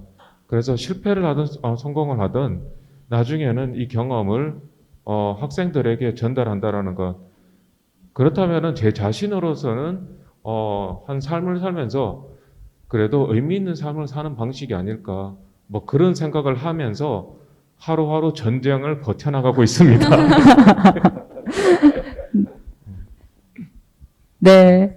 그래서 실패를 하든 성공을 하든 나중에는 이 경험을 학생들에게 전달한다라는 것. 그렇다면은 제 자신으로서는 한 삶을 살면서 그래도 의미 있는 삶을 사는 방식이 아닐까. 뭐 그런 생각을 하면서 하루하루 전쟁을 버텨나가고 있습니다. 네,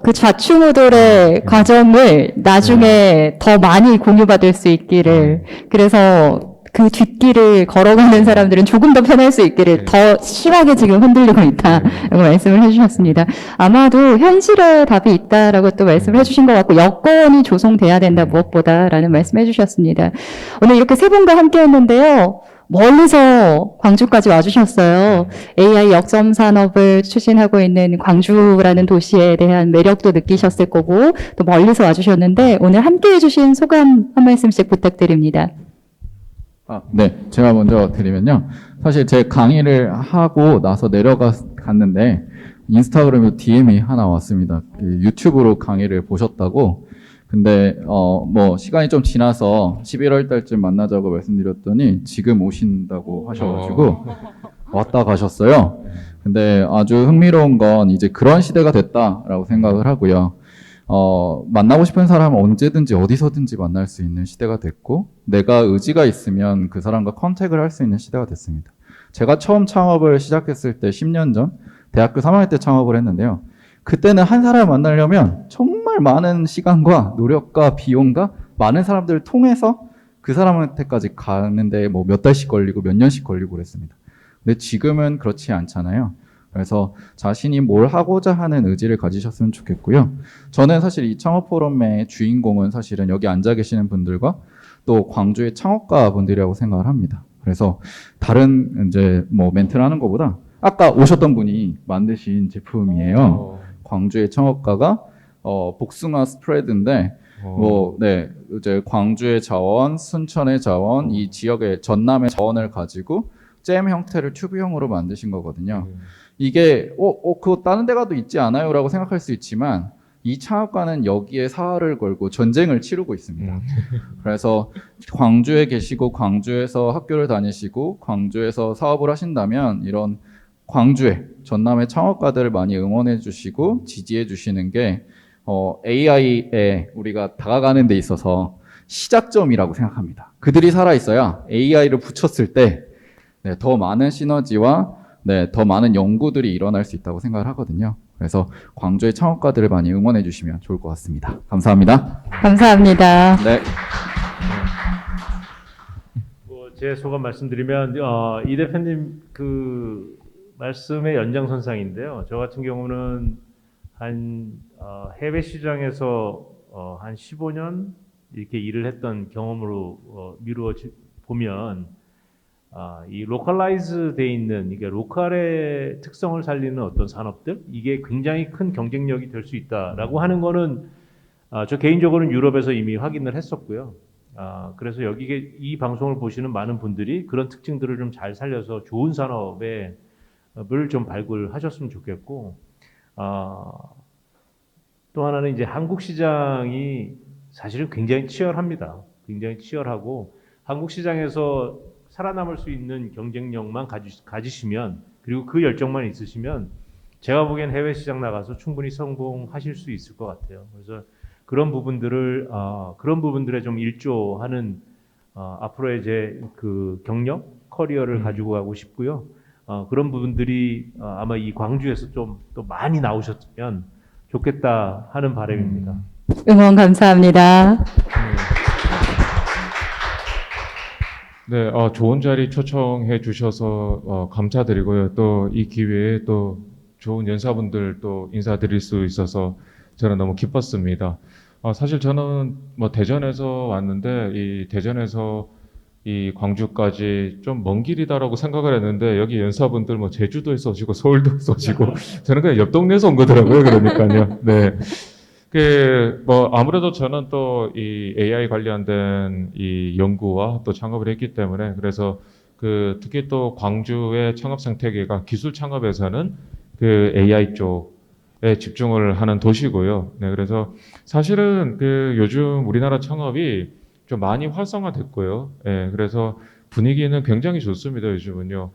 그 좌충우돌의 과정을 나중에 더 많이 공유받을 수 있기를, 그래서 그 뒷길을 걸어가는 사람들은 조금 더 편할 수 있기를 더 심하게 지금 흔들리고 있다라고 말씀을 해주셨습니다. 아마도 현실의 답이 있다라고 또 말씀을 해주신 것 같고 여건이 조성돼야 된다 무엇보다라는 말씀 해주셨습니다. 오늘 이렇게 세 분과 함께 했는데요. 멀리서 광주까지 와주셨어요. AI 역점 산업을 추진하고 있는 광주라는 도시에 대한 매력도 느끼셨을 거고 또 멀리서 와주셨는데 오늘 함께해 주신 소감 한 말씀씩 부탁드립니다. 네, 제가 먼저 드리면요. 사실 제 강의를 하고 나서 내려갔는데 인스타그램에 DM이 하나 왔습니다. 그 유튜브로 강의를 보셨다고. 근데 뭐 시간이 좀 지나서 11월 달쯤 만나자고 말씀드렸더니 지금 오신다고 하셔가지고 왔다 가셨어요. 근데 아주 흥미로운 건 이제 그런 시대가 됐다라고 생각을 하고요. 만나고 싶은 사람은 언제든지 어디서든지 만날 수 있는 시대가 됐고, 내가 의지가 있으면 그 사람과 컨택을 할 수 있는 시대가 됐습니다. 제가 처음 창업을 시작했을 때 10년 전, 대학교 3학년 때 창업을 했는데요. 그때는 한 사람을 만나려면 정말 많은 시간과 노력과 비용과 많은 사람들을 통해서 그 사람한테까지 가는데 뭐 몇 달씩 걸리고 몇 년씩 걸리고 그랬습니다. 근데 지금은 그렇지 않잖아요. 그래서 자신이 뭘 하고자 하는 의지를 가지셨으면 좋겠고요. 저는 사실 이 창업 포럼의 주인공은 사실은 여기 앉아 계시는 분들과 또 광주의 창업가 분들이라고 생각을 합니다. 그래서 다른 이제 뭐 멘트를 하는 것보다 아까 오셨던 분이 만드신 제품이에요. 광주의 창업가가 복숭아 스프레드인데 뭐 네, 이제 광주의 자원, 순천의 자원, 이 지역의 전남의 자원을 가지고 잼 형태를 튜브형으로 만드신 거거든요. 이게 그거 다른 데 가도 있지 않아요? 라고 생각할 수 있지만 이 창업가는 여기에 사활을 걸고 전쟁을 치르고 있습니다. 그래서 광주에 계시고 광주에서 학교를 다니시고 광주에서 사업을 하신다면 이런 광주의 전남의 창업가들을 많이 응원해 주시고 지지해 주시는 게 AI에 우리가 다가가는 데 있어서 시작점이라고 생각합니다. 그들이 살아있어야 AI를 붙였을 때 네, 더 많은 시너지와 네, 더 많은 연구들이 일어날 수 있다고 생각을 하거든요. 그래서 광주의 창업가들을 많이 응원해 주시면 좋을 것 같습니다. 감사합니다. 감사합니다. 네. 제 소감 말씀드리면 이 대표님 그 말씀의 연장선상인데요. 저 같은 경우는 한 해외 시장에서 한 15년 이렇게 일을 했던 경험으로 미루어 보면 이 로컬라이즈 돼 있는 이게 로컬의 특성을 살리는 어떤 산업들 이게 굉장히 큰 경쟁력이 될 수 있다라고 하는 거는 저 개인적으로는 유럽에서 이미 확인을 했었고요. 그래서 여기 이 방송을 보시는 많은 분들이 그런 특징들을 좀 잘 살려서 좋은 산업에 물 좀 발굴하셨으면 좋겠고, 또 하나는 이제 한국 시장이 사실은 굉장히 치열합니다. 굉장히 치열하고 한국 시장에서 살아남을 수 있는 경쟁력만 가지시면 그리고 그 열정만 있으시면 제가 보기엔 해외 시장 나가서 충분히 성공하실 수 있을 것 같아요. 그래서 그런 부분들에 좀 일조하는 앞으로의 제 그 경력, 커리어를 가지고 가고 싶고요. 그런 부분들이 아마 이 광주에서 좀 또 많이 나오셨으면 좋겠다 하는 바람입니다. 응원 감사합니다. 네, 좋은 자리 초청해 주셔서 감사드리고요. 또 이 기회에 또 좋은 연사분들 또 인사드릴 수 있어서 저는 너무 기뻤습니다. 사실 저는 뭐 대전에서 왔는데 이 대전에서 이 광주까지 좀 먼 길이다라고 생각을 했는데 여기 연사분들 뭐 제주도에서 오시고 서울도에서 오시고 저는 그냥 옆 동네에서 온 거더라고요. 그러니까요. 네. 뭐 아무래도 저는 또 이 AI 관련된 이 연구와 또 창업을 했기 때문에 그래서 특히 또 광주의 창업 생태계가 기술 창업에서는 그 AI 쪽에 집중을 하는 도시고요. 네, 그래서 사실은 요즘 우리나라 창업이 좀 많이 활성화됐고요. 예, 그래서 분위기는 굉장히 좋습니다. 요즘은요.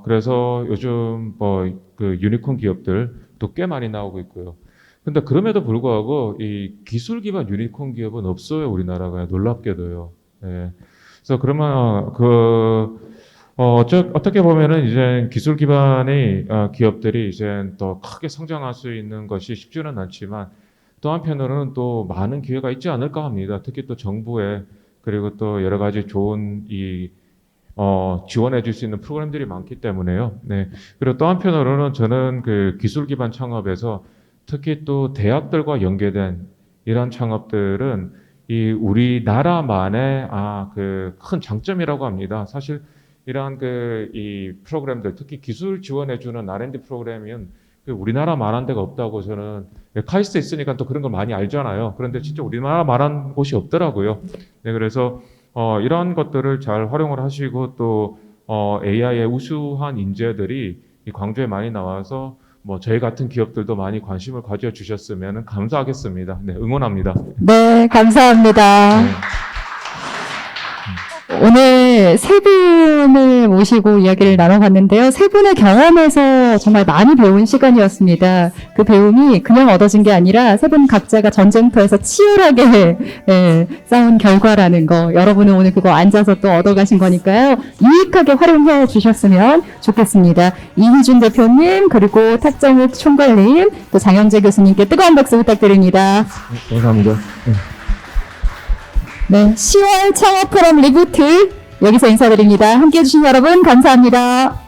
그래서 요즘 유니콘 기업들 또 꽤 많이 나오고 있고요. 근데 그럼에도 불구하고 이 기술 기반 유니콘 기업은 없어요. 우리나라가 놀랍게도요. 예. 그래서 그러면 어떻게 보면은 이제 기술 기반의 기업들이 이제 더 크게 성장할 수 있는 것이 쉽지는 않지만 또 한편으로는 또 많은 기회가 있지 않을까 합니다. 특히 또 정부에 그리고 또 여러 가지 좋은 지원해 줄 수 있는 프로그램들이 많기 때문에요. 네. 그리고 또 한편으로는 저는 기술 기반 창업에서 특히 또 대학들과 연계된 이런 창업들은 이 우리나라만의 그 큰 장점이라고 합니다. 사실 이러한 이 프로그램들, 특히 기술 지원해주는 R&D 프로그램은 우리나라만한 데가 없다고 저는, 카이스트 있으니까 또 그런 걸 많이 알잖아요. 그런데 진짜 우리나라만한 곳이 없더라고요. 네, 그래서 이러한 것들을 잘 활용을 하시고 또 AI의 우수한 인재들이 이 광주에 많이 나와서 뭐 저희 같은 기업들도 많이 관심을 가져주셨으면 감사하겠습니다. 네, 응원합니다. 네, 감사합니다. 네. 오늘 세 분을 모시고 이야기를 나눠봤는데요. 세 분의 경험에서 정말 많이 배운 시간이었습니다. 그 배움이 그냥 얻어진 게 아니라 세 분 각자가 전쟁터에서 치열하게 싸운 결과라는 거, 여러분은 오늘 그거 앉아서 또 얻어가신 거니까요. 유익하게 활용해 주셨으면 좋겠습니다. 이희준 대표님, 그리고 탁정욱 총괄님, 또 장영재 교수님께 뜨거운 박수 부탁드립니다. 감사합니다. 네, 10월 창업 포럼 리부트 여기서 인사드립니다. 함께해 주신 여러분 감사합니다.